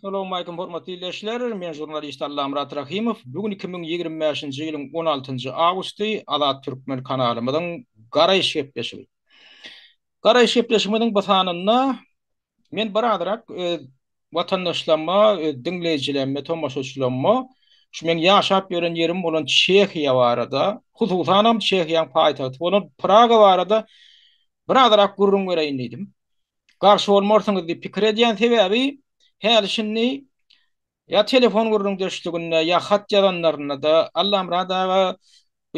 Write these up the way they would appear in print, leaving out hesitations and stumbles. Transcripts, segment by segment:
Assalamu alaykum hormatly dinleyijiler. Men jurnalist Alla Murat Rahimov. Bugün 2025-nji ýylyň 16-njy awgusty Azat Türkmen kanalymyzyň Garaýş gepleşigi. Garaýş gepleşigimiň bu sanynda men baradarak watandaşlarma, dinleyijilerime, tomaşaçylarıma şu men ýaşap ýören ýerim bolan Çehiýa barada, hususanam Çehiýanyň paýtagty bolan Praga barada baradarak gurrun bereýin diýdim. Garşy bolmarsyňyz diýip pikir edýän sebäbi her şinni ya telefon gurrun döşlügünde ya hat yazanlarına da Allah'ım rada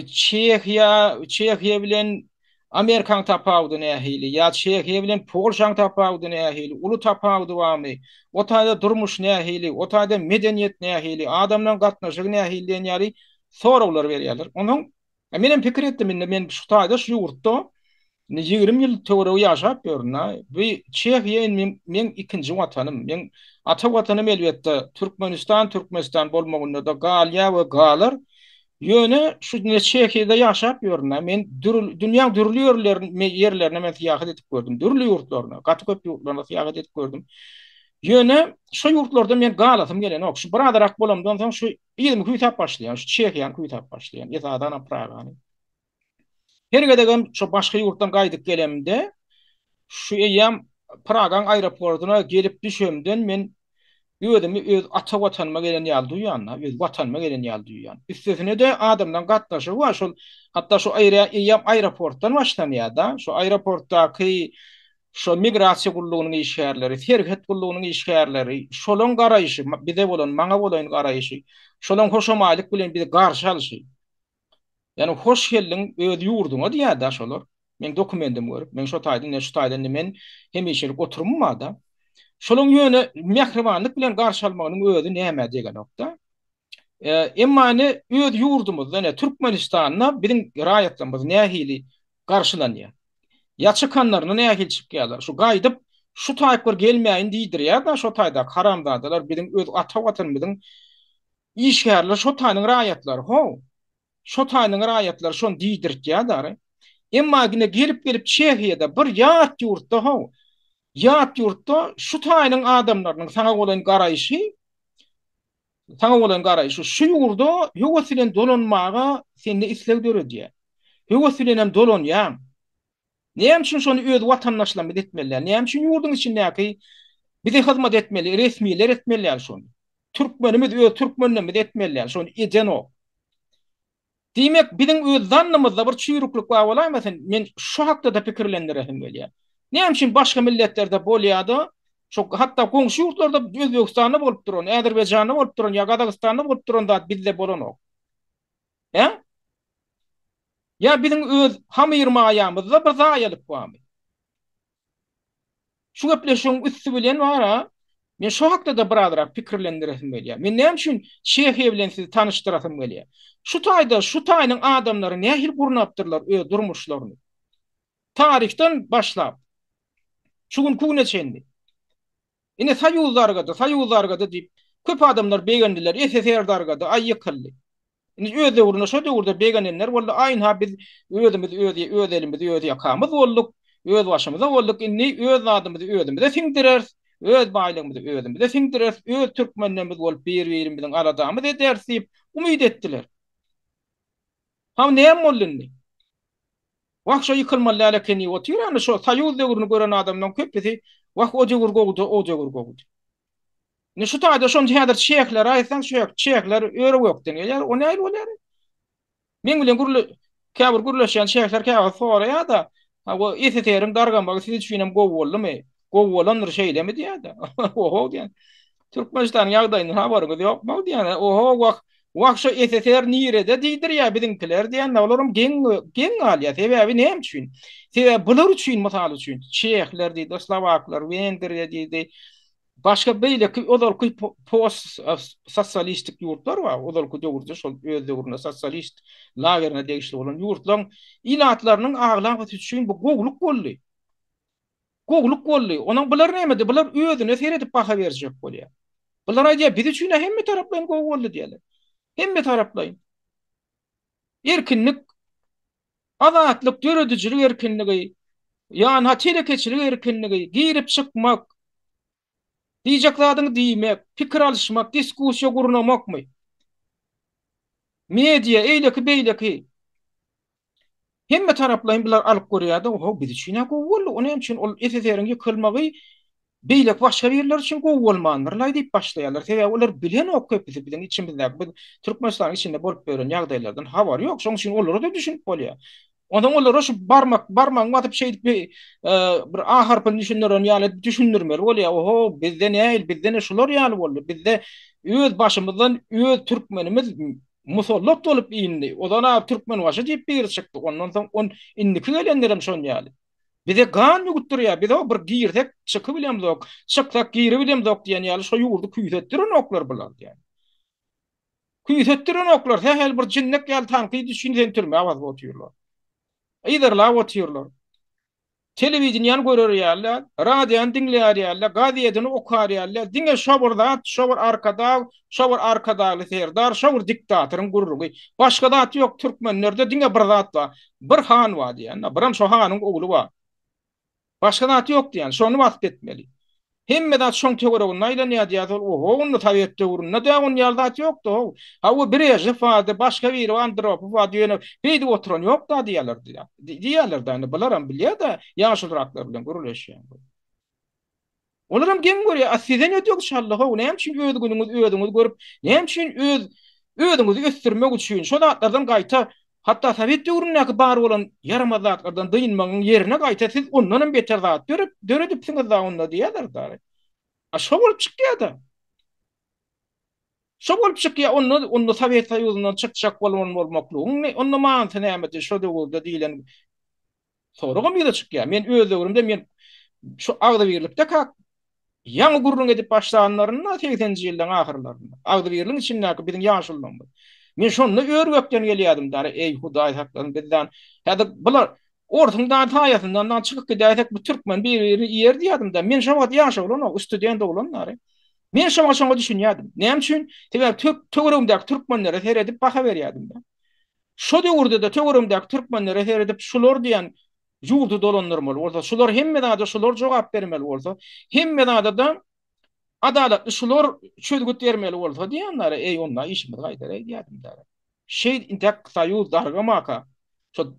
Çehiya bilen Amerikan tapawdy nähili ya Çehiya bilen Polşan tapawdy nähili ulu tapawdy wamy o taýda durmuş nähili o taýda medeniýet nähili adamlaryň gatnaşygy nähili diýen ýaly sorawlar berýärler. Onuň menen pikir etdim men şu taýda şu ýurtda 20 ýyl töwre ýaşap ýörnä. Bu Çehiýa men ikinji watanym. Men ata watanym elbetde Türkmenistan bolmagynda da Galya we Galar ýöne şu Çehiýada ýaşap ýörnä. Men dünýäň dürli ýerlerine men syýahat edip gördüm. Dürli ýurtlaryna, gaty köp ýurtlaryna syýahat edip gördüm. Ýöne şu ýurtlarda men galatym gelen ok. Şu biradarak bolamdan soň şu ýylymy küýtap başlaýan, şu Çehiýany küýtap başlaýan. Ýa-da Pragany. Her gedegem şu başga ýurtdan gaýdyp gelemde şu eýam Pragaň aeroportuna gelip düşemden men özümi öz ata watanyma gelen ýaly duýýanna, öz watanyma gelen ýaly duýýan. Üstesine de adamdan gatnaşy var şol hatda şu eýam aeroportdan başlanýar da, şu aeroportdaky şu migrasiýa gullugynyň işgärleri, serhet gullugynyň işgärleri, şolaň garaýşy, bize bolan, maňa bolan garaýşy, şolaň hoşamalyk bilen bizi garşy alyşy. Yani hoş geldin öz ýurduňa diýär da şolar. Men dokumentim görüp, men şu taýda men hemişelik oturmam da. Şolaň ýöne mehribanlyk bilen garşy almagynyň özü näme diýen nokta. Emma öz ýurdumyzda, Türkmenistanyna biziň raýatlarymyz nähili garşylanýar. Ýaçykanlaryna nähili çykypýarlar. Şu gaýdyp şu taýplar gelmeýin diýdirýär da şu taýda karamdadylar biziň öz ata watanymyzyň işgärler şu taýnyň raýatlary. Şu taýnyň raýatlary şonu diýdirýär. Emma gine gelip Çehiýada bir ýat ýurtda şu taýnyň adamlarynyň saňa bolan garaýşy şu ýurda ýöwesilen dolanmaga seni isleg döredýär. Ýöwesilen dolanýar. Näme üçin şonu öz watandaşlarymyz etmeliler? Näme üçin ýurduň içindäki bize hyzmat etmeli, resmiler etmeliler şonu. Türkmenimiz öz türkmenlerimiz etmeliler şonu eden o. Diýmek biziň öz zannymyzda bir çüýrüklük bar bolmaýmasyn, men şu hakda da pikirlendirehim gelýär. Näme üçin başga milletlerde bolýardy? Şu hatda goňşy ýurtlarda Özbekistanda bolup duran, Äzerbeýjanda bolup duran, ýa Gazagystanda bolup duran da bizde bolan ok. He? Ya biziň öz hamyrma aýamyzda bir zaýalyk barmy? Şu gepleşiň üstü bilen wara, men şu hakda da biradarak pikirlendirehim gelýär. Men näme üçin Çehiýa bilen sizi tanışdyrasym gelýär? Şu taýnyň adamlary nähil gurnapdyrlar öz durmuşlaryny. Tarihten başlap. Şugun kugune çendi. Ine sayuzlarga da diýip köp adamlar begendiler, SSR dargada aýykyldy. Ine öz döwrüne şu döwürde begenenler bolla aýna biz özümiz öz elimizi öz ýakamyz bolduk, öz başymyza bolduk. Ine öz adymyzy özümize siňdirer, öz baýlygymyzy özümize siňdirer, öz türkmenlerimiz bolup bir-birimiziň aradamyz eder diýip umyt etdiler. Ham näme boldy? Wahşa yıkılmalı alakeni otur yani şu sayuz döwrüni gören adamdan köpesi wah o jogurgogu. Ne şu taýda şon häzir çeýekler aýsan şu çeýekler öre ýokdan gelýär. O näil bolar? Men bilen käbir gürleşýän çeýekler käbir soraýar da o SSR-iň dargan bagy siz üçinem gowy boldymy? Gowy bolandyr şeýlemi diýär da. Oho diýär. Türkmenistan ýagdaýyny habaryňyz ýokmy diýär. Oho Wahşa SSR nirede diýdirýär biziňkiler diýende olarum geň alýar. Sebäbi näme üçin? Sebäbi bular üçin mysal üçin Çeýekler diýdi, Slovaklar, Wengriýa diýdi. Başga beýle olarky post sosialistik ýurtlar bar. Olarky döwürde şol öz döwründe sosialist lagerine degişli bolan ýurtlaryň inatlarynyň aglagy üçin bu gogluk boldy. Onuň bular näme? Bular özüne seredip baha berjek bolýar. Bular aýdýar biz üçin hemme tarapdan gowul boldy diýerler. Hemme taraplayın. Erkinlik, azatlyk, döredicilik erkinligi, ýani telekeçilik erkinligi, girip çykmak, Diyecek zadyny diýmek, pikir alışmak, diskussiýa gurnamakmy? Media eýleki beýleki hemme taraplaryň biler alyp görýärdi. O biz üçin gowul. Onuň üçin ol SSR'ň ýykylmagy beýlek başga ýerler üçin gowulmandyr diýip başlaýarlar. Sebäbi olar bilen ok köpüsi bilen içimizdäki bu Türkmenistanyň içinde bolup beren ýagdaýlardan habar ýok. Şoň üçin olary da düşünip bolýar. Ondan olar şu barmak watyp şey bir A harpyny düşünýän ýaly düşündirmeli bolýar. Oho bizde näil, bizde ne şular ýaly boldy. Bizde öz başymyzdan öz türkmenimiz musallat olup indi. Odan türkmen başy diýip bir çykdy. Ondan soň on indiki gelenlerim şon ýaly. Bize gan ýugutdurýar. Bize bir giýirsek çyky bilemzok, çyksak giýri bilemzok diýen ýaly şo ýurdu küýsetdiren oklar bular diýen. Küýsetdiren oklar häl bir jinnek ýaly tanqy düşünýän türme awaz bolýarlar. Eýderler otyrlar. Telewizion görýärler, radioň dinleýärler, gazetini okarýarlar. Diňe şobar arkada, şobar arkadaly serdar, şobar diktatoryň gurrugy. Başga zat ýok türkmenlerde diňe bir zat bar. Bir han bar diýen. Biram şo hanyň ogly bar. Başga zat ýok diýen. Şonu wasp etmeli. Hemme şoň töweregin naýla nädýär? Oho, onu taýetde urun. Näde on ýaldat ýokdy. Ha o birejy fady başga bir Androp fady ýöne beýdi oturan ýok da diýerler diýär. Diýerler da bilaram bilýär da ýaşyldraklar bilen gurulýaşýan. Olaram gem görýär. Sizden ötüyor inşallah. O näme üçin öýdüňiz görüp, näme üçin öýdüňizi ösdürmek üçin şo zatlardan gaýta hatta Sowet döwründäki bar bolan yaramazatlardan dyýynmagyň ýerine gaýta siz ondan beter zat görüp döredipsiňiz da onda diýerler da. A şo bolup çykýar da. Şo bolup çykýar onda Sowet Soýuzynyň çykjak bolmaklygyny onda mantı näme şo döwürde diýilen soragam ýa-da çykýar. Men öz döwrümde men şu Agdabirlikde kak ýaňy gurrun edip başlanlaryna 80-nji ýyldan ahyrlarynda. Agdabirligiň içindäki biziň ýaşylygyň. Men şonu örgökden gelýärdim da, ey Hudaý hakdan bizden. Hadi bular ortaňdan taýasyndan çykyp gidärsek bu türkmen bir ýer diýdim da. Men şo wagt ýaşawylan, student olanlar. Men şoňa düşünýärdim. Näme üçin? Tebäp töweregimdäki türkmenlere seredip baha berýärdim da. Şo döwürde de töweregimdäki türkmenlere seredip şular diýen ýurdu dolanyrmaly bolsa, şular hemme şular jogap bermeli bolsa, hemme da adaletli şular çözgüt bermeli bolsa diýenler, ey onda işimiz gaýdar diýdim da. Şey intek Soýuz dargamaka. Şo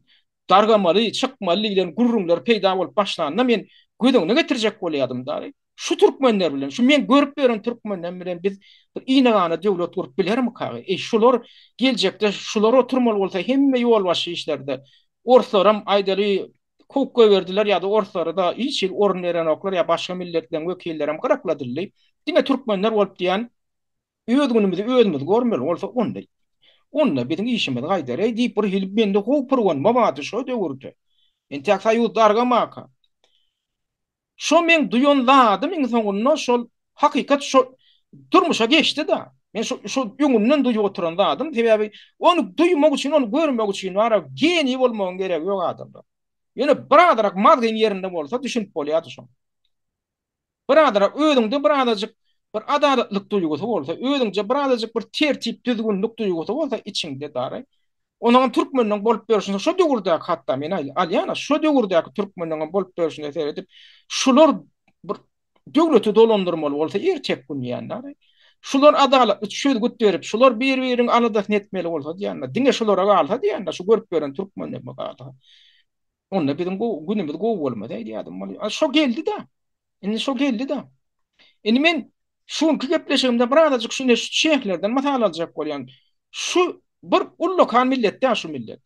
dargamaly, çykmaly bilen gurrumlar peýda bolup başlananda men gödüňe getirjek bolýardym da. Şu türkmenler bilen, şu men görüp beren türkmenler bilen biz iňagana döwlet gurup bilermi kagy? Şular geljekde şular oturmaly bolsa hemme ýol başy işlerde. Orslaram aýdaly kok berdiler ýa-da orslary da hiç ýyl orun beren oklar ýa başga milletden wekillerim garakladylar. Diňe türkmenler bolup diýen öýdüňimizi görmeli bolsa onda. Onda biziň işimiz gaýdar diýip bir hilip mende gowpurwan mabady şo döwürde. Entek Soýuz dargamaka. Şo men duýanladym iň soňunda şol hakykat şo durmuşa geçdi da. Men şo ýöňümden duýup oturan zadym. Sebäbi onu duýmak üçin, onu görmek üçin wara geni bolmagyň gerek ýok adamda. Ýöne biradarak madgen ýerinde bolsa düşünip bolýardy şo. Biradarak öýdüňde biradajyk bir adaletlik duýgusy bolsa, öýdüňje biradajyk bir tertip düzgünlik duýgusy bolsa içiňde dary. Onuň türkmeniň bolup berişinde şo döwürde hatda men alýana şo döwürdäki türkmeniň bolup berişinde seredip şular bir döwleti dolandyrmaly bolsa ertek gün ýanlar. Şular adaletli çözgüt berip şular bir-biriň anadasyny etmeli bolsa diýenler. Diňe şulara galsa diýenler şu görüp beren türkmenler galsa. Onda bizim günümüz gowy bolmady diýdim. Şo geldi da. Indi şo geldi da. Indi men şunky gepleşigimde birazajyk şunu şeýhlerden masal aljak bolýan. Şu bir ullukan milletde şu millet.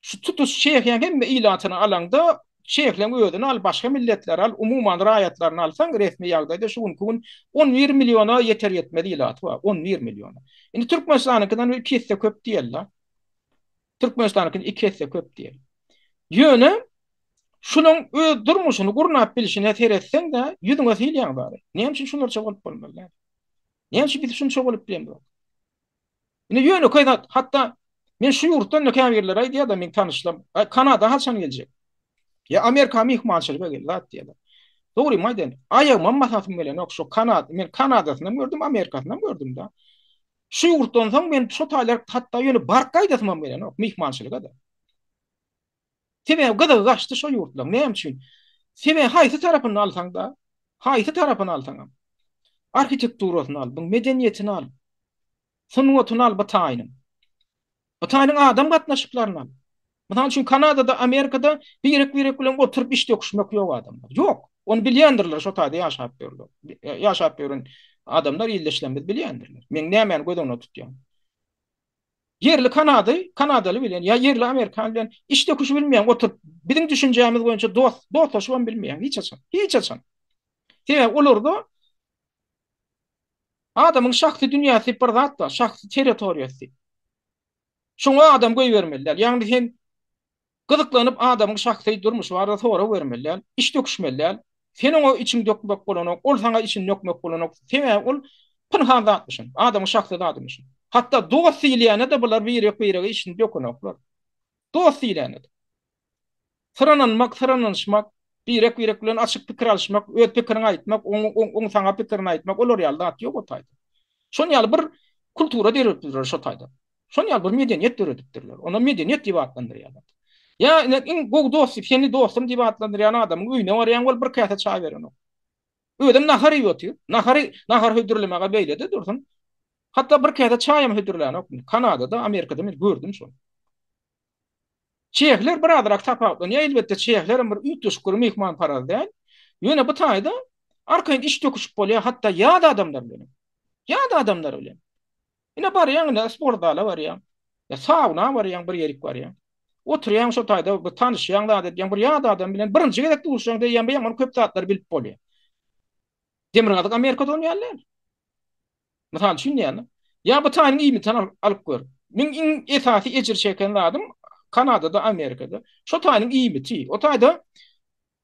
Şu tutus şeýh ýa hemme ilatyny alanda şeýhleň öýdüni al, başga milletler al, umumyň raýatlaryny alsaň resmi ýagdaýda şu gün 11 milyona ýeter ýetmedi ilat bar. 11 milyona. Indi Türkmenistanyňkydan 2 hisse köp diýerler. Türkmenistanyňky 2 hisse köp diýer. Ýöne şunun öz durmuşyny gurnap bilişine teretseň de ýüzüňe silýän bar. Näme üçin şular çabulup bolmaly? Näme üçin biz şunu çabulup bilemdik? Ine ýöne koýda hatda men şu ýurtdan näkä berler aýdýar da men tanışlam. Kanada haçan geljek? Ya Amerika mihmançylyga geldi diýerler. Dogry maýdan. Aýag mammasatym bilen okşo Kanada, men Kanadasyny gördüm, Amerikasyny gördüm da. Şu ýurtdan soň men şu taýlar hatda ýöne barkaýdasyny bilen mihmançylyga da. Sebäbi gada gaçdy şo ýurtlar. Näme üçin? Sebäbi haýsy tarapyny alsaň da Haýsy tarapyny alsaňam, arhitekturyny al, bu medeniýetini al, sunwatyny al, Bataýnyň adam gatnaşyklaryny al. Mesela çünkü Kanada'da, Amerika'da birek bilen oturup iş döküşmek yok adamlar. Yok. Onu bilýändirler, şo taýda ýaşap berler. Ýaşap beren adamlar ýyldaşlanmaz bilýändirler. Men näme gödüňe tutýan. Yerli Kanadaly bilen ya yerli Amerikan bilen iş döküşü bilmeýän oturup biziň düşünjämiz boýunça dostlaşyp bilmeýän hiç açan. Hiç açan. Sebäp olar da adamyň şahsy dünýäsi bir zat da, şahsy territoriýasy. Şoňa adam goýbermeliler. Ýagny sen gyzyklanyp adamyň şahsy durmuş barda sonra bermeliler, iş döküşmeliler. Senin o için dökmek bolanok, ol sana için dökmek bolanok. Sebäp ol pynhan zatmışyn, adamyň şahsy zatmışyn. Hatta dost ýylýana da bular birek işin dökünoklar. Dost ýylýana. Sırananmak, birek bilen açyk pikir alşmak, öz pikirini aýtmak, oň sana pikirini aýtmak, olar ýaly zat ýok o taýda. Şol ýaly bir kultura deripdirler şo taýda. Şol ýaly bir medeniýet deripdirler. Ona medeniýet diýip adlandyrýarlar. Ya in gog dostum, seni dostum diýip adlandyrýan adamyň öýüne barýan bol bir käse çay berenok. Ödem nahar ýotýar. Nahar hödürlemege beýledi dursun. Hatta bir käse çaýym hödürlenok. Kanada'da, Amerika'da men gördüm şonu. Çeýekler bir adyrak tapawdan, ýa elbetde çeýekler bir üýtüşgür mehman paraz däl. Ýöne bu taýda arkaýyn iş döküşip bolýar, hatta ýa-da adamlar bilen. Ýa-da adamlar bilen. Ine barýan, sport dala barýan. Ya sauna barýan, bir ýerik barýan. Oturýan şo taýda bir tanışýan da edýän bir ýa-da adam bilen birinji gezek duruşýan diýen beýan onu köp zatlar bilip bolýar. Demirgazyk Amerikada oynarlar. Mesela düşünýän. Ya bu taýyň iýmitini alyp gör. Men iň esasy ejir çeken adam Kanada'da, Amerika'da. Şo taýyň iýmiti. O taýda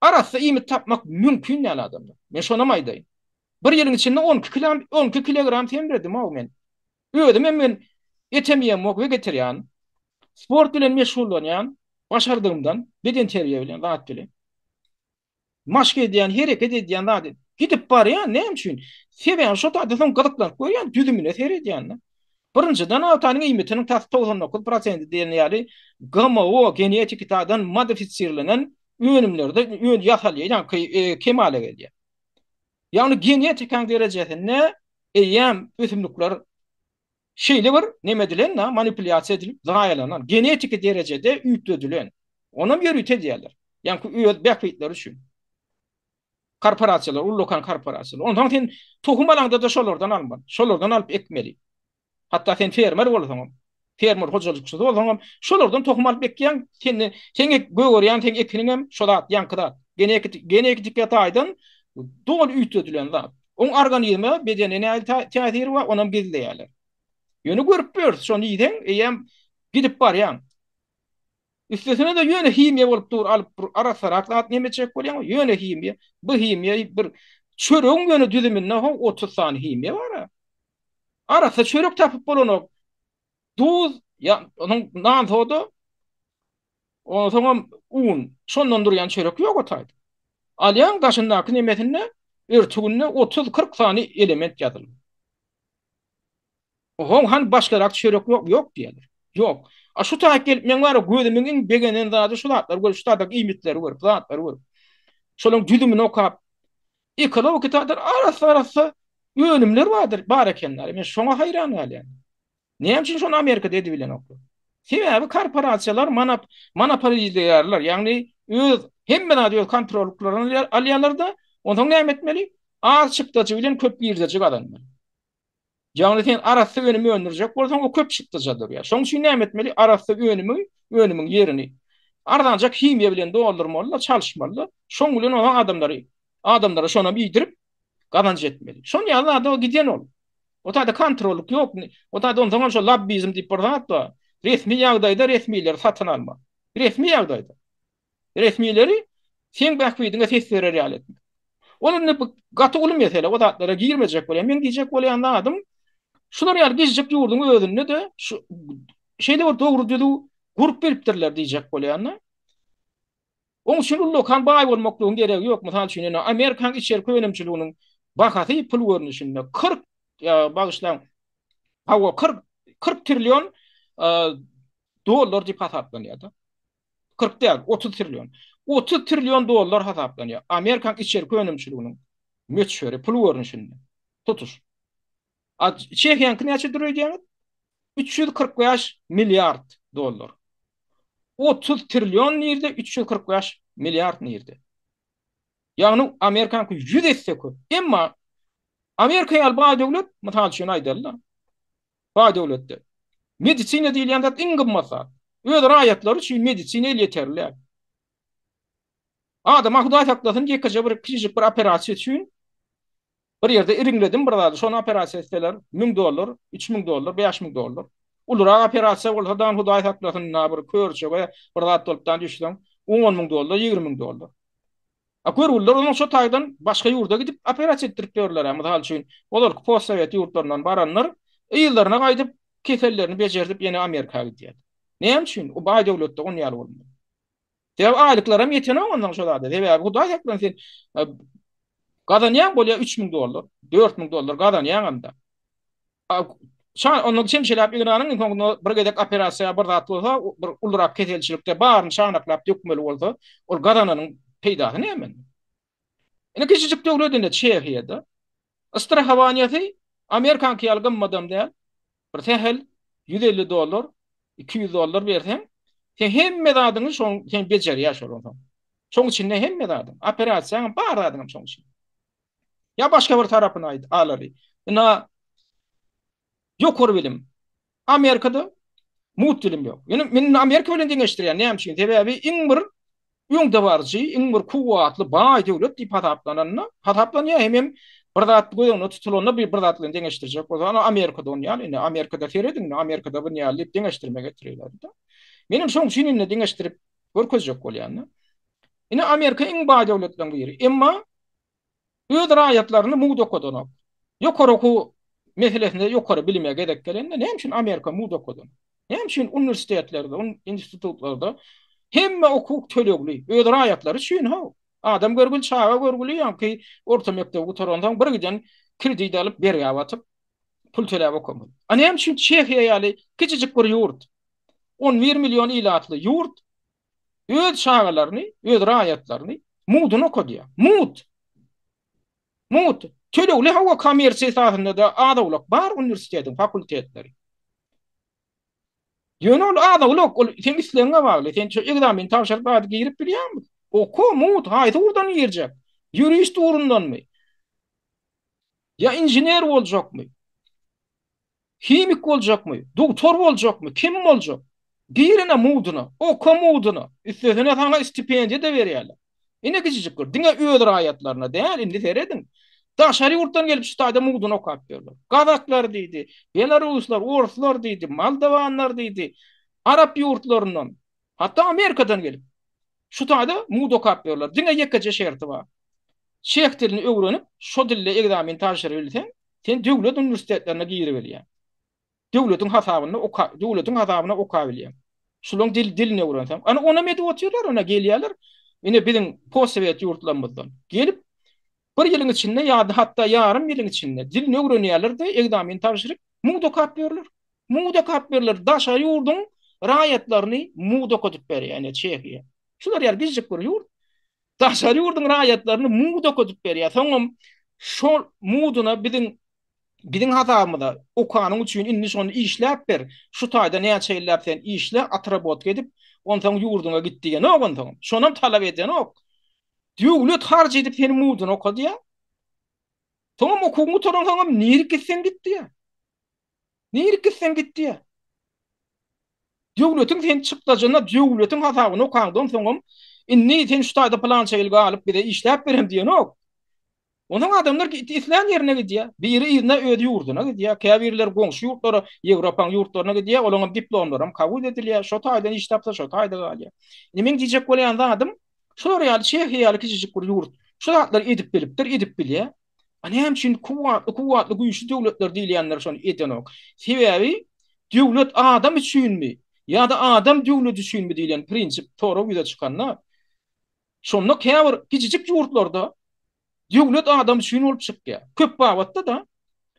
arasy iýmit tapmak mümkin ýaly adamlar. Men şona maýdaýyn. Bir ýylyň içinde 12 kilogram temizledim ha men. Öýdüm men yetemýän we getirýän. Sport bilen meşgullanýan, başardığımdan beden terbiýe bilen rahat bilen. Maşk edýän, hereket edýän zat gidip barýan, näme üçin? Sebäbi şo taýda soň gyzyklanıp goýan, düzümine seredýän. Birinjiden awtanyň iýmitiniň täsir 99% diýen ýaly GMO genetik taýdan modifisirlenen öňümlerde öň ýasalýan kemale gelýär. Ýagny genetik derejesinde eýem ösümlikler şeyle var, neme dilen, manipülasyon edilip zayalanan, genetik derecede üyütüdülen. Ona bir üyüt ediyorlar. Yani üyüt bekfitler için. Korporasyalar, ullokan korporasyalar. Ondan sen tohum alanda da şolordan alman. Şolordan alıp ekmeli. Hatta sen fermer olsan, fermer hocalıkçı da olsan, şolordan tohum alıp ekleyen, seni göğüryen, seni ekinin şolat, yankıda. Genetik yataydan doğal üyütüdülen zat. On organizma bedenine tesiri var, onun gizleyeler. Yönü görüp bör, şonu ýiten, eýem gidip barýan. Üstesine de yöne himiýe bolup dur, alyp arasarak zat neme çek bolýan, yöne himiýe. Bu himiýe bir çörek yöne düzüminde 30 sany himiýe bar. Arasa çörek tapyp bolanok. Duz, ya onun nan todu. O zaman un, şondan durýan çörek ýok o taýda. Alýan gaşyndaky nemesinde örtügünde 30-40 sany element ýazylyp. Oğum han başlarak çörek yok diyorlar. Yok. A şu taýak gelip men var gözümün begenen zady şu zatlar gör, şu taýdak iýmitleri gör, zatlar gör. Şolaň düdümini okap. Ikala o kitaplar arasa yönümler vardır, bar ekenler. Men şoňa haýran bolýan. Näme üçin şonu Amerikada edip bilen okul? Sebäbi korporasiýalar monopolizleýärler. Ýagny öz hemme näde kontrollaryny alýarlar da, ondan näme etmeli? Az çıktıcı bilen köp girdicik adamlar. Ýagny sen arasy önümi öndürjek bolsaň o köp çıktıjadyr ya. Şoň üçin näme etmeli? Arasy önümiň ýerini ardanjak himiýe bilen doldurmaly, çalışmaly. Şoň bilen o adamlara şona biýdirip gazanç etmeli. Şoň ýaly o gidýän ol. O taýda kontrolluk ýok. O taýda ondan şo lobbizm diýip barda resmi ýagdaýda resmiler satyn alma. Resmi ýagdaýda. Resmileri sen bäkbidiňe ses berer ýaly. Onun gaty uly mesele o zatlara girmejek bolýan. Men diýjek bolýan adam şular ýaly gizjek ýurdun özünde de şu şeyde var dogry dedi gurup beripdirler diýjek bolýan. Oň üçin lokan baý bolmaklygyň geregi ýok. Mysal üçin Amerikan içerik önemçiliginiň bahasy pul görnüşinde 40 bagışlan 40 trilyon dollar diýip hasaplanýar. 40 değil, 30 trilyon. 30 trilyon dolar hasaplanıyor. Amerikan içerik önemçiliğinin Meçhöre pul görünüşinde. Tutuş. Çekiyankı näçe duruyor diýär? 345 milyard dollar. 30 trilyon nirde 345 milyard nirde. Yani Amerikanky 100 etse köp. Emma Amerika ýaly baý döwlet mytal şonu aýdyllar. Baý döwletde medisina diýilýän zat iň gymmatsat. Öz raýatlary üçin medisina ýeterli. Adam Hudaý saklasyn ýekje bir kiçijik bir operasiýa üçin bir ýerde iriňledim bir zat. Şonu operasiýa etseler 1000 dollar, 3000 dollar, 5000 dollar. Ulara operasiýa bolsa da Hudaý saklasyn bir körçege bir zat bolupdan düşsen 10.000 dollar, 20.000 dollar. Görürler onun şu taýdan başga ýurda gidip operasiýa etdirip berler. Mysal üçin olar post-sowet ýurtlaryndan baranlar ýyllaryna gaýdyp kesellerini bejerdip ýene Amerikaga gidýär. Näme üçin? O baý döwletde onu ýaly bolmaly. Dep aýlyklarym ýetene ondan şolada. Dep Hudaý saklasyn sen gazanýan bolýar 3000 dollar, 4000 dollar gazanýan anda. Onun çemşelap ýygranyn soňunda bir gedek operasiýa bir zat bolsa, bir uldurak keselçilikde baryn şanaklap dökmeli bolsa, ol gazananyň peýdasy näme? Ene kiçijik döwletinde Çehiýede istihrahawaniýaty Amerikan kýalgym madam däl. Bir tehel 150 dollar, 200 dollar bersen, sen hemme zadyny şoň sen bejerýär şol. Şoň içinde hemme zadyn. Operasiýaň bar zadyny şoň içinde. Ya başka bir tarapyna aýdy, alary. Ina ýokary bilim. Amerikada mut dilim ýok. Yani men Amerika bilen deňeşdirýän näme üçin? Sebäbi iň bir ýöňde barjy, iň bir kuwatly baý döwlet diýip hataplanýar. Hem bir zat goýuny tutulany bir zat bilen deňeşdirjek bolsa, Amerikada onu ýaly, ine Amerikada seredin, Amerikada bir ýaly deňeşdirmege getirýärler. Menim şoň şinine deňeşdirip görkezjek bolýan. Ine Amerika iň baý döwletleriň biri. Emma öz raýatlaryny muğdokodan. Ýokary meselesinde ýokary bilime gerek gelende näme üçin Amerika muğdokodan? Näme üçin universitetlerde, institutlarda hemme hukuk tölegli, öz raýatlary üçin ha. Adam görgül çağa görgüli ýa-ki orta mekdep gutarandan bir giden kredit alyp berýär batyp pul töläp okumaly. Näme üçin Çehiýa ýaly kiçijik bir ýurt, 11 milyon ilatly ýurt öz şagalaryny, öz raýatlaryny muğdun okudýar. Mut. Tölegli hawa kommersiýa esasynda da adawluk bar universitetiň fakultetleri. Ýönol adawluk ol sen isleňe bagly. Sen şu egzamin tapşyryp bady girip bilýärmi? Oku mut haýdy urdan ýerjek. Jurist urundanmy? Ya injiner boljakmy? Himik boljakmy? Doktor boljakmy? Kim boljak? Birine muduna, oku muduna. Üstesine sana stipendiýa da berýärler. Ine kiçijik bir diňe öz raýatlaryna däl indi seredin. Daşary ýurtdan gelip şu taýda mugdun okap berler. Kazaklar diýdi, Belaruslar, Orslar diýdi, Moldawanlar diýdi, Arap ýurtlaryndan, hatda Amerikadan gelip şu taýda mugd okap berler. Diňe ýekje şerti bar. Çeх dilini öwrenip, şo dille egzamin tapşyryp bilsen, sen döwlet universitetlerine girip bilýär. Döwletiň hasabyna okap bilýär. Şulaň dilini öwrensem, ana ona medip oturýarlar, ona gelýärler. Ine biziň post-sowet ýurtlarymyzdan gelip bir ýylyň içinde ýa-da hatda ýarym ýylyň içinde dilini öwrenýärler-de egzamin tapşyryp muğda okap berler. Muğda okap berler. Daşa ýurduň raýatlaryny muğda okutyp berýär, ene Çehiýa. Şular ýar bizjek bir ýurt. Daşa ýurduň raýatlaryny muğda okutyp berýär. Soňam şol muğduna biziň hasabymyzda okanyň üçin indi şonu işläp ber. Şu taýda näçe ýyllar sen işle atrabot edip ondan ýurduňa gitdigen ogondan. Şonam talap eden ok. Döwlet harç edip seni muğdun okudýar. Soňam okugyň toran soňam näme gitsen gitdiýär. Näme gitsen gitdiýär. Döwletiň sen çykdyjyna döwletiň hasabyny okandan soňam inni sen şu taýda plan çegilge alyp bir de işläp berem diýen ok. Onuň adamlar isleýän ýerine gidýär. Biri ýerine öýdi ýurduna gidýär. Käbirler goňşy ýurtlara, Ýewropaň ýurtlaryna gidýär. Olaňam diplomlarym kabul edilýär. Şo taýdan iş tapsa şo taýda galýar. Nimeň diýjek bolýan adam şu real Çehiýa kiçijik bir ýurt. Şu zatlar edip bilipdir, edip bilýär. Näme üçin kuwatly güýçli döwletler diýilýänler şonu eden ok. Sebäbi döwlet adam üçinmi? Ýa-da adam döwlet üçinmi diýilen prinsip tory ýüze çykanlar. Şonda käbir kiçijik ýurtlarda döwlet adam üçin bolup çykýar. Köp wagtda da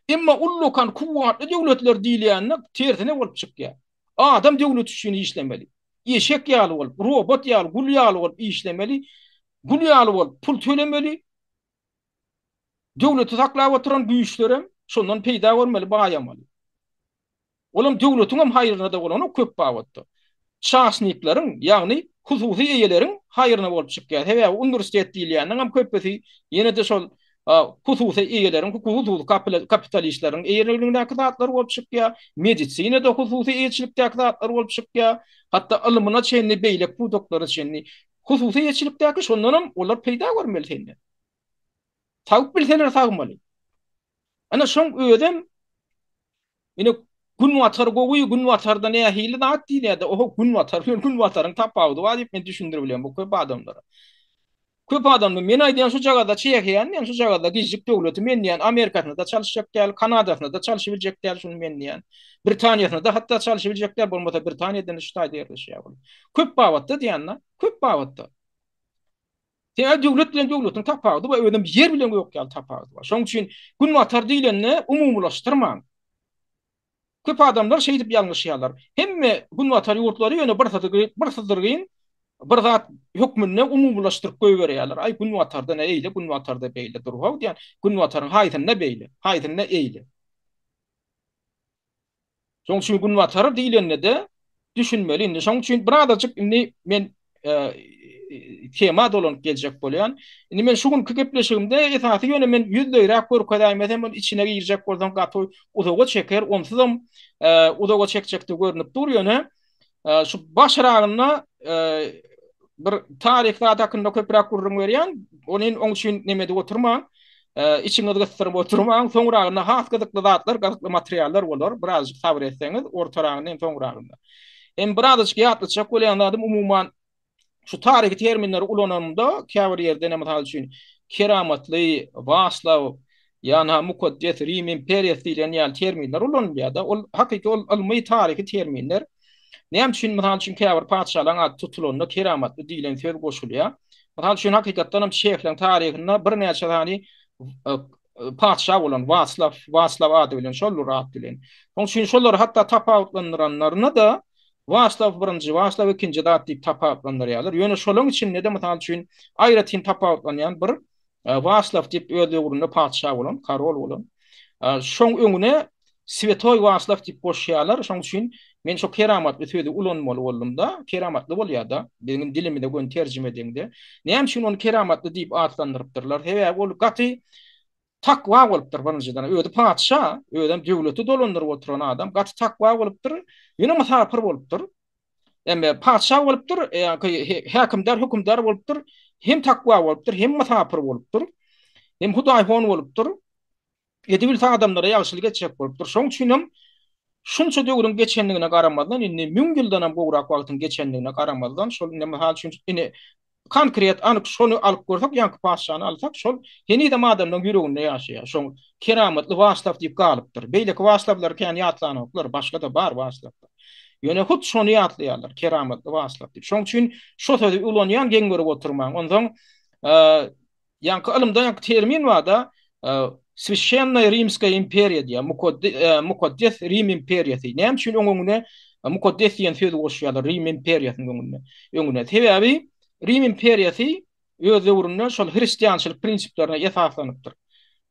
emma ullukan kuwatly döwletler diýilýänler tersine bolup çykýar. Adam döwlet üçin işlemeli. Eşek ýaly bolup, robot ýaly, gul ýaly bolup işlemeli. Gul ýaly bolup pul tölemeli. Döwleti saklap oturan güýçlerim şondan peýda bolmaly, baýamaly. Olam döwletiň hem haýryna da bolany köp bagtdy. Şahsynlyklaryň, ýagny hususy eýeleriň haýryna bolup çykýar. Hebe uniwersitet diýilýäniň hem köpüsi ýene de şol hususy eýeleriň, hususy kapitalistlaryň eýelerine zatlar bolup çykýar. Medisina da hususy eýetçilikdäki zatlar bolup çykýar. Hatda ilmine çenli beýlek bu doktory çenli hususy eýetçilikdäki şondan hem olar peýda görmeli sende. Taýyp bilseler sagmaly. Ana şoň ödem ine gün watar gowy gün watarda ne hili da diýilýär. O gün watar, gün wataryň tapawdy wadyp men düşündir bilýän bu köp adamlara. Köp adamlar men aýdýan şu jagada çeýekýän, şu jagada gizlik döwleti men diýen Amerikasynda da çalışacak däl, Kanadasynda da çalışabilecek däl şunu men diýen. Britaniýasynda da hatda çalışabilecek däl bolmasa Britaniýadan Ştaýda ýerleşýär. Köp bawatda diýenler, köp bawatda. Diýär döwlet bilen döwletiň tapawdy we ödem ýer bilen ýok ýaly tapawdy. Şoň üçin gün watar diýilende umumlaşdyrmaň. Köp adamlar şey dip ýalňyşýarlar. Hemme gün watar ýurtlary ýöne bir syzdyrgyn, bir zat hükmünne umumlaşdyryp goýberýärler. Ay gün watarda ne eýle, gün watarda beýle durhaw diýen, gün wataryň haýsyna beýle, haýsyna eýle. Şoň üçin gün watary diýilende de düşünmeli. Indi şoň üçin bir adajyk indi men tema dolanyp geljek bolýan. Indi men şu gün kepleşigimde esasy ýöne men ýüzdeýrak görkezäýmesem men içine girjek bolsam gaty uzaga çeker, onsuzam uzaga çekjekdi görnüp durýany. Şu başaragyna bir tarih hakkında köprak kurrum berýän. Onuň oň üçin nemede oturmaň, içiňe gysdyryp oturmaň, soňragyna has gyzykly zatlar, gyzykly materiallar bolar. Birazjyk sabr etseňiz, ortaragyny soňragynda. Birazjyk ýatlyçak bolýan adam umumyň şu tarihi terminleri ulananda käbir ýerde näme hal üçin keramatly, Vaslav, ýa-ni Mukaddes Rim imperiýasy diýilen ýaly terminler ulanýar da. Ol hakyky ol ilmi tarihi terminler. Näme üçin mysal üçin käbir padşalaryň ady tutulanda keramatly diýilen söz goşulýar. Mysal üçin hakykatdan hem şeýhleriň tarihinde bir näçe tany padşa bolan Vaslav ady bilen şol rat dilen. Şoň üçin şolary hatda tapawutlandyranlaryna da Vaslav birinji, Vaslav ikinji zat diýip tapawutlandyrýarlar. Ýöne şolaryň içinde de mysal üçin aýratyn tapawutlanýan bir Vaslav diýip öýde urunda padşa bolan, karol bolan. Şoň öňüne Svetoy Vaslav diýip goşýarlar. Şoň üçin men şu keramatly sözi ulanmaly boldum-da, keramatly bolýar da, benim dilimde gön terjime edende. Näme üçin onu keramatly diýip atlandyrypdyrlar? Hebe ol gaty takwa bolupdyr birinjiden. Öýde padşa, öýdem döwleti dolandyryp oturan adam gaty takwa bolupdyr, ýene musafir bolupdyr. Emme padşa bolupdyr, häkimdar, hukmdar bolupdyr, hem takwa bolupdyr, hem musafir bolupdyr, hem Hudaý hon bolupdyr. Edebil adamlara ýagşylyk etjek bolupdyr. Şoň üçin hem şunça döwrüň geçenligine garamadan, indi 1000 ýyldan hem gowrak wagtyň geçenligine garamadan, şol näme hal üçin indi konkret anyk şonu alyp görsak, ýa-ni padşany alsak, şol heni de adamlaryň ýüreginde ýaşaýar. Şoň keramatly Vaslav diýip galypdyr. Beýleki Vaslavlar kän ýatlanyplar, başga da bar Vaslavlar. Ýöne hut şonu ýatlaýarlar, keramatly Vaslav diýip. Şoň üçin şo sözi ulanýan geň görüp oturmaň. Ondan ýa-ni ilmde ýa termin bar da, Священная Римская империя diye, Mukaddes Rim imperiyasi. Näme üçin öňüne Mukaddes diýen söz goşýarlar Rim imperiýasynyň öňüne. Sebebi Rim imperiýasy öz döwründe şol hristiýançylyk prinsiplerine esaslanıpdyr.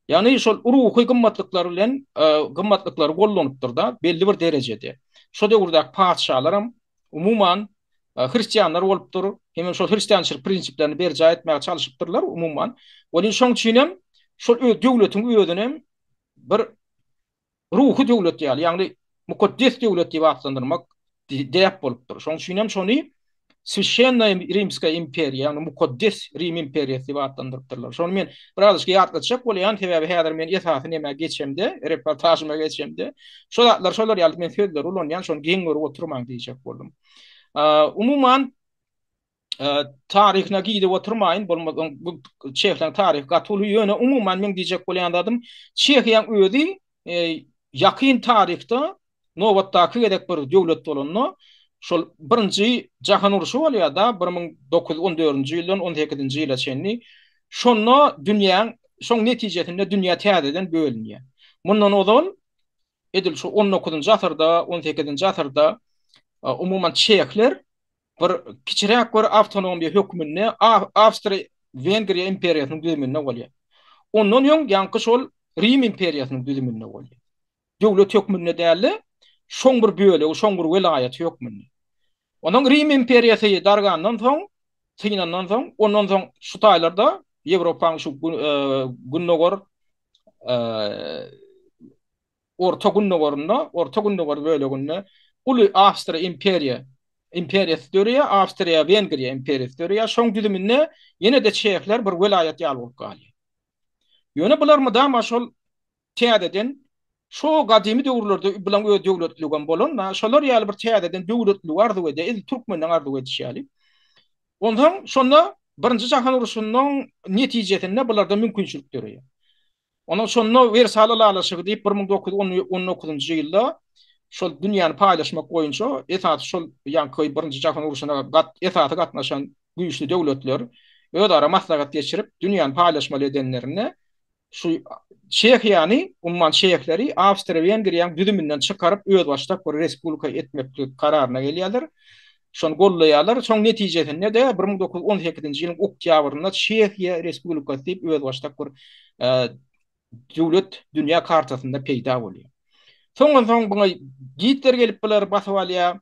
Ýani şol ruhy gymmatlyklary bilen gymmatlyklary gollanypdyr da belli bir derejede. Şo döwürde padşalaram umumyň hristiýanlar bolupdyr. Hem şol hristiýançylyk prinsiplerini berja etmäge çalışypdyrlar umumyň. Onuň şoň üçin hem şol döwletiň öýüdünem bir ruhy döwlet ýaly, ýagny mukaddes döwlet diýip atlandyrmak diýip bolupdyr. Şoň üçin hem şonu Священная Римская империя, ýagny mukaddes Rim imperiýasy diýip atlandyrypdyrlar. Şonu men birazjyk ýatlatjak bolýan, sebäbi häzir men esasy näme geçemde, reportajyma geçemde. Şolar ýaly men sözler ulanýan, şonu geň görüp oturmaň diýjek boldum. Umumyň tarihine gidip oturmayın, bolmadan bu Çehyň tarih gatyly ýöne umumyň men diýjek bolýan adam Çehyň özi ýakyn tarihde nowatdaky gedek bir döwlet bolanny şol birinji jahan uruşy bolýar da 1914-nji ýyldan 18-nji ýyla çenli şonu dünýäň şoň netijesinde dünýä täzeden bölünýär. Mundan ozal edil şu 19-njy asyrda 18-nji asyrda umumyň Çehyler bir kiçirek bir awtonom bir hökmünde Awstria-Wengriýa imperiýasynyň düzüminde bolýar. Ondan ýoň ýanky şol Rim imperiýasynyň düzümine boldy. Döwlet hökmünde däli, şoň bir böle, şoň bir welaýat hökmünde. Onuň Rim imperiýasy dargandan soň, synandan soň, ondan soň şu taýlarda Ýewropanyň şu günnogor orta günnogorunda, orta günnogor böleginde uly Awstria imperiýasy döriýe, Awstria Wengriýa imperiýasy döriýe, şoň düzüminde ýene de çeýekler bir welaýat ýaly bolup galýar. Ýöne bular mydam şol täzeden şo gadymy döwürlerde bilen öz döwletligem bolan, şolar ýaly bir täzeden döwletli arzu ede, Türkmenden arzu edýärli. Ondan şonda birinji jahan uruşunyň netijesinde bularda mümkinçilik görýär. Ondan şonda Versal alaşygy diýip 1919-njy ýylda şol dünýäni paýlaşmak boýunça esas şol ýanky birinji jahan uruşuna esasy gatnaşan güýçli döwletler özara maslahat geçirip dünýäni paýlaşmaly edenlerine şu Çehyany, umman şeýhleri Awstria Wengriýanyň düzümünden çykaryp öz başda bir respublika etmeklik kararyna gelýärler. Şonu gollaýarlar. Şoň netijesinde de 1918-nji ýylyň oktýabrynda Çehýa respublikasy diýip öz başda bir döwlet dünýä kartasynda peýda bolýar. Soňdan buňa Hitler gelip biler basyp alýar.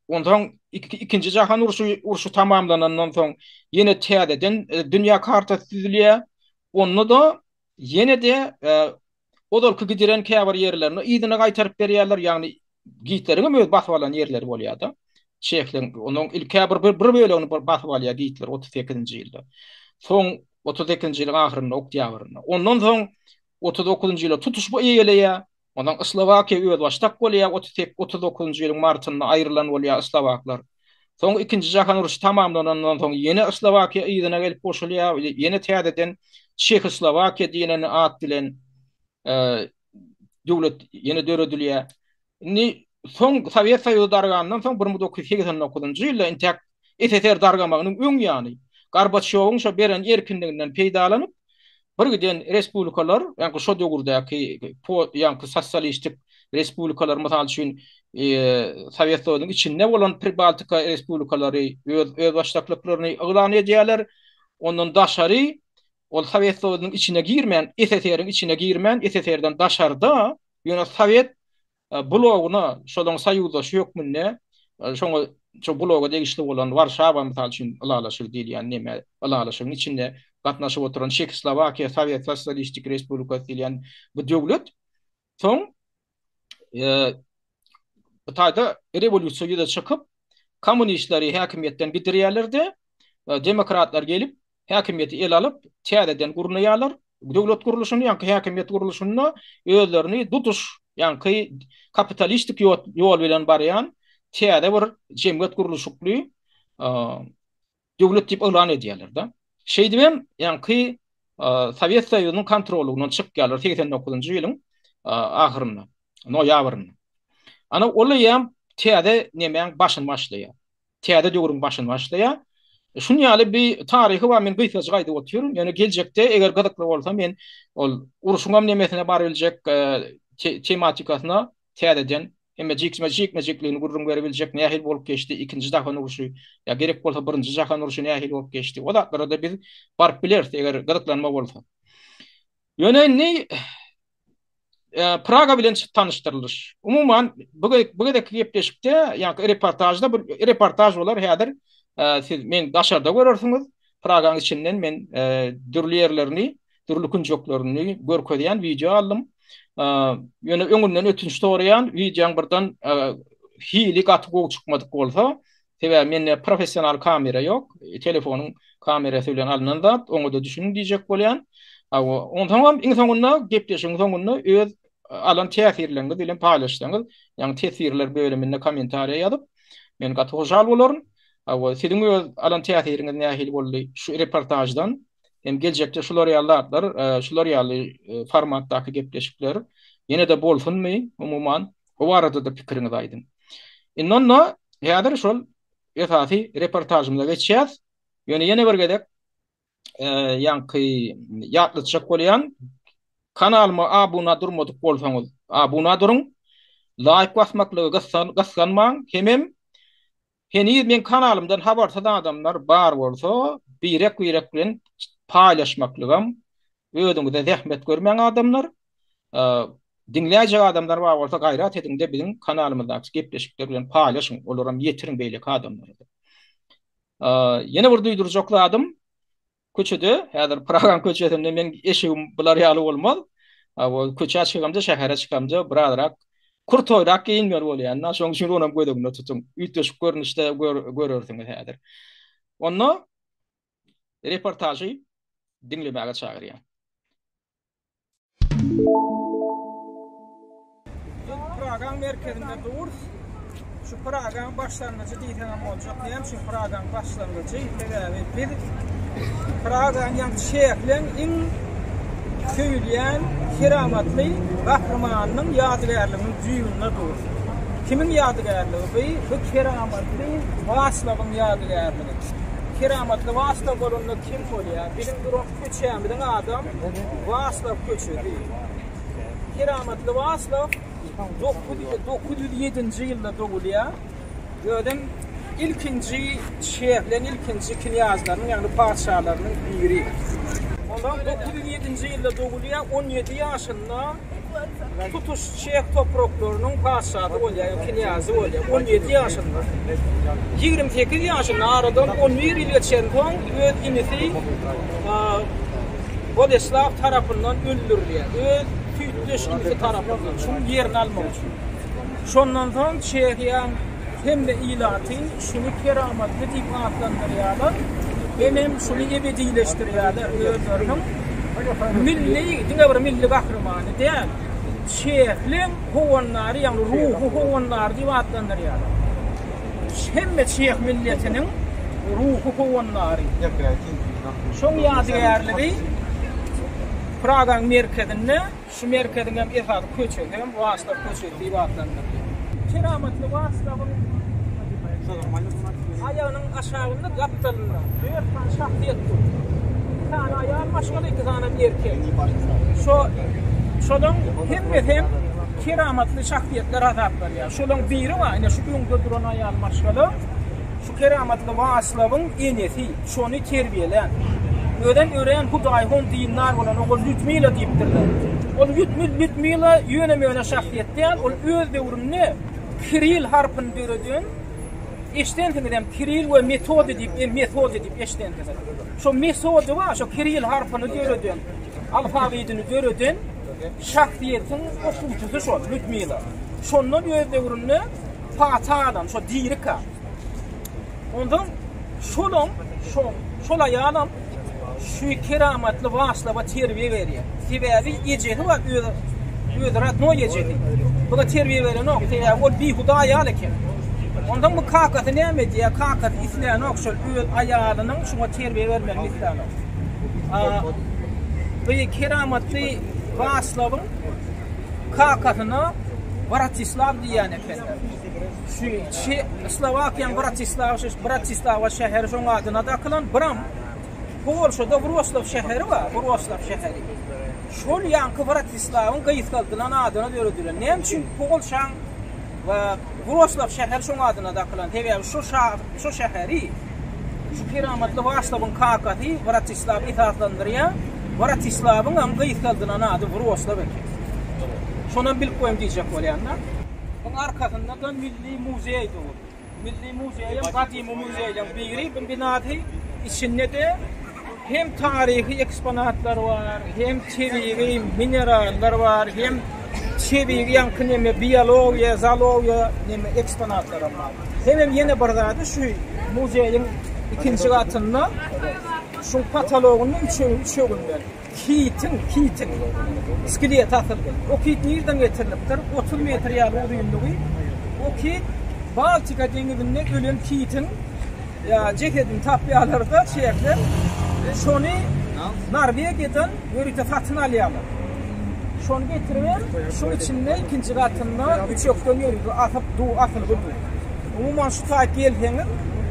Ondan ikinji jahan uruşy tamamlanandan soň ýene täzeden dünýä kartasy tüzülýär. Onu da yine de odolky gidiren käbir ýerlerini ýygyna gaýtaryp berýärler, ýagny Hitler'in öz basyp alan ýerleri bolýardy. Çeýekler onuň ilk käbir bir bölegini basyp alýar Hitler 38-nji ýylda. Soň 32-nji ýylyň ahyrynda oktýabrynda. Ondan soň 39-njy ýylda tutuş bu eýeleýär. Ondan Slovakiýa öz başdak bolýar. 39-njy ýylyň martynda aýrylan bolýar Slovaklar. Soň ikinji jahan uruşy tamamlanandan soň ýene Slovakiýa ýygyna gelip goşulýar. Ýene täzeden Çehoslovakiýa diýenen at bilen döwlet ýene döredilýär. Ni soň Sowet Soýuzy dargandan soň 1989-njy ýylda intek SSR dargamagynyň öň ýany Gorbaçowyň şo beren erkinliginden peýdalanyp bir giden respublikalar, ýa-ni şo döwürdäki ýa-ni sosialistik respublikalar, mysal üçin Sowet Soýuzynyň içinde bolan Pribaltika respublikalary öz başdaklaryny ýylan edýärler. Ondan daşary ol Sowet Soýuzynyň içine girmän, SSR'in içine girmän, SSR'den daşarda ýöne Sowet blogyna şolaň soýuzdaş hökmünde şoňa şu bloga degişli bolan Warşawa mysal üçin alalaşyk diýilýän näme alalaşygyň içinde gatnaşyp oturan Çekoslowakiýa Sowet Sosialistik Respublikasy diýilýän bu döwlet soň bu taýda rewolýusiýa çykyp kommunistleri häkimiýetden gidirýärlerdi. Demokratlar gelip häkimiýeti el alyp täzeden gurnaýarlar. Döwlet guruluşyny ýa-ni häkimiýet guruluşyny özlerini tutuş ýa-ni kapitalistik ýol bilen barýan täze bir jemgyýet guruluşykly döwlet diýip elan edýärler da. Şeý diýem, ýa-ni Sowet Soýuzynyň kontrolundan çykýarlar 89-njy ýylyň ahyrynda, noýabrynda. Ana ola ýam täze nemeň başyn başlaýar. Täze döwrüň başyn başlaýar. Şunu ýaly bir taryhy we men gyýsaj gaýdy otyrym. Ýani geljekde eger gydykly bolsa men ol uruşuňam nemesine bar biljek tematikasyna täzeden hemme jikmejikligini gurrun berebiljek nähil bolup geçdi. Ikinji jahan uruşy ýa gerek bolsa birinji jahan uruşy nähil bolup geçdi. O da biz barp biler eger gydyklanma bolsa. Ýöne ni Praga bilen tanıştırılır. Umuman bu gedeki gepleşikde ýa-ni reportaj bolar häzir siz men daşarda görürsüňiz. Praganyň içinden men dürli ýerlerini, dürli künjoklaryny görkezýän video aldym. Ýöne öňünden ötünç torýan videoň birden hili gatyp çykmadyk bolsa, sebäbi mende professional kamera ýok. Telefonyň kamerasy bilen alynan zat, oňa da düşünün diýjek bolýan. Ondan iň soňunda gepleşiň soňunda öz alan täsirlerini bilen paýlaşdyňyz. Ýa-ni täsirler bölüminde kommentariýa ýazyp men gaty hoşal bolarym. Siziň öz alan täsiriňiz nähili boldy şu reportajdan hem geljekde şular ýaly formatdaky gepleşikler ýene de bolsunmy umuman o arada da pikiriňiz aýdym. Innonda häzir şol esasy reportajymyza geçýär. Ýöne bir gedek ýa-ni ýatlyjak bolýan kanalyma abuna durmadyk bolsaňyz abuna duruň. Laýyk basmaklygy gasganmaň. Hemem heniz men kanalymdan habar sadan adamlar bar bolsa birek bilen paýlaşmaklygam ödüňizde zähmet görmeň adamlar, dinläjek adamlar bar bolsa gaýrat edin de biziň kanalymyzdaky gepleşikler bilen paýlaşyň, olaram ýetirin beýleki adamlar. Ýene bir duýdurjokladym. Köçede, häzir Pragan köçesinde men eşigim bular ýaly bolmaz. O köçe çykamda şähere çykamda birazrak kurtoýrak giyinmer bolýar. Şoň üçin onam gödegine tutum. Üýtgeşip görnüşde görersiňiz häzir. Onu reportajy dinlemäge çagyrýar. Pragan merkezinde dur. Şu Pragan başlangıcı diýenem boljak. Hem şu Pragan başlangıcı bir Pragan ýa şäherleň iň köýleýän keramatly gahrymanynyň ýadygärligini düýünde dur. Kimin ýadygärligi? Bu keramatly Vaslawyň ýadygärligi. Keramatly Vaslaw bolanda kim bolýar? Bizim durup köçämdiň adam Vaslaw köçedi. Keramatly Vaslaw 907-nji ýylda dogulýar. Gördüm ilkinji şäherleň ilkinji knyazlaryň ýagny padşahlarynyň biri. Ondan 907-nji ýylda dogulýar, 17 ýaşynda tutuş şäher topraklarynyň padşahy bolýar, knyazy bolýar, 17 ýaşynda. 28 ýaşynda aradan 11 ýyl geçen soň öz inisi Boleslav tarapyndan öldürilýär. Öz tüýtleş inisi tarapyndan şu ýerini almak üçin. Şondan soň şäher hem de ilaty şunu keramatly diýip adlandyrýarlar. Hem şunu ebedileşdirýärler özleriň milli, diňe bir milli gahrymany diýär. Şäherliň howanlary, ýagny ruhy howanlary diýip adlandyrýarlar. Hemme şäher milletiniň ruhy howanlary. Şoň ýadygärligi Pragan merkezinde, şu merkezden hem esasy köçedi, hem Vaslaw köçedi diýip adlandyrýar. Keramatly Vaslawyň ayağının aşağında gaptalında 4 tane şahsiyet dur. Bir tane ayağın maşgalı, 2 tane bir erkek. Şodan hem keramatly şahsiyetler azaplar ya. Şodan biri var, yani şu güňde duran ayağın maşgalı. Şu keramatly Vaslawyň enesi, şonu terbiýelen. Ören Hudaýhon diýinler bolan ol Lütmila diýipdirler. Ol Lütmila ýöne şahsiýetden ol öz döwründe Kiril harpyny döredin. Eşdendim Kiril we metod diýip eşdendim. Şo metody wa şo Kiril harpyny döredin. Alfabetini döredin. Şahsiýetiň okuwçysy şo Lütmila. Şondan öz döwründe patadan şo dirika. Ondan şola ýalam şu keramatly Vaslawa terbiýe berýär. Sebäbi ejeti we öz ratno ejeti. Bu da terbiýe beren nokta, ol bihuda ýaly eken. Ondan bu kakaty näme diýär? Kakat isläň okşol öz aýalynyň şuňa terbiýe bermek misali. Bu keramatly Vaslawyň kakatyna Bratislav diýen ekenler. Şu Slovakiýanyň Bratislava şäheri şoň adyna dakylan Bram. Polşada Wrocław şäheri bar, Wrocław şäheri. Şol ýanky Bratislawyň gaýtgaldylan adyna döredilýär. Näme üçin Polşaň we Wrocław şäheri şoň adyna dakylan? Tebäbi şu şäheri, şu keramatly Vaslawyň kakaty Bratislaw itaatlandyrýar. Bratislawyň hem gaýtgaldylan ady Wrocław eken. Şondan bilip goýum diýjek bolýanlar. Buň arkasynda da milli muzey dur. Milli muzey hem gadymy muzeýden biri, bu binady içinde de hem tarihi eksponatlar var, hem çeviri minerallar var, hem çeviri yankı biyologiya, zoologiya eksponatlar var. Hem yine barada şu muzeyin ikinci katında şu patologunun üçüğünden kitin iskelet atıldı. O kit nereden getirilipdir? 30 metre ýaly uzunluğu. O kit Baltika denizinden ölen kitin cekedin tapyalarda çekler. Şonu Norvegiýadan ýörükde satyn alýarlar. Şonu getirip, şu içinde ikinci katında 3 ýokdan ýörükde atılıp dur. Umuman şu taýp gelseňiz,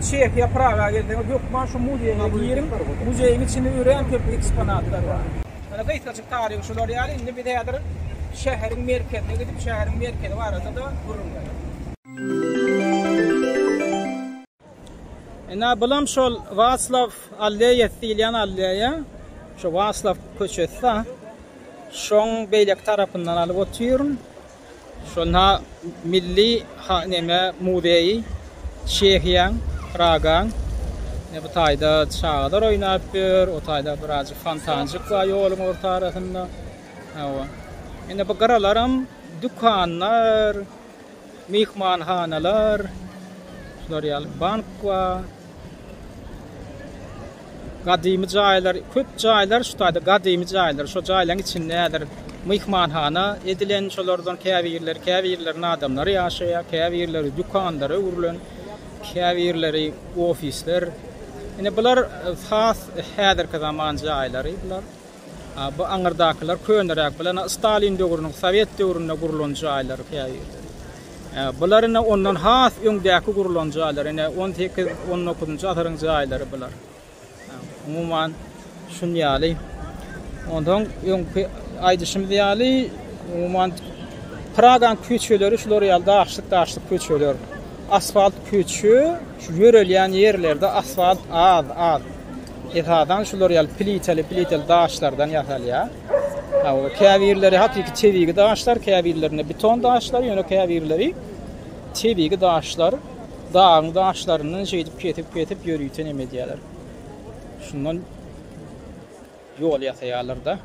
Çekiýa, Praga gelseňiz, ýokman şu muzeýe girin, muzeýiň içinde ören köp eksponatlar bar. Ana gaýtgaçyk taryhy şular ýaly, indi bir häzir şäheriň merkezine gidip şäheriň merkezi barada da dururlar. Ena bilam şol Vaslav alleýa diýilýän alleýa Şu Václav köçesi şoň beýlek tarapyndan alyp oturýaryn. Şona milli neme muzeyi Çehiýa, Praga. Ne bu taýda çağlar oýnap bir, o taýda biraz fantazik var ýolun ortarasynda. Hawa. Indi bu garalaram dükanlar, mihmanhanalar, şular ýaly bank var. Gadymy jaýlar, köp jaýlar şu taýda gadymy jaýlar, şu jaýlaryň içindedir. Mihmanhana edilen şolardan käbirlerin adamlary ýaşaýar, käbirleri dükandary urulan, käbirleri ofisler. Ine bular has häzirki zaman jaýlary bular. Bu aňyrdakylar könürek bilen Stalin döwrüniň, Sowet döwründe gurulan jaýlar käbirler. Bularyna ondan has öňdäki gurulan jaýlar, ine 18-19-njy asyryň jaýlary bular. Umuman şun ýaly. Ondan aýdyşym ýaly umuman Pragan köçeleri şular ýaly daşlyk köçeler. Asfalt köçü, şu ýörelýän ýerlerde asfalt az. Etadan şular ýaly pliteli daşlardan ýasalýar. O käbirleri hakiki çewigi daşlar, käbirlerine beton daşlar, ýöne käbirleri çewigi daşlar, dağın daşlarynyň ketip ýörüýten emedýärler. Şundan yol ýasaýarlar da.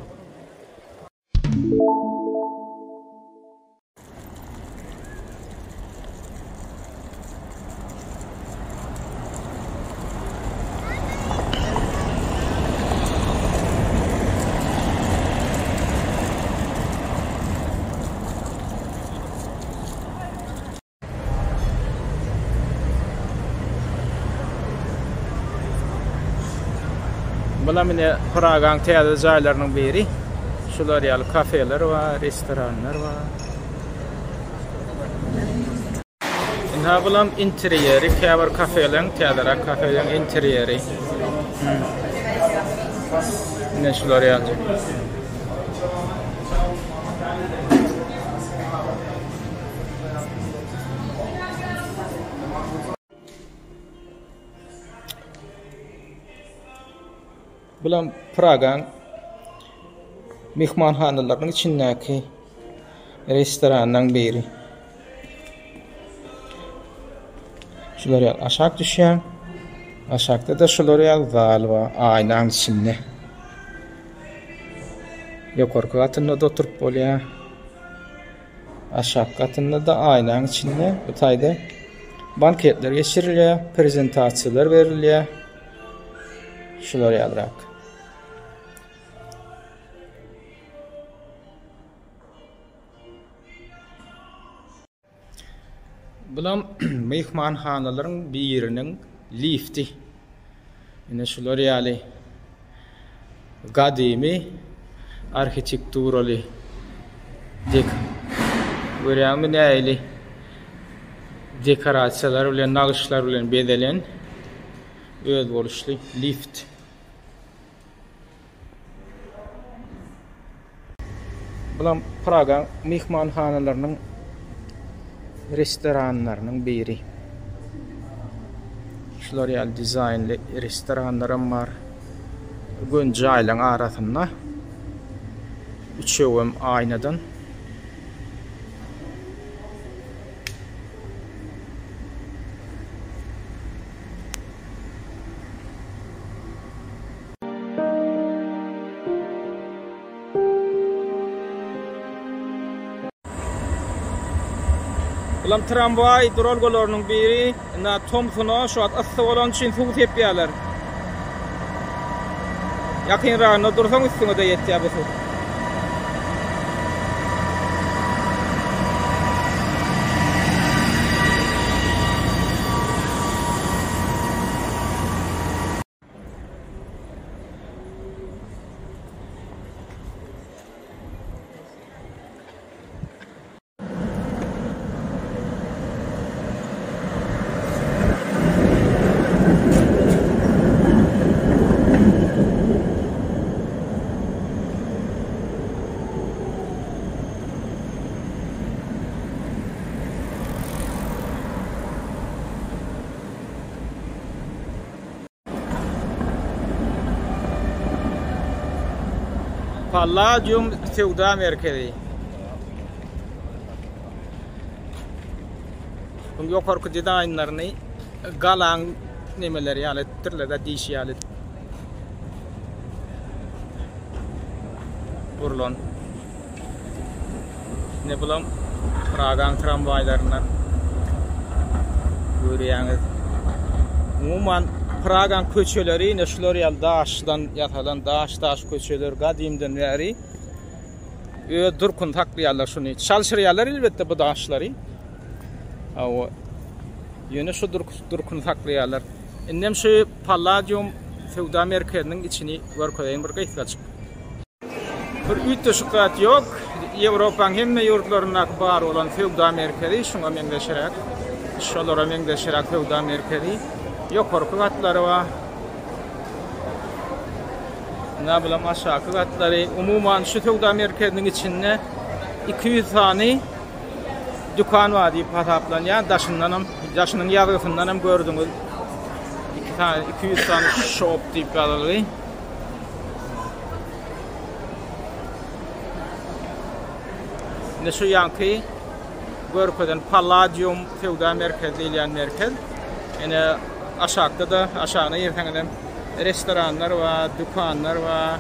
Bula mine Pragaň täze jaýlarynyň biri. Şular ýaly kafeler var, restoranlar var. Inha bulam interieri, käbir kafeleň, täzerak kafeleň interieri. Ne şular ýaly. Bulam Pragan mihmanhanalarynyň içindäki restoranyň biri. Şular ýaly aşak düşýän. Aşakda da şular ýaly zal bar, aýnaň içinde. Ýokarky gatynda da oturup bolýar. Aşak gatynda da aýnaň içinde bu taýda banketler geçirilýär, prezentasiýalar berilýär. Şular ýalyrak. Bulam mehmanhanalaryň biriniň lifti. Ine şular ýaly gadymy arhitekturaly görýärmi näýli dekorasiýalar bilen, nagşylar bilen bedelen öz boluşly lift. Bulam Praga mehmanhanalarynyň restoranlarynyň biri. Şular ýaly dizaynly restoranlarym bar. Gün jaýlaryň arasynda üçewem aýnadan Bulam tramvay duralgalarynyň biri, na Tomsona şu at asy bolan üçin suw tepýärler. Ýakynragyna dursaň üstüne de ýetýär bu suw. Palladium Sevda Merkezi. Bu yukarı dizaynlarını galan nemeleri yani türlü dişi yani burlon ne bulam Pragan tramvaylarından görüyorsunuz. Umuman Pragan köçeleri neşloriyal daşdan yatalan daş köçeler gadimden beri durkun taklayalar şunu çalışıryalar elbette bu daşları. O yine şu durkun taklayalar. Ennem şu Palladium Sevda Merkezi'nin içini görkoyayım bir kayıtlaçık. Bir ütüşükat yok. Avrupa'nın hem yurtlarına var olan Sevda Merkezi şuna mendeşerek şolara mendeşerek Sevda Merkezi yok korkutları var. Ne bileyim aşağı katları umuman şu Sevda Merkezi'nin içinde 200 tane dükkan var diye hesaplanıyor. Daşının yarısından gördünüz. 200 tane shop tip gallery. Ne şu yankı görkeden Palladium Sevda Merkezi ile merkez. Yani aşağıda da aşağına yerden restoranlar var, dükkanlar var.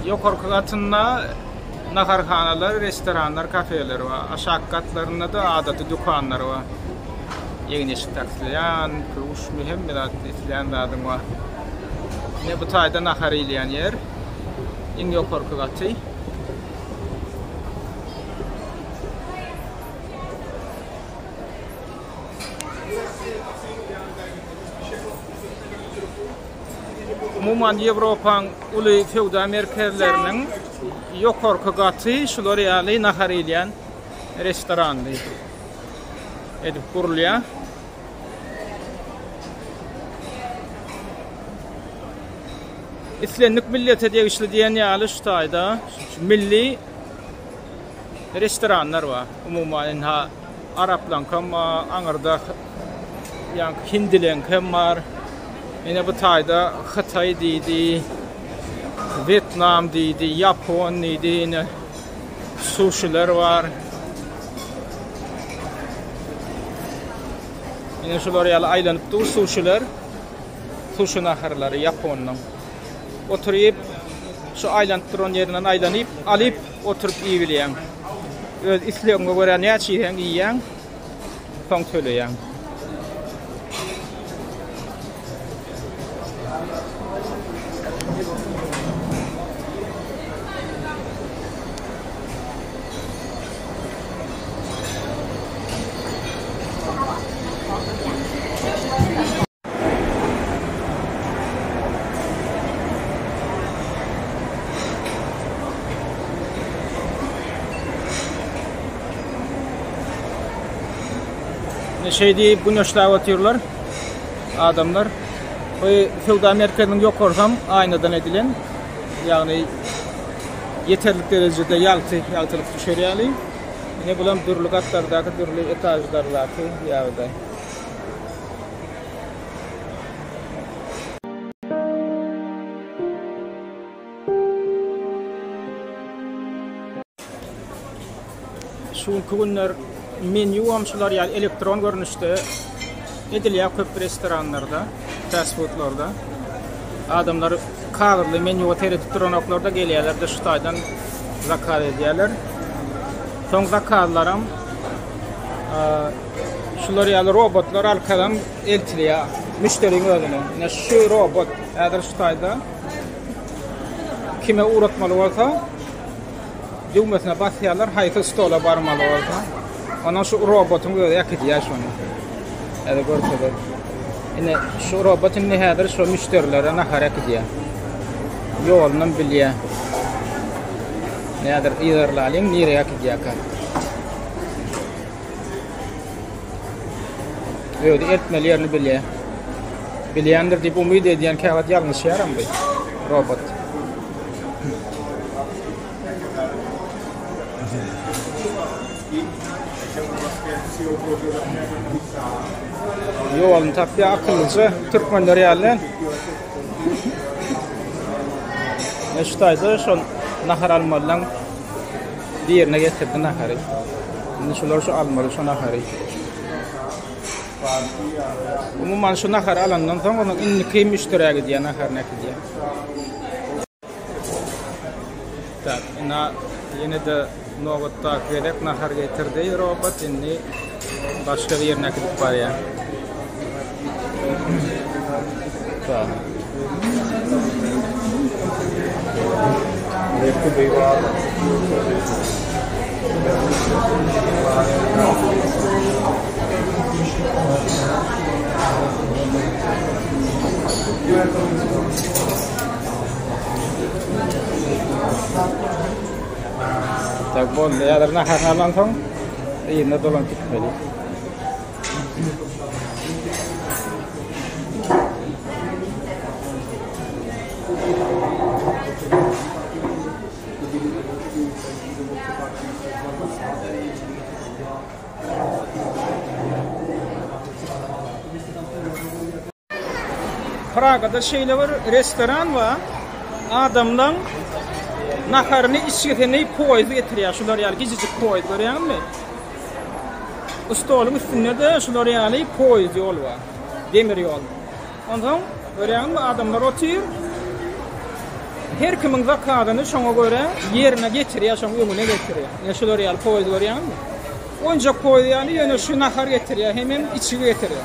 Yukarı katında naharxanalar, restoranlar, kafeler var. Aşağı katlarında da adatı dükkanlar var. Yeni taksiyan, kuruş mühim bir atletleyen adım var. Ne bu tayda nahar ileyen yer. En yukarı katı. Umuman Avrupa'nın ulu Sevda merkezlerinin yukarı katı şuları nahar ileyen restorandı. Edip kuruluyor. İslenlik millete diye işlediğin yağlı şu tayda milli restoranlar var. Umuman Araplan hem Angar'da yani Hindilen hem var. Yine bu tayda Xitay deydi, Vietnam deydi, Japon deydi, yine sushiler var. Yine şular yalı aylanıp dur sushiler, sushi naharları Japon'dan. Oturup şu aylanıp duran yerinden aylanıp alıp oturup iyi bileyen. İsliğine göre ne çiğhen yiyen, son söyleyen. Şey deyip bu yaşlar atıyorlar adamlar. O Sevda Merkezi'nin yok ortam aynadan edilen yani yeterli derecede yaltılık düşürüyorlar. Ne bulam türlü katlardaki türlü etajlardaki yağda. Şu günler menü amşılar yani elektron görünüşte ediliyor köp restoranlarda, fast foodlarda. Adamlar kahırlı menü tereddüt turanaklarda geliyorlar da şu taydan zakar ediyorlar. Son zakarlarım şular yani robotlar arkadan eltiliyor müşterinin önüne. Yani şu robot eğer şu tayda kime uğratmalı olsa düğmesine basıyorlar, hayta stola barmalı olsa. Ondan şu robotun böyle yakıtıyor şunu. Hadi görüşürüz. Yine şu robotun nehadır şu müşterilere nahara gidiyor. Yolundan biliyor. Nedir ilerleyelim nereye gidiyor ka? Öyle etmelerini biliyor. Biliyandır deyip umid ediyen kağıt yanlış yaram bu robot. Yolun tabi akıllıca Türkmenler yerler. Şutayda şu nahar almadan bir yerine getirdi naharı. Şular şu almalı şu naharı. Umuman şu nahar alandan sonra onun inni müşteriye gidiyor nahar ne gidiyor. Tak, ina yine de novat takip edip nahar getirdi robot inni başka bir yerine gidip var ya. Tak. Tak boleh ya karena karena langsung ini tolong dikembali. Praga'da şeyler var, restoran var. Adamdan naharını içketini poydu getiriyor. Şular yani gizicik poydu görüyor musun? Stolun üstünde de şular yani poydu yol var. Demir yol. Ondan görüyor musun? Adamlar oturuyor. Her kimin vakadını şuna göre yerine getiriyor, şuna önüne getiriyor. Ya şular yani poydu görüyor musun? Onca poydu yani yine şu nahar getiriyor, hemen içki getiriyor.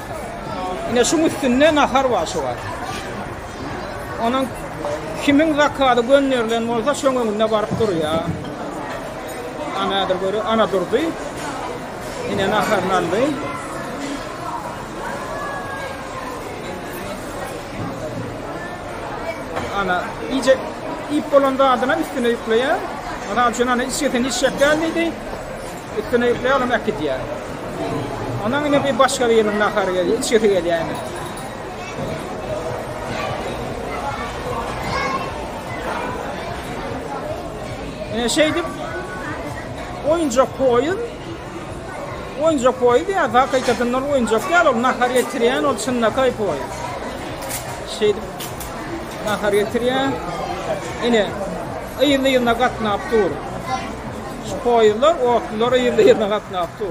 Yine şunun üstünde nahar var şu var. Onun kimin vakadı gönderilen olsa şunun önüne varıp duruyor. Anadır böyle, ana durdu. Yine naharını aldı. Ana iyice ip olanda adına üstüne yüklüyor. Adam şuna işletini işlek gelmedi. Üstüne yüklüyor, onu mekkit yer. Ondan yine bir başka bir yerin naharı geliyor, işleti geliyor yani. Şeydi, oyuncak koydu ya, hakikaten oyuncak değil, o nahar getiriyen, o çınla kayıp koydu. Şeydi, nahar getiriyen, yine ıyırlı yırına katnap dur. Şu koydular, otlular ıyırlı yırına katnap dur.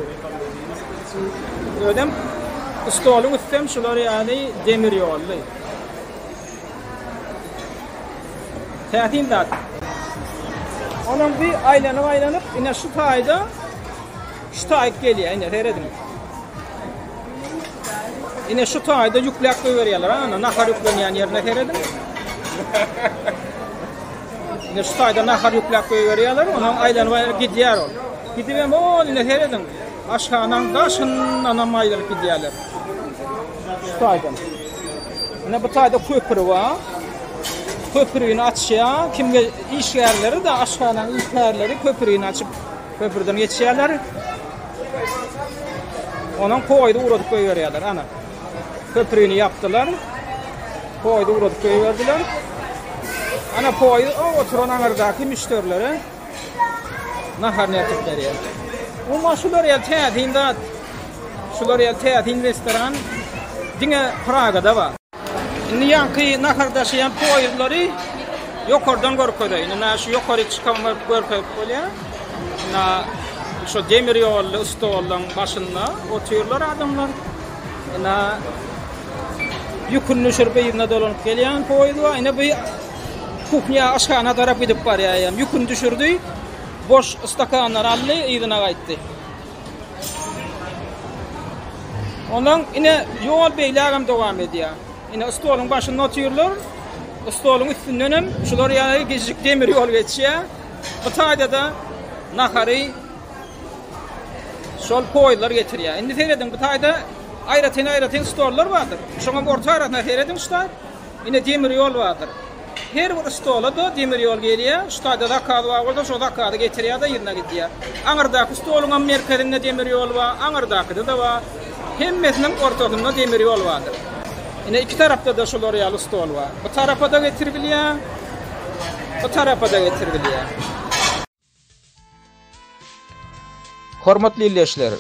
Ödem, stolun üstem şuları yani demir yollu. Teatin dat. Onun bir aylanıp yine şu tayda geliyor yine seyredin. Yine şu tayda yüklek koyuyorlar ana nahar yükleyen yerine seyredin. Yine şu tayda nahar yüklek koyuyorlar onun aylanıp gidiyor o. Gidiyor o yine seyredin. Aşağıdan taşından maylar gidiyorlar. Şu tayda. Yine bu tayda köprü var. Köprüyü açıyor, kimge iş yerleri de aşağıdan iş yerleri köprüyü açıp köprüden geçiyorlar. Onun koydu uğradık koyuyorlar ana. Köprüyü yaptılar. Koydu uğradık koyuyorlar. Ana koydu oturan anırdaki müşterilere nahar yapıp veriyor. Ama şular ya teatin restoran dine Praga'da var. Şimdi yankı nahardaşıyan poyurları yukarıdan görküyor. Yani şu yukarı çıkan görküyor böyle. Şu demir yollu stolun başında oturuyorlar adamlar. Yani yükünü şurbeyine dolanıp gelen poyurlar. Yani bir kuhnya aşağına taraf gidip var ya. Yükünü düşürdü. Boş stakanlar aldı, idine kayıttı. Ondan yine yol beylerim devam ediyor. Yine stolun başında oturuyorlar. Stolun üstünden şular yani gecik demir yol geçiyor. Bu tayda da naharı sol koydular getiriyor. Şimdi seyredin bu tayda Ayrıten stollar vardır. Şoňa orta arasynda heredin ştar. Ine demir yol vardır. Her bir stola da demir yol gelýär. Ştada da kady bar bolsa şo da kady getirýär da ýerine gidýär. Aňyrdaky stoluň merkezinde demir yol bar, aňyrdaky da bar. Hemmesiniň ortasynda demir yol bardyr. Ine iki tarapda da şolar ýaly stol bar. Bu tarapa da getirilýär. Bu tarapa da getirilýär. Hormatly izleýişler,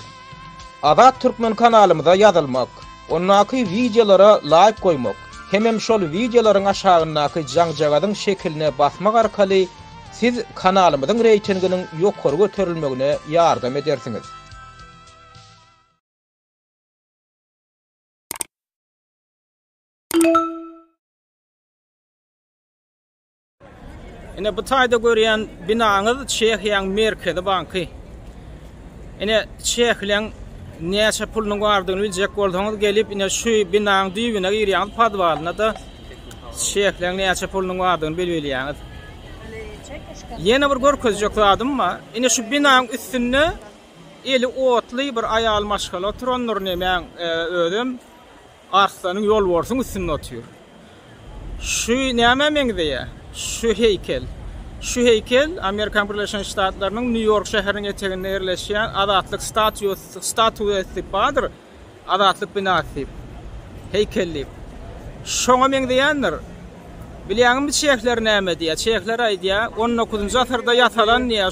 Azat Türkmen kanalymyza ýazylmak, onnaky videolara like koymak, hemem şol videolaryň aşagyndaky jaňjagadyň şekiline basmak arkaly siz kanalymyzyň reytinginiň ýokary göterilmegine ýardam edersiňiz. Ine bu taýda görýän binaňyz Çehiýanyň merkezi banky. Ine Çehiýanyň näçe pulunyň bardygyny biljek bolsaňyz gelip ine şu binaň düýbüne girýän padwalyna da Çehiýanyň näçe pulunyň bardygyny bilýäňiz. Ýene bir görkezjek adamma, ine şu binaň üstünde eli otly bir aýal maşgala oturanlar näme ödüm arslanyň ýol borsuň üstünde oturýar. Şu näme meňdeýär? Şu heykel Amerikan Birleşik Ştatlarynyň New York şäheriniň eteginde ýerleşýän adatlyk statuýasy bardyr. Adatlyk binasy. Heykelli. Şoňa meňdeýändir. Bilýäňmi çeýekler näme diýär? Çeýekler aýdýar 19-njy asyrda ýatalan ýa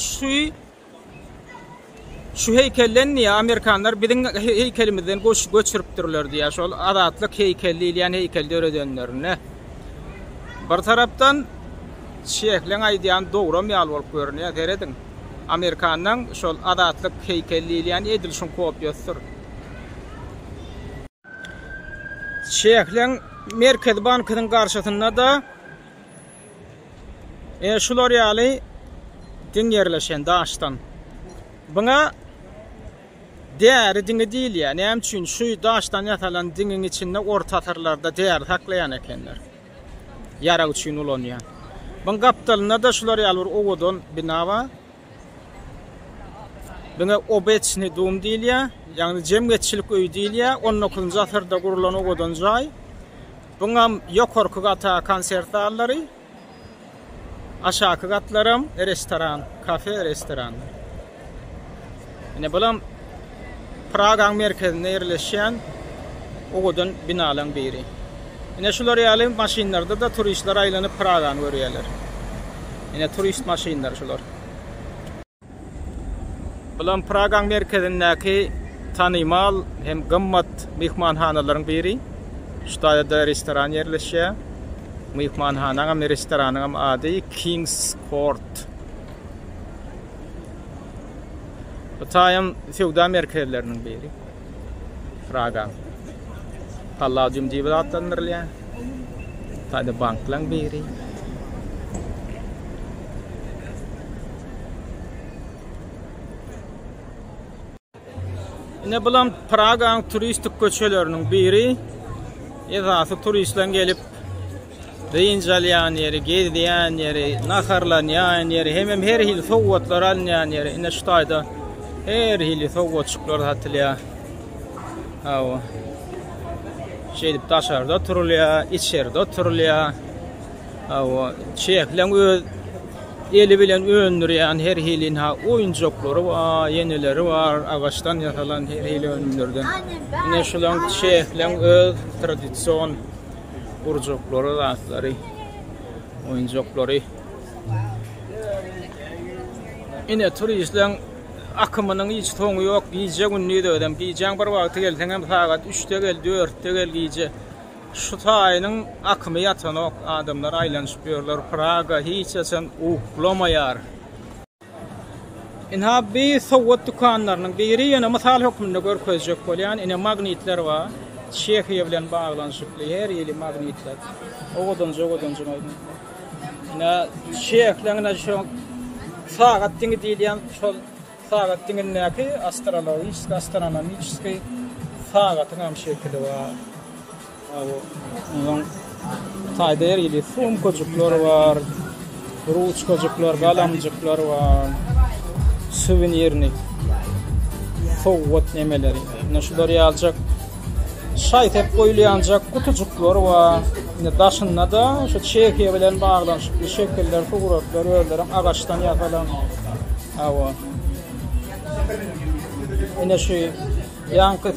şu heykellen ýa Amerikanlar biziň heykelimizden göçüripdirler diýär. Şol adatlyk heykelli ýa heykelde öredenlerine. Bir tarapdan Çeýekler aýdýan dogry ýal bolup görünýär derediň. Amerikanyň şol adatlyk heykelliýän edilşin kopýasydyr. Çeýekler Merkez Bankynyň garşysynda da şular ýaly diň ýerleşen daşdan. Buňa değeri diňe diýilýär. Näme üçin şu daşdan ýatalan diňiň içinde orta tarlarda değer saklayan ekenler. Yara üçin ulanýar. Bun gaptalyna da şular ýaly ogodon binawa. Buňa obetçni dum diýilýär, ýagny jemgyýetçilik öýü diýilýär. 19-njy asyrda gurulan ogodon jaý. Buňa ýokarky gata konsert zallary, aşaky gatlarym restoran, kafe, restoran. Ine bulam Pragaň merkezinde ýerleşýän ogodon binalaryň biri. Ine şular ýaly maşinlarda da turistler aýlanyp Pragany görýärler. Ine turist maşinleri şular. Bulan Pragaň merkezindäki tanymal hem gymmat mehmanhanalaryň biri. Şu taýda restoran ýerleşýär. Mehmanhanaň restoranyň ady Kings Court. Bu taýam sewda merkezleriniň biri. Praga. Palladium diýip atlanyrlar. Taýda banklaryň biri. Ine bulan Pragaň turistik köçeleriniň biri. Esasy turistler gelip reýinjalýan ýeri, gezdiýän ýeri, naharlanýan ýeri, hemem her hil sowgatlar alýan ýeri. Ine şu taýda her hili sowgatçyklar hatylýar. Hawa. Şeýdip taşarda turulýar, içerde turulýar. Hawa, çeýekler öz eli bilen öňdürýän her hilin oýunjaklary bar, ýenileri bar, agaçdan ýasalan her hil öňdürden. Ine şolaň çeýekler öz tradisiýon urjaklary rahatlary, oýunjaklary. Ine turistler akymynyň hiç toňy ýok, giýje günni ödem, giýjäň bir wagty gelseň hem sagat 3-de gel, 4-de gel giýje. Şu taýynyň akymy ýatanok adamlar aýlanyşyp ýörler. Praga hiç esen uklamaýar. Ine bir sowgat dukanlarynyň biri ýene mysal hökmünde görkezjek bolýan ine magnitler bar. Çehiýa bilen baglanyşyply her ýeri magnitler. Ogodon. Ine çehiýanyň şu sagat diňi diýilýän şol sagat diňindäki astronomiski sagatyň hem şekli bar. Onun taýda her ýeri sumkajyklar bar, ruçkajyklar, galamjyklar bar, suvenirnik, sowgat nemeleri. Ine şular ýaljak şaytep koyulancak kutucuklar var. Daşında da şu çekiye bilen bağlanışıklı şekiller, figurlar, örlerin ağaçtan yapılan. Hava. Yine şu yankı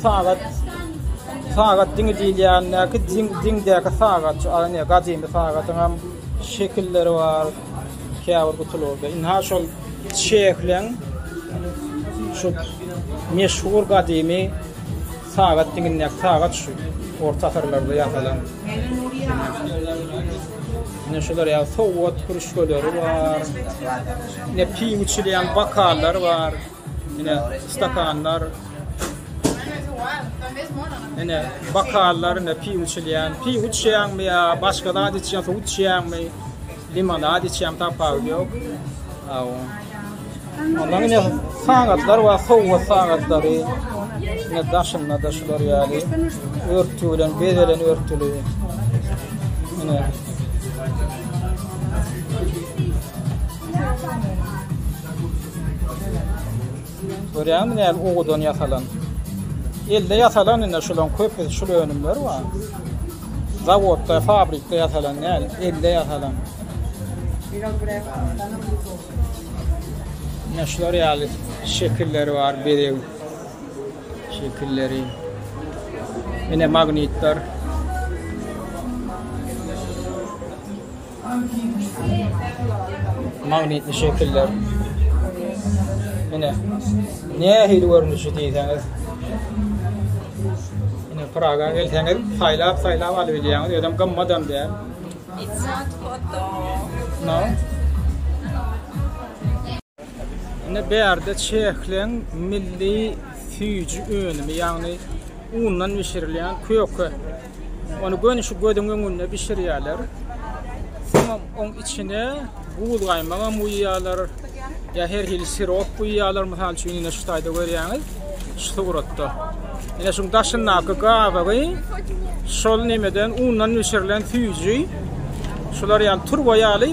sagat dingi değil yani dingdeki sagat, yani kadimi sagatın hem şekilleri var. Kâvur kutulurdu. İnha şol çeklen şu meşhur kadimi sagat dinginek sagat şu orta taraflarda yapılan. Ne şular ya soğut kuruşları var. Ne pi uçlayan bakarlar var. Yine stakanlar. Yine bakarlar ne pi uçlayan mı ya başka da içen uçlayan mı limonada içen tapağı yok. Ondan yine sagatlar var soğut sagatları. Ne daşınla daşılar yani. Örtülen bedelen örtülü. Yine görüyorum ne oğudan yasalan. Elde yasalan yine şulan köpek şul önümler var. Zavodda, fabrikte yasalan yani elde yasalan. Ne şular yani şekilleri var, bedev şekilleri. Yine magnetler. Magnetli şekiller. Yine ne hil görünüşü diyseniz. Yine Praga gelseniz sayla alıyorsunuz. Adam gammadan der. It's not photo. No. Yine bir yerde Çeklen milli fücü önümü yani undan pişirilen kökü. Onu görünüşü gördüğünün önüne pişiriyorlar. Sonra onun içine buğdaymağa muyalar ya her hil sirop muyalar misal için yine şu tayda görüyorsunuz. İşte uğrattı. Yine şu daşın nakı kahveyi şol nemeden undan pişirilen fücü şular yani turbo yalı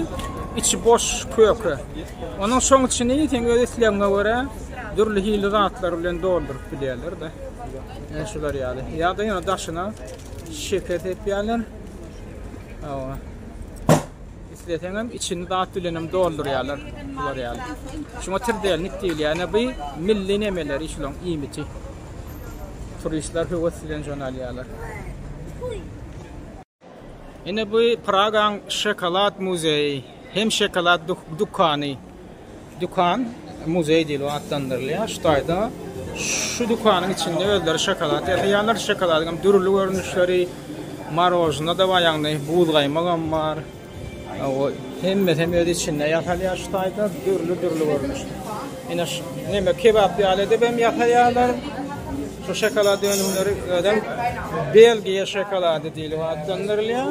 içi boş kökü. Onun son içine yiten ödetlerine göre dürlü hil rahatlar bilen doldurup biliyorlar da. Yani şular yalı. Ya da yine daşına şeket yapıyorlar. İstetenem içini dağıtılenem dolduruyorlar. Şular yalı. Şuna tırdelnik değil yani bu milli nemeler işlem imiti. Turistler hüvetilen journalyalar. Yine bu Praga'nın şokolat müzeyi. Hem şokolat dükkanı. Dükkan müze değil o adlandırılıyor. Şurada şu dükkanın içinde öyle şokolat. Yani şokolatın türlü görünüşleri marojna da var yani buğdaymagan var. O hem öyle içinde yapılıyor şurada türlü görünüş. Yine ne kebap yağlı ben yapıyorlar. Şu şokolat ürünleri Belgiya şokoladı değil o adlandırılıyor.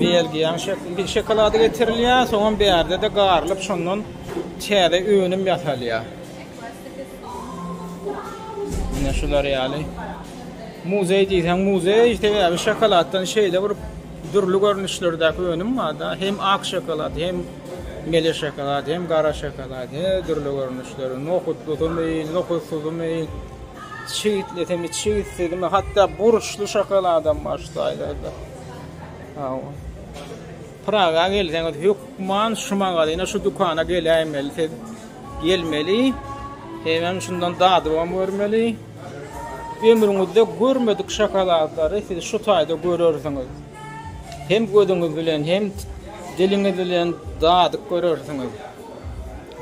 Belgiya bir şokoladı getiriliyor, sonra bir yerde de garılıp şunun çeyre ürünüm yapılıyor. Yine şular yani. Müze diysen müze işte bir şokolattan şeyde bir türlü görünüşlerdeki ürünüm var da hem ak şokolat hem mele şokolat hem kara şokolat türlü görünüşleri nohutlu mu nohutsuz mu çiğitli mi hatta buruşlu şokoladdan başlaydı. Praga gelsen hükman şuma yine şu dükkana gelmeli. Hemen şundan daha devam görmeli. Ömrümüzde görmedik şokolatları siz şu tayda görürsünüz. Hem gördüğünüz bilen hem diliniz bilen daha görürsünüz.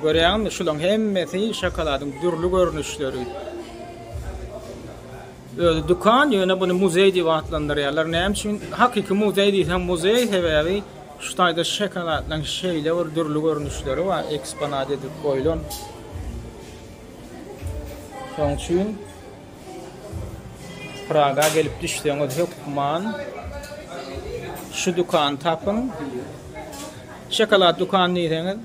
Görüyor musunuz? Şulan hemmesi şokoladın türlü görünüşleri. Dükkan yine bunu müze diye adlandırıyorlar. Ne için hakiki müze değil hem müze sebebi şu tayda şokolatla şeyler var, türlü görünüşleri var, eksponat edip koyulan. Onun için Praga gelip düştüğünüz hükman şu dükkan tapın şokolat dükkanı diyseniz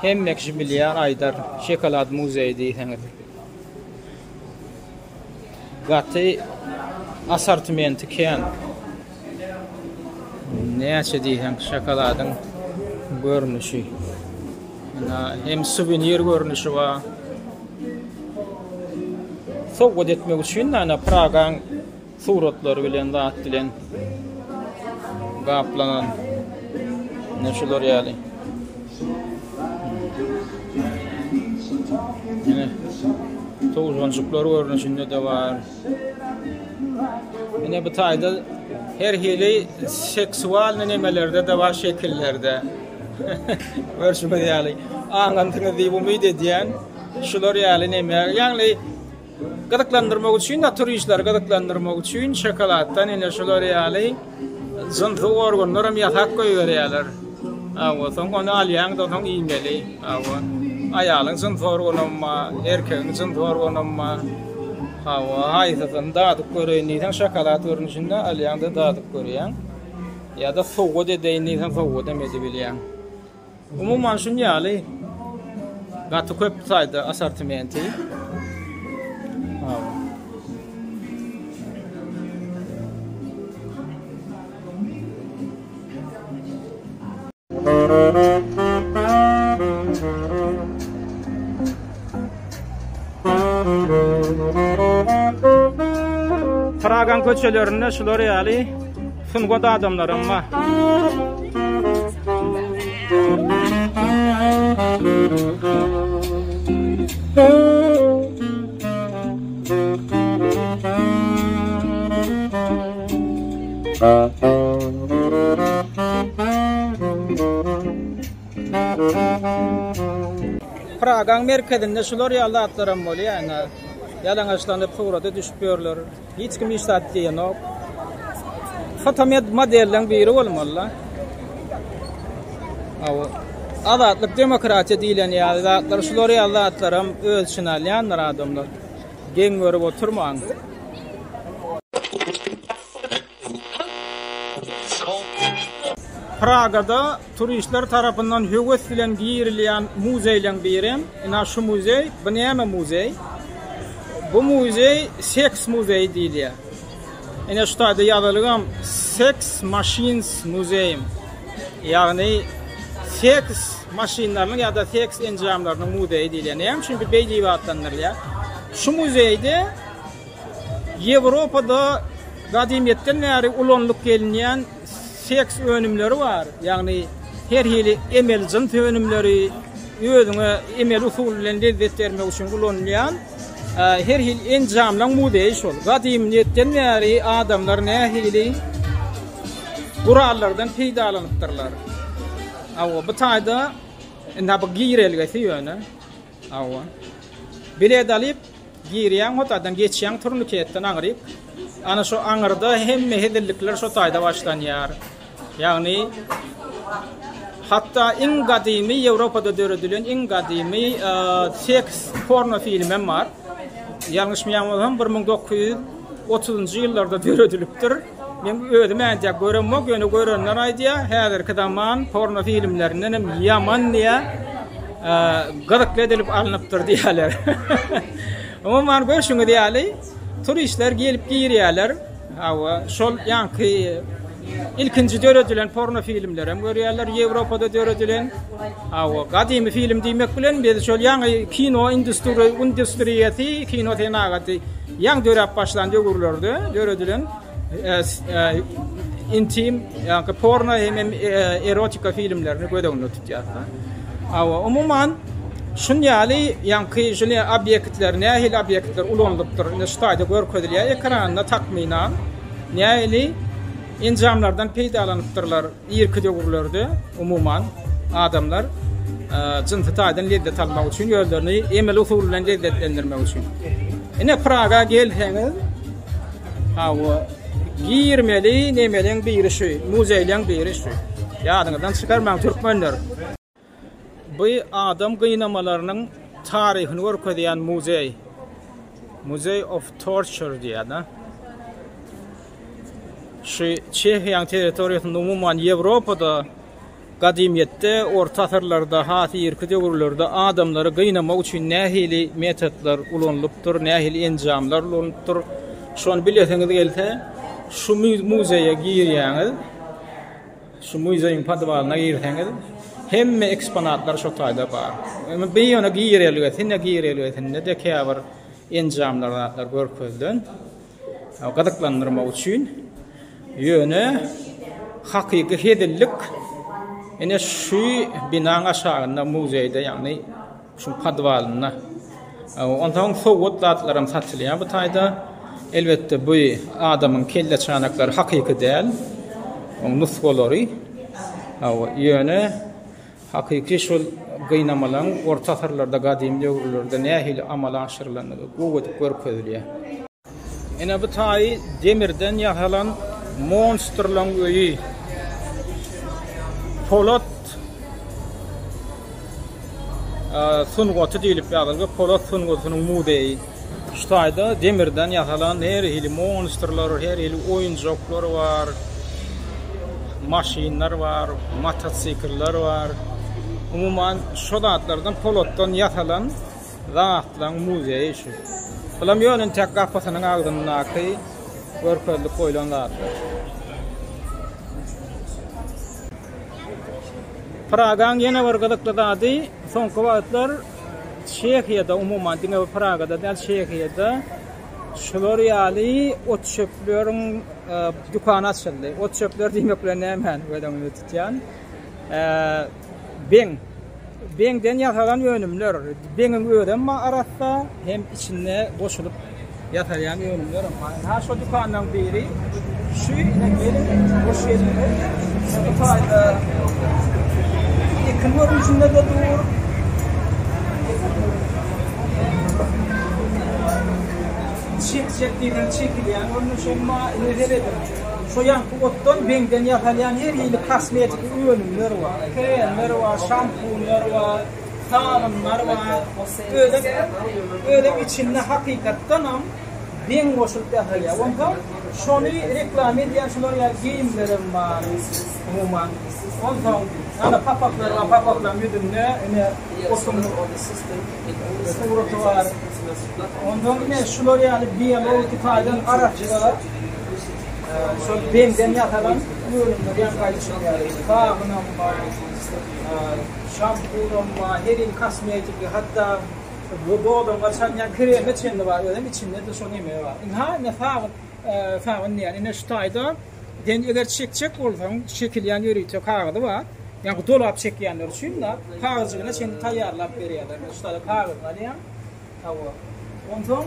hem 2 milyar aydar şokolat müze diyseniz gatı asortimenti ken neyse diyeyim şokoladın görünüşü hem souvenir görünüşü var soğuk etmek için Praga'nın suratlar bilen zat bilen gaplanan neşeler ýaly. Yine tozgancyklar görnüşinde de var. Yine bu taýda her hili seksual nemelerde de var, şekillerde. Görüşmek ýaly. Aňantyny diýip umyt edýän şular ýaly neme? Ýagny gadaklandyrmak üçin, turistler gadaklandyrmak üçin şokoladdan ene şular ýaly zynty organlaram ýatak goýberýärler. Awa soň onu alýan da soň iýmeli. Awa aýalyň zynty organama, erkegiň zynty organama. Awa haýsatan dadyk göreýän şokolad görnüşinde alýan da dadyk görýän. Ýa-da soňga dedeýän soňga demedi bilýän. Umuman şun ýaly gaty köp saýda assortimenti. Pragan köçelerinde şular ýaly sungoda adamlar amma. Pragan merkezinde şular ýaly atlaram bolýar. Yalaňaçlanyp howrada düşüp ýörler. Hiç kim işlat diýenok. Fotomed modelleriň biri bolmaly. Awa adatlyk demokratiýa diýilen ýaly şular ýaly atlaram ölçün alýanlar adamlar. Geň görüp oturmaň. Pragada turistler tarapyndan höwes bilen girilýän muzeýleň biri. Ina şu muzeý, bu näme muzeý? Bu muzeý seks muzeý diýilýär. Ina şu taýda ýazylgam Sex Machines Museum. Ýagny seks maşinlarynyň ýa-da seks enjamlarynyň muzeý diýilýär. Näme üçin bir beýli atlanylýar? Şu muzeýde Ýewropada gadymyetden bäri ulanlyk gelinýän seks önümleri var. Ýagny her hili emel jyn önümleri, özüňe emel usul bilen lezzet bermek üçin ulanýan her hil enjamlaň muzeý şol. Gadymyetden bäri adamlar nähili gurallardan peýdalanypdyrlar. Awa bu taýda ina bu giýrelgesi ýöne. Awa bilet alyp giýrýän hotadan geçýän turnuketden aňryp ana şu aňyrda hemme hedillikler şu taýda başlanýar. Ýagny hatta iň gadymy Ýewropada döredilen iň gadymy seks porno filmi bar. Ýalňyşmaýansam 1930-njy ýyllarda döredilipdir. Men özüm ändä göremek ýöne görenler aýdýar, häzirki zaman porno filmlerinden hem ýaman diýe gadakly edilip alınıpdyr diýerler. Umuman görşüňe diýäli, turistler gelip giýerýärler. Awa şol ýanky ilkinji döredilen porno filmleri hem görýärler, Ýewropada döredilen. Awa gadymy film diýmek bilen biz şol ýaňy kino industriýasy, kino tenagaty ýaň dörep başlandy gurulurdy, döredilen. Intim, ýa-ni porno hem erotika filmlerini gödäňde tutýar. Awa umuman şun ýaly ýa-ni şuny obýektler, nähili obýektler ulanlypdyr. Şu taýda görkezilýär ekranda takmynan. Nähili enjamlardan peýdalanypdyrlar, ýerkide gurulurdy umuman adamlar jynty taýdan lezzet almak üçin ýollaryny emel usul bilen lezzetlendirmek üçin. Ine Praga gelseňiz, awa giýirmeli nemeleň biri şu, muzeýleň biri şu. Ýadyňyzdan çykarmaň türkmenler. Bu adam gynamalarynyň taryhyny görkezýän muzeý. Museum of Torture diýär. Şu Çehiýa territoriýasynda umuman Ýewropada gadymyetde orta asyrlarda hasy ýerkide gurulurdy adamlary gynamak üçin nähili metodlar ulanlypdyr, nähili enjamlar ulanlypdyr. Şonu bilýärsiňiz gelse, şu muzeýe girýäňiz, şu muzeýiň padwalyna girýäňiz, hemme eksponatlar şu taýda bar. Bu ýöne girýärler, henne girýärler, henne de käbir enjamlar görkezden. gadıklandırmak üçün yöne hakiki hedillik ene şu binanın aşağında muzeyde yani şu padvalına ondan soğutlatlarım satılıyor. Bu tayda elbette bu adamın kelle çanakları hakiki değil. Onun nuskolori yöne hakiki şu gıynamalan orta asırlarda gadim dövrlerde nehil amala aşırılanı kuvvet görkezliyor. Ene bu tay demirden yahalan monsterlan öyi Polat sungotu deyilip yağılgı Polat sungotunun mudeyi şutayda demirden yahalan her hili monsterlar, her hili oyuncaklar var, maşinler var, motosikleller var. Umuman şodatlardan Polat'tan yahalan zatlan muzeyi şu. Bulam yönün tek kapasının ağzındaki görkezli koyulan zatlar. Praga'nın yine var gadıkladı. Son kuvvetler Çekya'da umuman dinle Praga'da değil Çekya'da Şloryali ot çöplerin dükkanı açıldı. Ot çöpler demekler ne hemen böyle tutuyan. Bengden yatalan yönümler. Bengin öğrenme arasında hem içinde boşulup yatayan yönümler ama ha şu dükkandan biri şu ne gelin boş yerinde Kılvarın içinde de dur. Çektiğinden çekiliyen, onun için nerededir? Şu yan kuvvetton bengden yakalayan her yeri kosmetik ürünler var. Kremler var, şampuanlar var, sabunlar var. Öyle içinde hakikaten ben boşluk yakalayan. Ondan şunu reklam ediyen şunlar giyimlerim var. Umuman. Ondan ana papaklar var, papaklar müdürüne yine oturmuş var. Ondan yine şunlar yani BMO itibaren araçlar şu benden yakalan ürünler yan kayışlar. Sabunum var, şampuanım var, herin kosmetik hatta doğudan varsan ya krem içinde var, öyle içinde de şunu yemeği var. İnha ne falan yani ne şutayda den eğer çek olsan çekilen yürüyüşe kağıdı var. Yani dolap çekiyenler için de kağıdını şimdi tayarlap veriyorlar. Şutayda kağıdlar ya. Ondan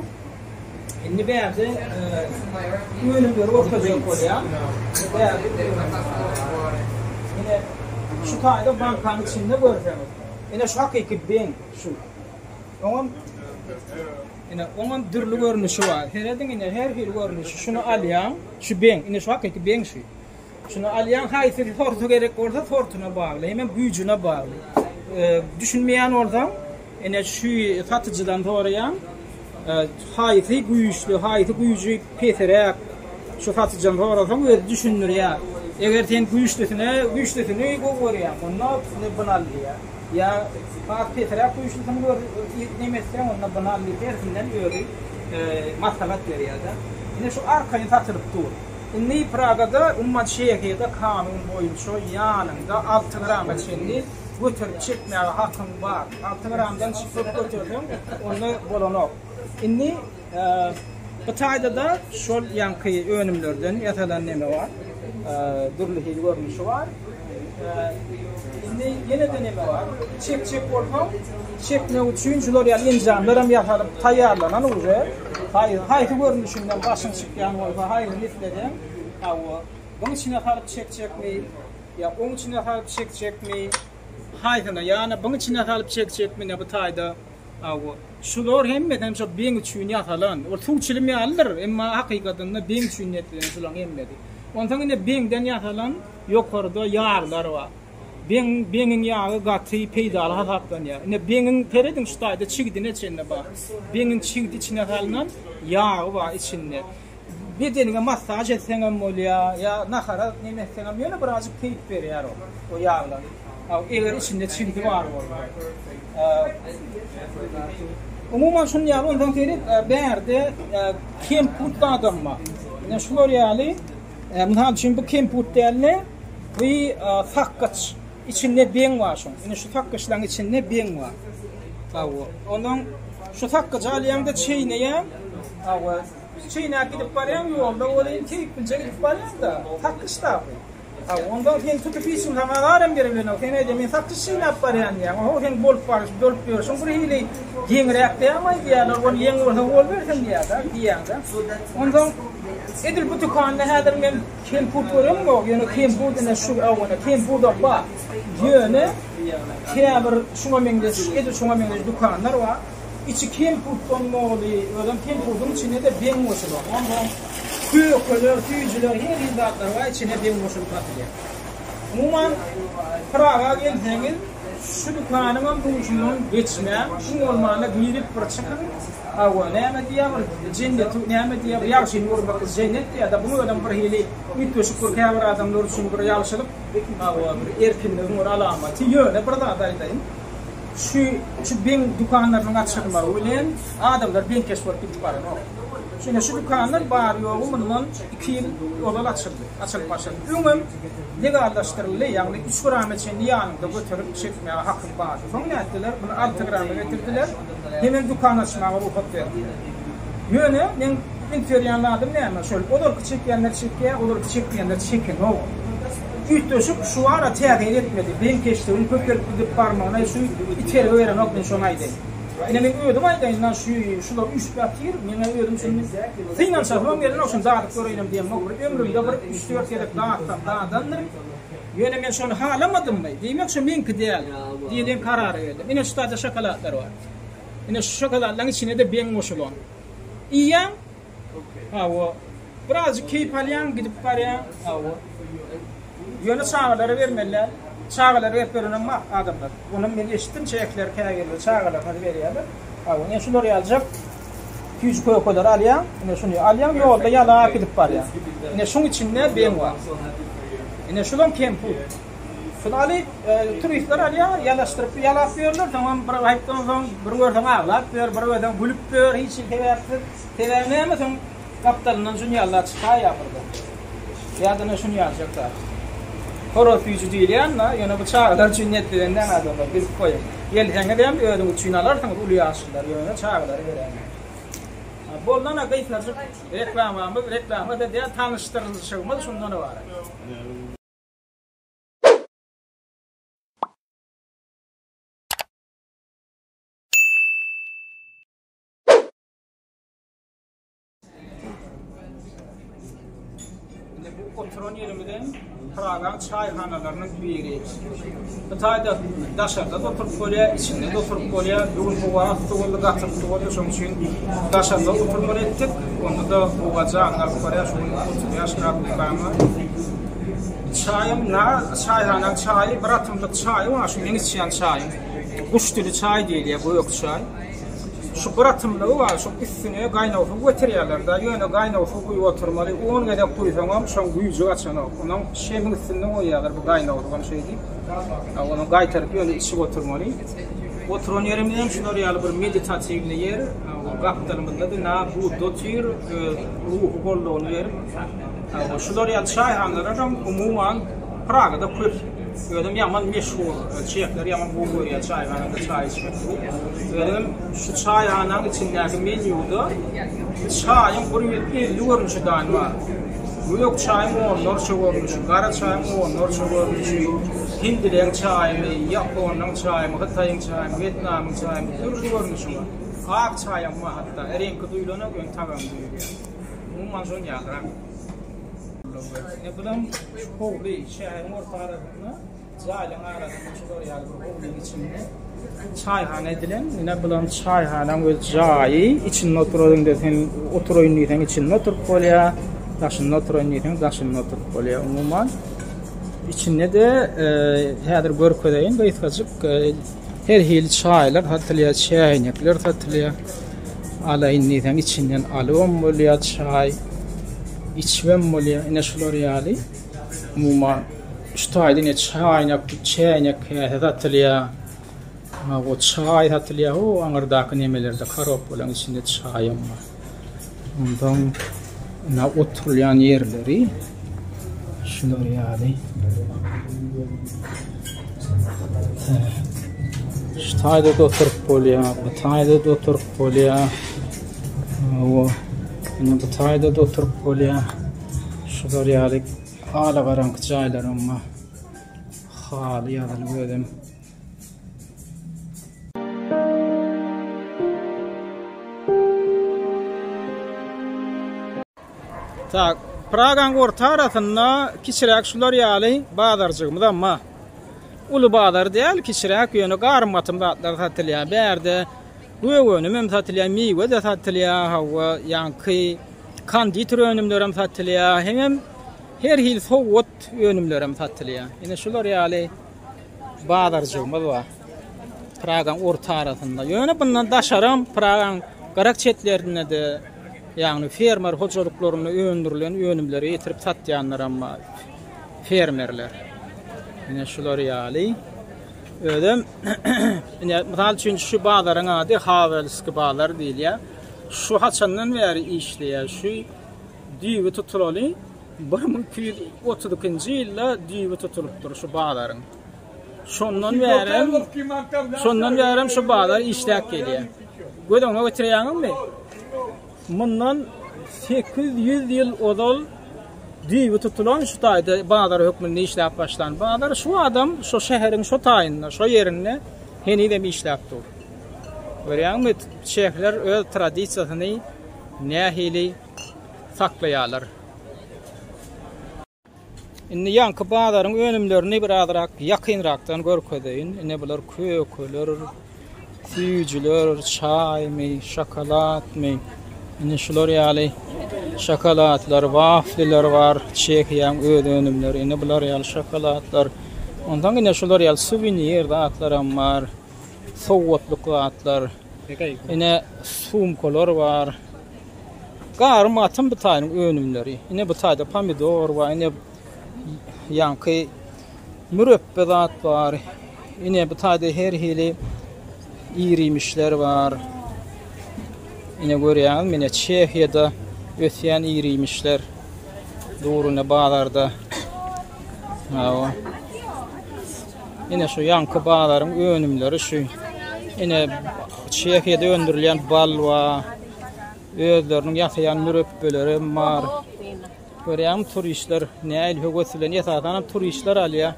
şimdi beyazı ürünleri ortaya koyuyor. Yine şutayda bankanın içinde görüyoruz. Yine şu hakiki ben şu. Onun dürlü görünüşü var. Her bir görünüşü. Şunu alayan, şu ben. Yine şu hakiki ben şu. Şunu alayan hayfı tortu gerek orada tortuna bağlı. Hemen gücüne bağlı. Düşünmeyen oradan yine şu satıcıdan doğrayan hayfı güçlü, hayfı gücü peterek şu satıcıdan doğrasan öyle düşünür ya. Eğer sen güçlüsüne görüyor. Onlar ne banal ya. Ya Pak Petra bu işi tam gör nemesken onunla banallı tersinden öyle masalat veriyor da. Yine şu arkayı tatırıp dur. İnni Praga'da ummat şehirde kanun boyunca yanında altın rağmen şimdi götürüp çekmeye hakkın var. Altın rağmen çıkıp götürdüm onu bolanok. İnni Batayda da şu yankı önümlerden yatalan neme var. Durlu hil görünüşü var. Yine deneme var. Çek ortam. Çek ne üçüncüler yani insanlarım yapılıp tayarlanan uje. Hayır görünüşünden başın çıkan var. Hayır nifleden. Onun için alıp çek mi? Ya onun için alıp çek mi? Hayır yani bunun için alıp çek mi ne bu tayda? Şular hem şu ben üçün yapılan. O Türkçülüm ya alır ama hakikaten ben üçün yetlen şulan hemmedi. Ondan yine benden yapılan yukarıda yağlar var. Benin yağı gatı peydalı hataptan ya. Ne benin teredin şutayda çıktı içinde bak. Benin çıktı içine kalınan yağı var içinde. Bedenine masaj etsen oluyor ya nakara ne etsen oluyor birazcık teyip veriyor o yağlar. Eğer içinde çıktı var orada. Umuman şunu yağı ondan teri berde kemput adam var. Ne şunlar yani bundan için bu kemput değerli ve fakkaç içinde ben var şu. Yine şu fakkaçların içinde ben var. Ondan şu fakkaç aliyanda çiğneyen Çiğne gidip baryan yolda olayın keyiflice gidip baryan da takış da. Ondan sonra tutup isim tamamen birbirine. Kene demin takış çiğne baryan ya. O hem bol var, bol diyor. Sonra hile gengrek de ama diyorlar. On yeng orada bol versin diyor da diyanda. Ondan edil bu dükkanda hadır men kim puturum yok. Yani kim buduna şu avına kim buda ba. Yöne kâber şuna mendes edil şuna mendes dükkanlar var. İçi kim putton moli, adam kim puttun içine de ben moşulu. Ondan köylüler, tüycüler, her hizmetler var içine ben moşulu katılıyor. Umuman Praga geldiğiniz şu dükkanın buluşunun geçmeyen, şu olmağına girip bırakın. Ama ne diye bir cennet, ne diye bir yarışın yormak cennet ya da bunu adam bir hili mitosuk kâber adamlar için bir yarışılıp ama bir erkinliğin bir alameti yöne burada adaylayın. Şu ben dükkanlarının açılma ulen adamlar ben keşfet gidip var no. Şimdi şu dükkanlar var yoğu bundan 2 yıl olal açıldı başladı. Ümüm legallaştırıldı yani 3 gram için yanında götürüp çekmeye hakkım var. Sonra ne ettiler? Bunu 6 grama getirdiler. Hemen dükkan açmaya ruhsat verdiler. Yöne ben feryanladım ne ama şöyle olur ki çekenler çekiyor, olur ki çekmeyenler çekin o. Üttösük şu ara tehdit etmedi. Ben keçtiğim kökler gidip parmağına şu içeri veren okun şonaydı. Yine ben ödüm aydayından şular 3 batır, men ödüm şimdi. Finan safam yerine olsun dağıtıp göreyim diye ömrümde bir 3-4 kere dağıttandır. Yine ben şunu halamadım mı? Demek şu minki değil. Diyelim karar verdim. Yine şu tarzda şokolatlar var. Yine şu şokolatların içine de ben moşulon. İyiyem. Hava. Birazcık keyif alayan gidip varyan. Hava. Yönü çağları vermeliler. Çağları verperinden adamlar. Bunun ben eşittim çeyekler kaya geliyor. Çağları hadi veriyorlar. Ne şunları alacak. 200 koyular alayan. Ne şunu alayan yolda yalağa gidip var ya. Ne şunun içinde ben var. Ne şunun kempu. Şunu alıp turistler alayan yalaştırıp yalapıyorlar. Tamam bir ayıptan sonra bir oradan ağlap bir oradan gülüp hiç tevermeye mi? Kaptanından şunu yallah çıkar yapırdı. Ya da ne şunu yazacaklar. Horoz büyücü değil yanına, yani bu çağlar cünnetlerinden adamlar biz koyuyor. Yelhenge de hem ödüm uçuynalar, tam uluyor aslında, yani çağları veren. Boldan akayıflarcık reklamı da diye tanıştırılışımız şundan var. Bu oturan yerimizden Praga çayhanalarının biri. Hatayda daşarda oturup kolye içinde oturup kolye yol hava tuğlu gatırıp tuğlu şunun için daşarda oturup kolye ettik. Onda da boğacağınlar kolye şunun yaşlar kayma. Çayım çayhana çayı bıratımda çayı var. Şu en içiyen çayım. Kuş türü çay değil ya bu yok çay. Şu bıratımlığı var, şu üstüne kaynavı götürüyorlar da, yöne kaynavı koyu oturmalı, onu kadar koysamam, şu an gücü açana, onun şeyin üstüne koyuyorlar, bu kaynavı olan şey değil. Onu kaytarıp yöne içi oturmalı. Oturan yerimden şunları yalı bir meditatifli yer, kaptanımızda da bu dotir, ruhu kolluğun yer. Şunları yalı çayhanlar, umuman Praga'da köp. Ödüm yaman meşhur, çiçekler yaman bulgur ya çayhanada çay içmek bu. Ödüm şu çayhananın içindeki menüde çayın buraya 50 görünüşü daim var. Büyük çayım onlarca görünüşü, kara çayım onlarca görünüşü, Hindilerin çayımı, Japon'un çayımı, Hatay'ın çayımı, Vietnam'ın çayımı, türlü görünüşü var. Ak çayım var hatta, renk duyulana göre tamam duyuluyor. Bundan sonra yağdırak. Ne bileyim kovli şehrin ortalarında zalim arasında şuraya yalı kovlinin içinde çayhane edilen ne bileyim çayhanen ve cayı içinde oturuyun desen oturuyun desen içinde oturup kolya taşın oturuyun desen taşın oturup kolya umuman içinde de hadır görködeyin gayetcik her hil çaylar hatırlaya çaynaklar hatırlaya alayın desen içinden alım bolya çay İçmem molya ne şular yali, muma ştaydı ne çaynak hatırlaya, o çay hatırlaya o angardaki nemelerde karop olan içinde çayım var. Ondan na oturulan yerleri şular yali. Ştaydı da oturup polya, bataydı da oturup polya, o Ine bu taýda da oturup bolýar. Şular ýaly ala garanky jaýlar amma haly ýaly gördüm. Tak, Pragaň orta tarafynda kiçirek şular ýaly bazarjygymyz amma ulu bazar däl, kiçirek ýöne garmatymda atlar satylýar. Berde göwönüm hem satylýar, miwe de satylýar, hawa ýanky kandit önümler hem satylýar, hem her hil sowut önümler hem satylýar. Ine şular ýaly bazarjygymyz bar. Pragaň orta tarafynda. Ýöne bundan daşaram Pragaň garak çetlerinde de yani fermer hocalıklarını öndürülen önümleri getirip satyanlar amma fermerler. Yine şular ýaly. Ödüm yine misal üçin şu bazarın ady Havelski bazar diýilýär. Şu haçandan bäri işleýär. Şu düýbi tutulaly 1230-njy ýylda düýbi tutulupdyr şu bazarın. Şondan bäri şu bazar işläp gelýär. Gödüňe götürýäňmi? Mundan 800 ýyl odal düýbi tutulan şu taýda bazar hökmünde işläp başlan. Bazar şu adam şu şäheriň şu taýynda, şu ýerinde henide işläp dur. Görýärmi? Şäherler öz tradisiýasyny nähili saklaýarlar. Indi ýanky bazaryň önümlerini birazrak ýakynrakdan görkezdeýin. Ine bular kökler, süýjüler, çaýmy, şokoladmy. Ine şular ýaly şokoladlar, wafliler bar, çekiýän öz önümleri. Ine bular ýaly şokoladlar. Ondan ine şular ýaly suvenir zatlar bar, sowutluk zatlar. Ine sumkalar bar. Garmatym bu taýyň önümleri. Ine bu taýda pomidor bar, ine ýanky müreppe zat bar. Ine bu taýda her hili irimişler bar. Ine görýän mene Çehiýada ötýän irimişler doğruna bazarda. Hawa. Ine şu ýanky bazarın önümleri şu. Ine Çehiýada öndürilýän balwa, özleriniň ýasaýan mürebbeleri bar. Görýän turistler näil högöslen ýatadan turistler alýar.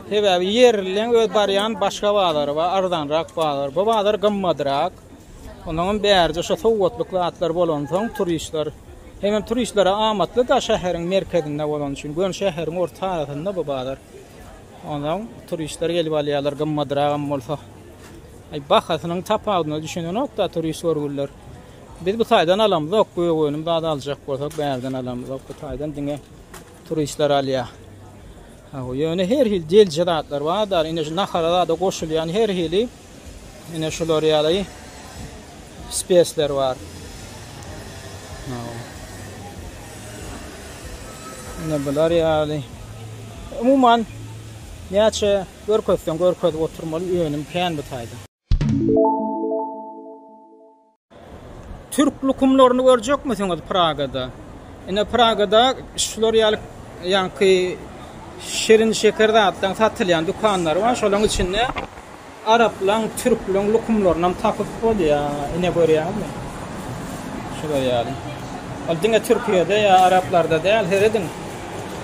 Hebäbi ýerliň öz barýan başga bazary bar, ardanrak bazar. Bu bazar gymmadrak. Ondan bärde şu sowutluklar atlar bolan soň turistler hem turistlere amatly da şäheriň merkezinde bolan üçin gön şäheriň orta tarapynda bu bazar. Ondan turistler gelip alýarlar gymmadragam bolsa. Ay bahasynyň tapagyna düşünen nokta turist görgüller. Biz bu taýdan alamyz, ok goýunym da aljak bolsak bärden alamyz, ok bu taýdan diňe turistler alýar. Ha, ýöne her hil deljedatlar bar, ine şu naharada da goşulýan her hili ine şular ýaly spesler var. Ne bular ýaly. Umuman näçe görköz oturmaly ýönüm kän bu taýda. Türk lukumlaryny görjekmisiňiz Pragada? Ine Pragada şular ýaly ýanky şerin şekerdatdan satylýan dukanlar var. Şolaryň içinde Araplan, Türklan lukumlaryny tapyp bolýar. Ine görýärmi? Şular ýaly. Al diňe Türkiýede ýa Araplarda däl, her edin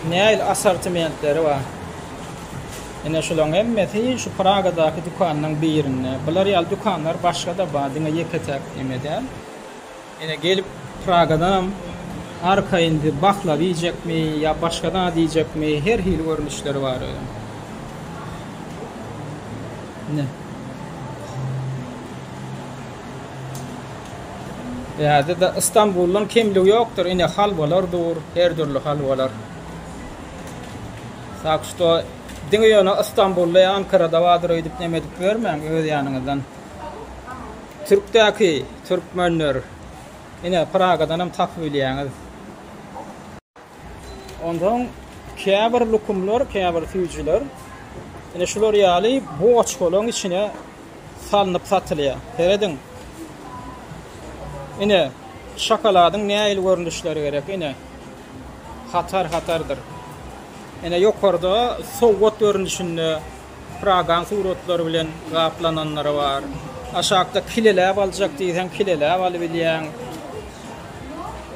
näil asortimentleri var. Ine şolaryň hemmeti şu Pragadaky dukanyň birinde. Bular ýaly dukanlar başga da bar, diňe ýeketek emedäl. Ine gelip Pragadan arka indi baklava yiyecekmi ya başkadan diyecekmi her hil görünüşleri var. Ne? Ya da İstanbul'un kimliği yoktur. Yine halvalar dur, her türlü halvalar. Saksto dinýäne İstanbul'da Ankara'da vardır edip nemedik görmän öz ýanyndan. Türkdäki türkmenler ine Pragadan hem tapyp bilýäňiz. Ondan käbir lukumlar, käbir süýjüler ine şular ýaly boçkolaryň içine salynıp satylýar. Heredin ine şokoladyň näil görünüşleri gerek ine hatardyr. Ine ýokarda sowat görünüşinde Pragan suratlary bilen gaplananlar bar. Aşağıda kileler alacak diýsen kileler alyp bilýän.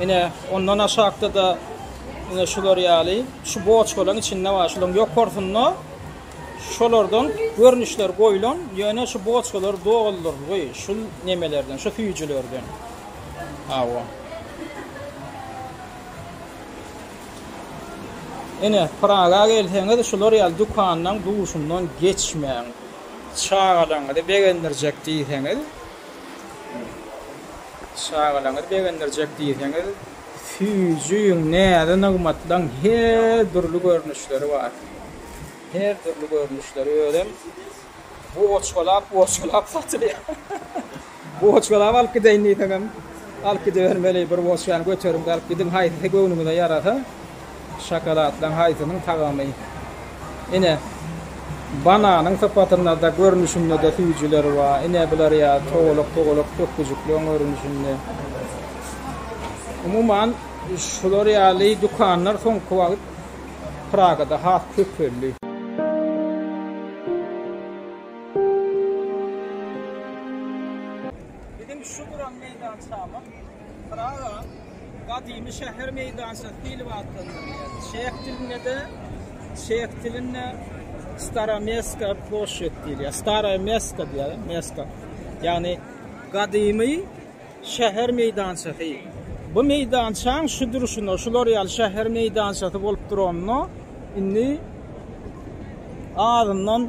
Ine ondan aşağıda da ine şular ýaly şu boçgalaryň içinde var. Şular ýokarsyna şolardan görnüşler goýulan, ýöne şu boçgalar doldurulýar. Şu nemelerden, şu füýüjilerden. Awa. Ine Praga gelseňiz şular ýaly dukanyň duşundan geçmeň. Çağalaňyzy begendirjek diýseňiz. Çağalaňyzy begendirjek diýseňiz, füýüjüň näde nagmatdan her türlü görnüşleri var. Her türlü görnüşleri öýdem. Boçgalap satylýar. Boçgalap alyp gideýin diýsem, alyp gidermeli bir boçgany götürüp alyp gidin haýsy göwnüňizde ýarasa. Şokoladdan haýsynyň tagamy. Ine bananyň sapatyna da görnüşinde de füýüjileri var. Ine bular ýa toğuluk köpüjükli görnüşinde. Umuman şular ýaly dukanlar soňky wagt Pragada has köpüli. Bizim şu duran meydançamy Praga gadymy şäher meydançy diýilip atlanýar. Çeх dilinde Staromeska ploşet diýilýär. Staromeska diýilýär, meska. Yani gadymy şäher meydançy. Bu meydançaň şu duruşunda şular ýaly şäher meydançy bolup duranny indi adından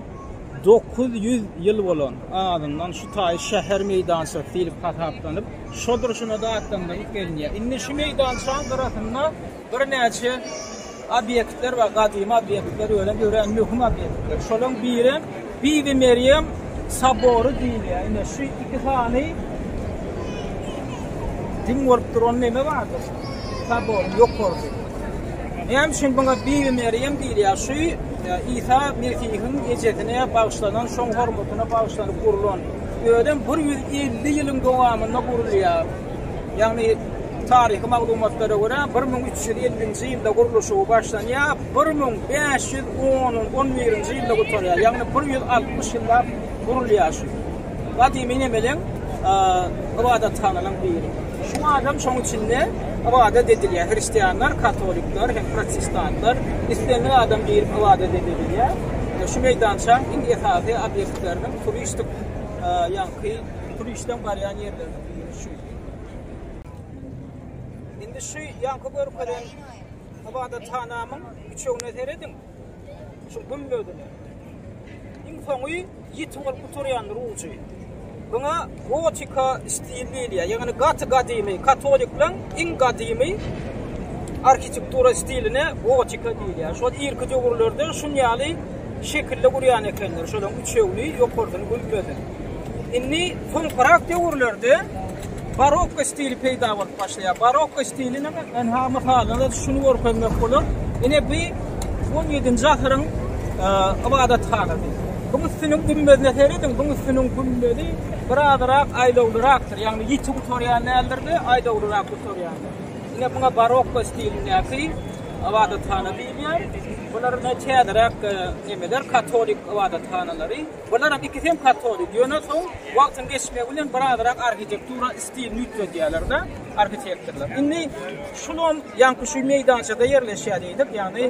900 ýyl bolan adından şu taý şäher meydançy diýilip hataplanıp şu duruşuna da atlandyp gelýär. Indi şu meydançaň tarapynda bir näçe obyektler we gadymy obyektler ölen mühim obyektler. Şolaryň biri Bibi Meryem sabory diýilýär. Indi şu iki sany din worup duran neme bardyr? Sabor ýokardy. Hem şin buna Bibi Meryem diýilýär. Şu İsa Mesih'in ejetine bagşlanan, şoň hormatyna bagşlanyp gurulan. Öýdem 150 ýylyň dowamynda gurulýar. Ýagny tarihi maglumatlara göre 1350-nji ýylda guruluşy başlanýar, 1511-nji ýylda gutarýar. Ýagny 160 ýyllar gurulýar. Gadymy nemeleň ibadathanalardan biri. Şu adam şoň içinde ibadet edilýär. Hristiýanlar, katolikler, hem protestantlar, isleýän adam bir ibadet edilýär. Şu meydança indi esasy obyektlerden turistik ýanky turistden barýan ýerlerden biri şu. Indi şu ýanky görüp gelen ibadethanamyň üçüňe teredin. Şu gümbödün. Iň soňy ýetip bolup oturýanlar uçy. Buna gotika stilliýär. Ýagny gadymy katoliklar iň gadymy arkitektura stiline gotika diýilýär. Şu irki döwürlerde şunýaly şekilde gurýan ekenler. Şolaryň üçeýli ýokardan gümbödün. Indi soňrak döwürlerde barokko stili peýda bolup başlaýar. Barokko stiliniň en hamy halynda şunu görmek bolar. Ine bu 17-nji asyryň ibadathanaty. Bu üstünün gümbödüne teredin, bu üstünün gümbödi biraderak aýdawlyrakdyr. Ýagny ýetip oturýan nälerdi, aýdawlyrak oturýanlar. Ine buna barokko stilinäki ibadathana diýilýär. Bular näçädirak nemeler katolik ibadethanalary. Bular ikisem katolik. Ýöne soň wagtyň geçmegi bilen biraderak arkitektura stilini ýitdirýärler-de arkitektorlar. Indi şulum ýanky şu meydançada ýerleşýärdiler. Ýagny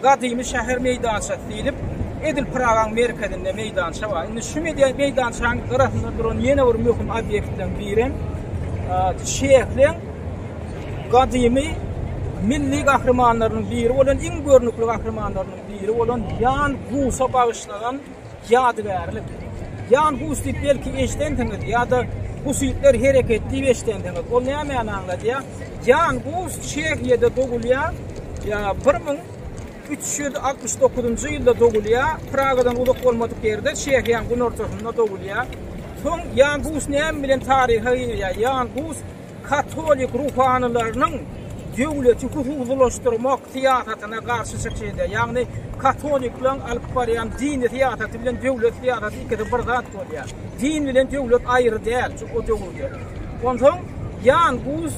gadymy şäher meydançy diýilip Edil Pragaň merkezinde meydança var. Indi şu meydançaň tarapynda duran ýene bir möhüm obyektden biri şäherliň gadymy milli gahrymanlarynyň biri bolan, iň görnükli gahrymanlarynyň biri bolan Jan Husa bagyşlanan ýadygärlik. Jan Hus diýip belki eşdendiňiz ýa-da Husitler hereketli eşdendiňiz. Ol näme ýa? Jan Hus Çehyede dogulýar. Ya 1369-njy ýylda dogulýar. Pragadan uzak bolmadyk ýerde Çehýanyň gün ortasynda dogulýar. Soň Jan Hus näme bilen tarihy Jan Hus katolik ruhanylarynyň döwleti hukuklaşdyrmak tiýatratyna garşy çykýardy. Ýagny katoliklar alyp barýan dini tiýatraty bilen döwlet tiýatraty ikisi bir zat bolýar. Din bilen döwlet aýry däl, o döwlet. Ondan Jan Hus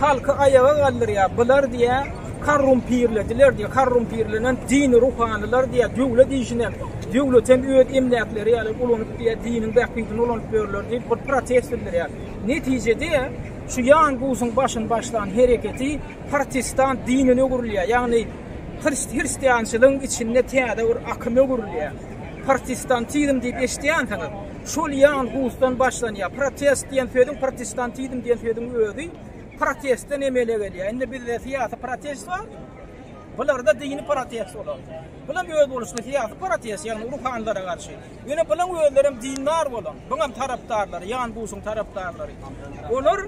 halky ayaga galdyrýar. Bular diýär korrumpirlediler diýär. Korrumpirlenen dini ruhanylar diýär döwlet işine. Döwletem öýet emnäkleri ýaly ulanyp diýär diniň bäkbitini ulanyp berler diýip bir protest bildirýär. Netijede şu yan gusun başlan hareketi Protestan dinine gurulýar. Yani Hristiyançylığın içinde täze bir akymy gurulýar. Protestantizm diýip eşitýän şol yan gustan başlanýar. Protest diýen söýdüň protestantizm diýen söýdüň özi protestden emele gelýär. Indi bizde siyasi protest var. Bularda dini protest bolar. Bulan öýüt boluşly siyasi protest, ýagny ruhanlara garşy. Ýöne bulan öýlerim dinler bolan. Buňam tarapdarlary, yan gusun tarapdarlary. Olar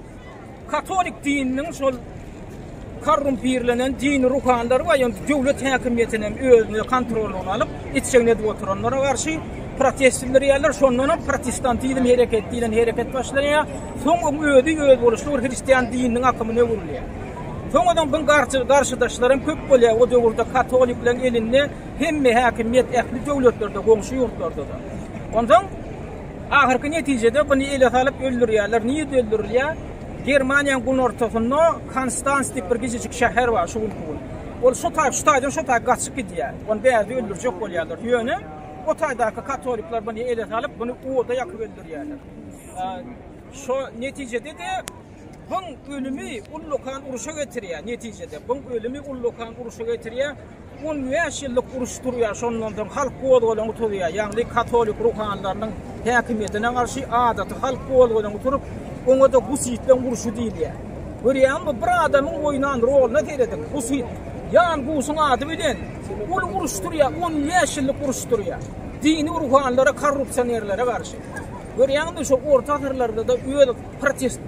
Katolik dininiň şol korrumpirlenen din ruhanlary we ýa-ni döwlet häkimiýetiniň özüne kontrolüne alyp iççeňde oturanlara garşy protestler ýerler şondan protestantizm hereket diýilen hereket başlanýar. Soň öýdi boluşly Hristiýan dininiň akymyna gurulýar. Soňadan bu garşydaşlarym köp bolýar. O döwürde Katolik bilen elinde hemme häkimiýet ähli döwletlerde, goňşy ýurtlarda da. Ondan ahyrky netijede bunu ele salyp öldürýärler. Niýe öldürýär? Germaniýanyň bu ortasynda Konstans diýip bir gizicik şäher bar, şu gün. Ol şu taýdan gaçyp gidýär. Onu bäzi öldürjek bolýarlar. Ýöne o taýdaky katolikler bunu ele salyp bunu oda ýakyp öldürýärler. Şu netijede de bu ölümü ullukan uruşa getirýär. Netijede bu ölümü ullukan uruşa getirýär. 15 ýyllyk uruş durýar. Şondan halk goýulan oturýar. Ýagny katolik ruhanlarynyň häkimiýetine garşy adaty halk goýulan oturup oňa da gusytlen uruşy diýilýär. Görýärmi, bir adamyň oýnan roluna teredik. Gusyt yan gusun ady bilen ol uruş durýar, 15 ýyllyk uruş durýar. Dini ruhanlara, korrupsionerlere garşy. Görýärmi, şu orta asyrlarda da öýle protest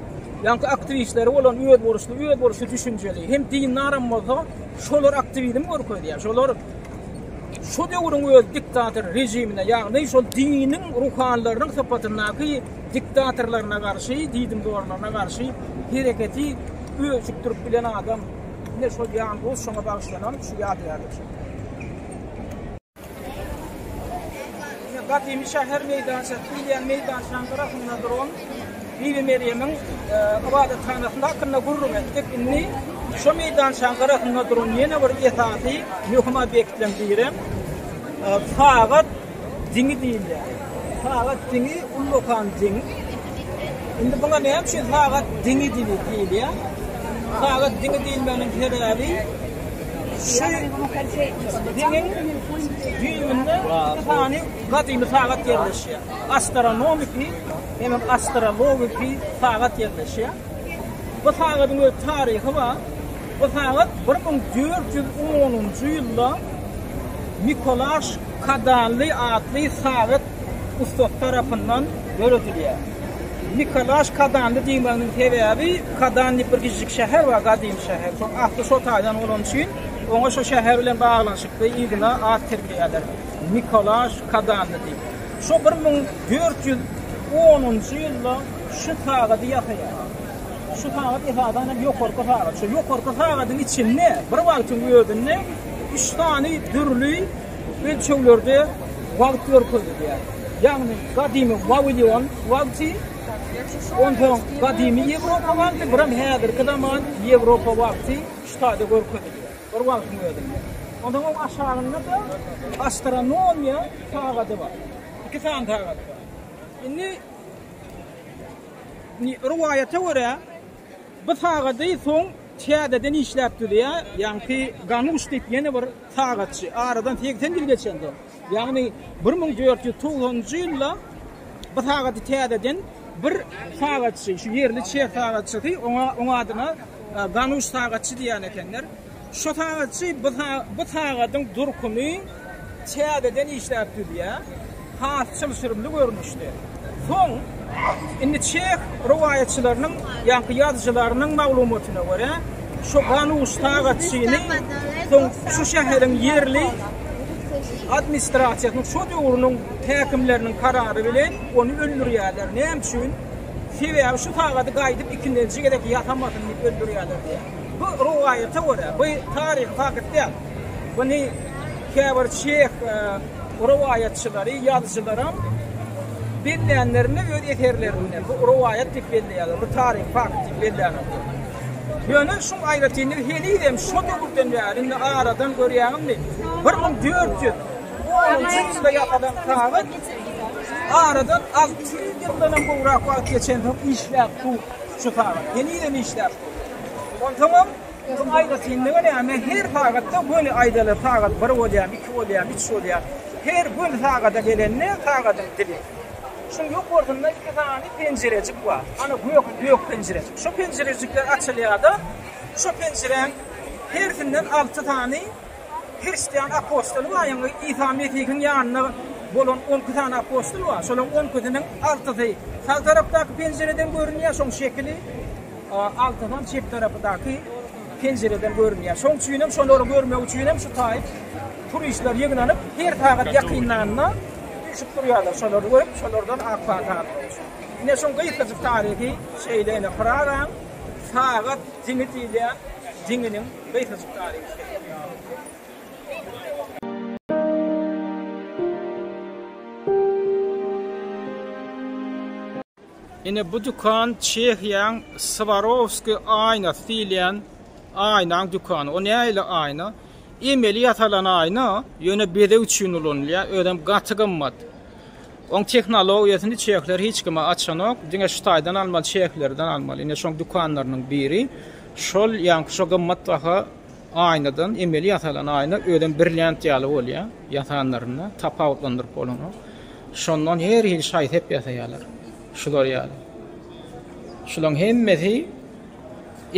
ýa-ni aktivistler bolan öýet boluşy düşünjeli. Hem din narammaza şolar aktivizm görkezýär. Şolar şu döwrüň öz diktator rejimine, ýagny şol diniň ruhanlarynyň sapatynaky diktatorlaryna garşy, didim doğrularına garşy hereketi öýçükdirip bilen adam ne şol ýan bu şoňa bagşlanan şu ýadyarlyk. Gatymy şäher meýdançy, Pilýan meýdançynyň tarapynda duran Bibi Meryem'in ibadethanasynda hakkında gurrum etdik. Inni şu meýdançynyň tarapynda duran ýene bir etaty möhüma beklendirem. Fagat dini diýilýär. Fagat dini ullukan dini. Indi buňa näme şu fagat dini diýilýär? Fagat dini diýilmeniň sebebi şu dinin düýüminde tany gatymy fagat ýerleşýär. Astronomiki hem astrologiki fagat ýerleşýär. Bu fagatyň öz taryhy bar. Bu fagat 1410-njy ýylda Nikolaj Kadanly adly fagat usta tarapyndan öğretilýär. Nikolaj Kadanly diýmeginiň sebebi Kadanly bir gizlik şäher bar, gadymy şäher. Şu ahdy şu taýdan bolan üçin oňa şu şäher bilen baglanşykly ýygyna ad terbiýeler. Nikolaj Kadanly diýip. Şu 1410-njy ýylda şu fagaty ýasaýar. Şu fagat ifadan ýokarky fagat. Şu ýokarky fagatyň içinde bir wagtyň özünde 3 tane türlü ölçülerde wagt görkezýär. Ýagny gadymy Wawilyon wagty, ondan gadymy Ýewropa wagty, biram häzirki zaman Ýewropa wagty ştaýda görkezýär. Bir wagtyň özünde. Ondan aşagynda da astronomiýa fagaty bar. İki tane fagat bar. Indi riwayete göre bu fagaty soň Çädeden işläpdirýär. Ýani Ganuş diýip ýene bir fagatçy aradan 80 ýyl geçendi. Ýagny 1490-njy ýylda bu fagaty Çädeden bir fagatçy, şu ýerli çe fagatçy, oňa adyna Ganuş fagatçy diýen ekenler. Şu fagatçy bu fagatyň durkumy Çädeden işläpdirýär. Hasçylşyrymly görnüşdi. Soň indi Çeх riwayatçylarynyň ýa-ni ýazgylarynyň maglumatyna görä şu Ganuş fagatçyny soň şu şäheriň ýerli administrasiýasynyň şu döwrüniň häkimleriniň karary bilen onu öldürýärler. Näme üçin? Sebebi şu fagaty gaýdyp ikinji gerek ýatamasyn diýip öldürýärler diýär. Bu riwayata görä, bu taryh fakat diýär. Bunu käbir Çeх riwayatçylary, ýazgylaram belleyenlerine ve eterlerine bu rivayet diýip belleýärler, bu taryh fakt diýip belleýärler. Ýöne şu aýratynda helidem şu döwürden bäri aradan görýärmi? 1400 ýylda ýapadan fagat aradan 600 ýyldan burak wagt geçen işläp bu Şu tagat. Yeni de işler. On tamam. Bu ayda tindiğine ama her tagatta böyle aydalı tagat bir oluyor, iki oluyor, üç oluyor. Her gün tagada gelenne tagatın dili. Şimdi yok ortada iki tane pencerecik var. Ana büyük pencerecik. Şu pencerecikler açılıyor da şu pencerenin herinden 6 tane Hristiyan apostol var. Yani İsa Mesih'in yanına bolan 12 tane apostol var. Şolun 12'nin 6'sı sağ taraftaki pencereden görünüyor. Son şekli 6'dan çift tarafındaki pencereden görünüyor. Son çüyünüm şonları görmüyor çüyünüm şu tayip turistler yığınlanıp her tagat yakınlarına düşüp duruyorlar. Şonları görüp şonlardan akpa atar. Yine son gayet tarihi şeylerine kıraran tagat dinitiyle dininin gayet tarihi şey. Yine bu dükkan Çehya'nın Swarovski ayna stiliyen ayna dükkanı. O ne ile ayna? Ameliyat alan ayna yöne bede üçün olunluyor. Ödem gatı gımmat. On teknolojisini Çekler hiç kıma açanok. Dine şutaydan almalı, Çeklerden almalı. Yine son dükkanlarının biri. Şol yankı şu gımmat daha aynadan ameliyat alan ayna ödem brilyant yalı oluyor. Yatanlarına tapavutlandırıp olunu. Şondan her yıl şahit hep yatayalar. Şular yani. Şulan hemmeti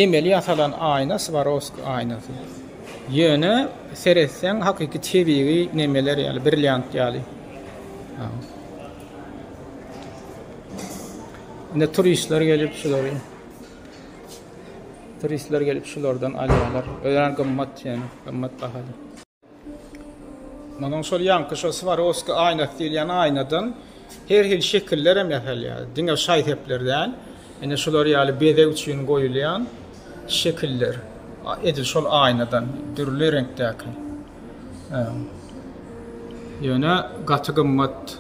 ameliyat alan ayna Swarovski aynası. Yöne seyretsen hakiki tebiği nemeler yani brilyant yani. Ne turistler gelip şuları. Turistler gelip şulardan alıyorlar. Ölen gımmat yani. Gımmat pahalı. Manın şol yankı şu Swarovski ayna diyen aynadan her hil şekiller hem yapılıyor. Dine şahit heplerden. Yine şular yani bede üçün koyulayan şekiller. Edil şol aynadan. Dürlü renkteki. Yine gatı gımmat.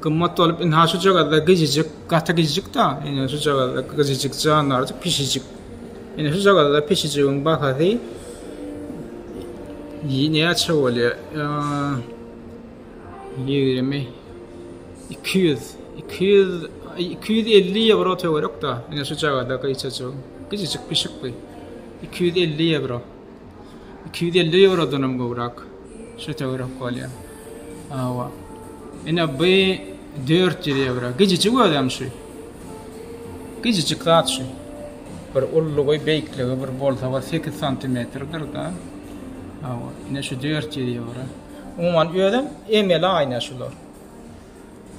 Gımmat olup inha şu cagada gıcıcık. Gatı gıcıcık da. Yine şu cagada gıcıcık canlarcık pişicik. Yine şu cagada pişicik'in bakatı yine açı oluyor. 20 250 euro teorik da yine şu cagada kayıçacak. Gıcıcık pişik bu. 250 euro. 250 euro dönüm gıvrak. Şu teorik oluyor. Ava. Yine bu 400 euro. Gıcıcık adam şu. Gıcıcık rahat şu. Bir ullu boy beykliği bir bolta var 8 santimetredir da. Ava. Yine şu 400 euro. Uman ödem emel ayna şular.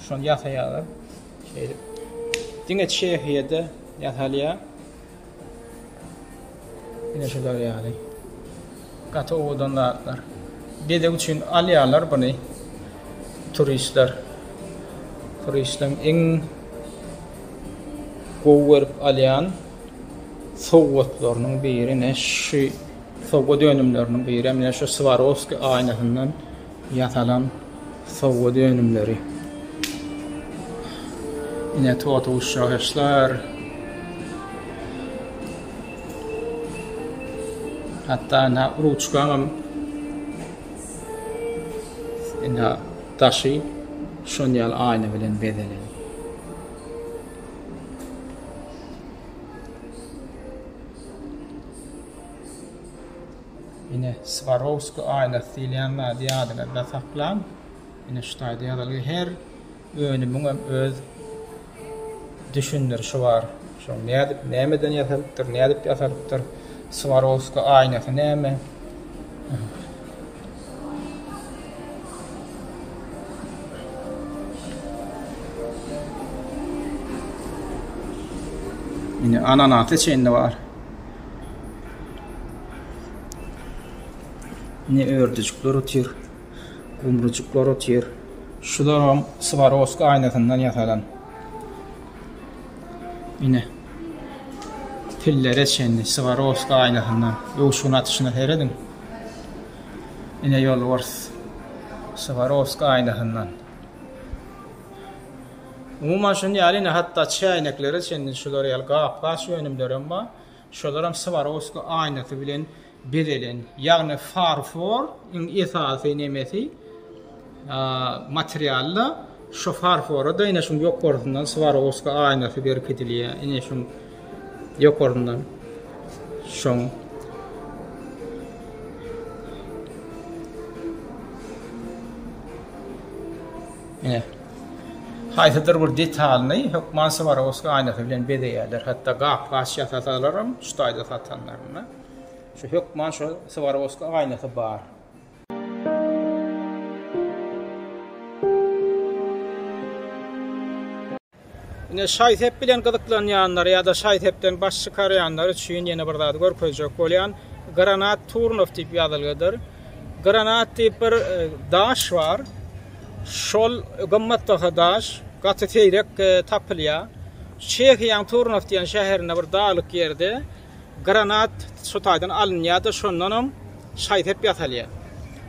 Şun yatayalar. Şeydi. Dine Çehya'da yatalıyor. Yine şular yani. Katı oğdanlarlar. Bede üçün alıyorlar bunu. Turistler. Turistlerin en kuvvet alayan soğutlarının biri ne şu soğut dönümlerinin biri. Yine şu Swarovski aynasından yatalan soğut dönümleri. Yine tuğatı uşağışlar. Hatta ruçkanım yine taşı şonyal ayna bilen bedeli. Yine Swarovski ayna stiliyanlar diyadılar da saklan. Yine şutay diyadılar her önümün öz düşünür şu var. Şu nemeden yapılıptır, ne edip yapılıptır. Swarovski aynası neme? Yine ananatı içinde var. Yine ördücükler otuyor. Kumrucuklar otuyor. Şular ham Swarovski aynasından yatalan. Yine pillere çenli Swarovski aynasından yoğuşun atışını heredin. Yine yol var Swarovski aynasından. Umuman şunu yani hatta çaynakları çenli şular yal gapkaş yönümleri ama şular ham Swarovski aynası bilen bedelen yani farfor esası nemesi materyalla şu farforu da yine şun yok ortadan Swarovski aynası berkitiliyor. Yine şun Yokorundan. Şoň. Ine. Haytadır bir detalny hukman Swarovski aynaty bilen bedeýärler. Hatda gap-gaş ýatatalaram, şutaýda satanlaryna. Şu hukman şu Swarovski aynaty bar. Ine şaýtep bilen gyzyklanýanlar ýa-da şaýtepden baş çykarýanlar üçin ýene bir zat görkezjek bolýan granat Turnov tip ýazylgydyr. Granat tip bir daş bar. Şol gymmatdaky daş gaty teýrek tapylýa. Çekiýan Turnov diýen şäherine bir dağlyk ýerde granat şutaýdan alınýa-da şondanam şaýtep ýatalýar.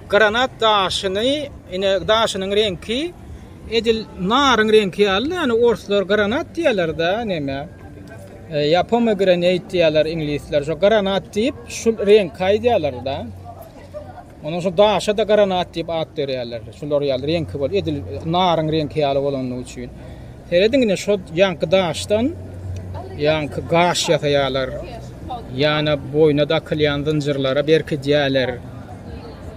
Granat daşyny ine daşynyň rengi edil narıng rengi ýaly, ýani ortalar granat diýerler-de näme? Ya pomegranate diýerler inglizler. Şo granat diýip şu renk kaýdýarlar-da. Onun şu daşa da granat diýip at berýärler. Şular ýaly rengi bol, edil narıng rengi ýaly bolanyň üçin. Terediňine şu ýanky daşdan ýanky gaş ýataýarlar. Ýani boýna da kylýan zynjirlara berkidýärler.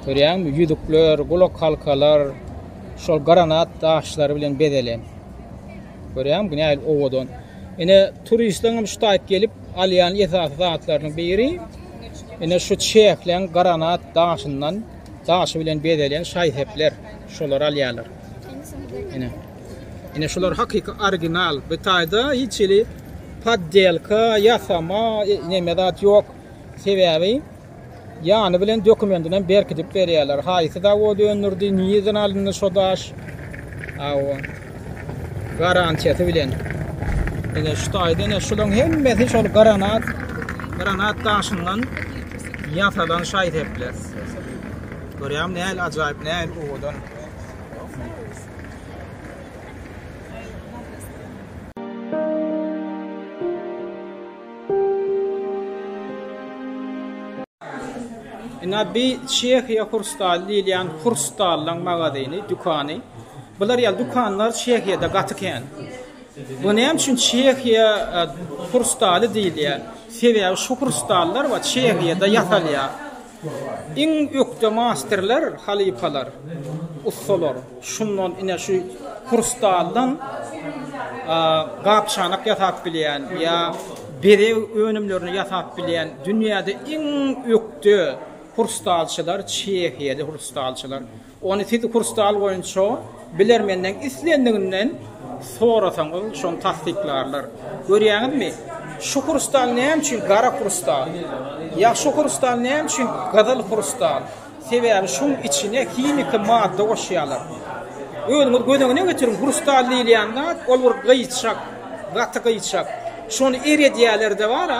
Görýärmi? Ýüdükler, gulak halkalar, şol granat daşlary bilen bedelen. Görýärmi? Näil owodon. Ine turistlerim şu taýyp gelip alýan ýetapatlarynyň biri ine şu çeklen granat daşyndan daşy bilen bedelen şaýtepler şolar alýarlar. Ine şolar hakyky original betaýda hiçli paddelka ýasama nemedat ýok. Sebäbi ýany bilen dokumendinden berkidip berýärler. Haýsy da o dönürdi, niýeden alyndy şo daş? Awa garantiýasy bilen. Ine şu taýda ine şolaryň hemmesi şol granat daşyndan ýasalan şaýtepler. Görýärmi näil ajaýyp näil owdan. Ina bir Çekiýa Kurstal diýilen Kurstallyň magazyny, dükany. Bular ýa dükanlar Çekiýada gatyken. Bu näme üçin Çekiýa Kurstaly diýilýär? Sebäbi şu kurstallar we Çekiýada ýatalýar. Iň ýokda masterler, halipalar, ustalar. Şundan ine şu kurstaldan gapçanak ýatap bilýän ýa bere önümlerini ýatap bilýän dünýäde iň ýokda kurstalçylar Çekiýada kurstalçylar. Onu siz kurstal boýunça bilermenden islendiginden sorasaň şonu tasdiklarlar. Görýäňizmi? Şu kurstal näme üçin gara kurstal? Ya şu kurstal näme üçin gadal kurstal? Sebäbi şuň içine kimik madda goşýarlar. Öňüňiz gödüňine geçirin kurstal diýilýänler, ol bir gyýçak, gaty gyýçak. Şonu eredýärler-de bara,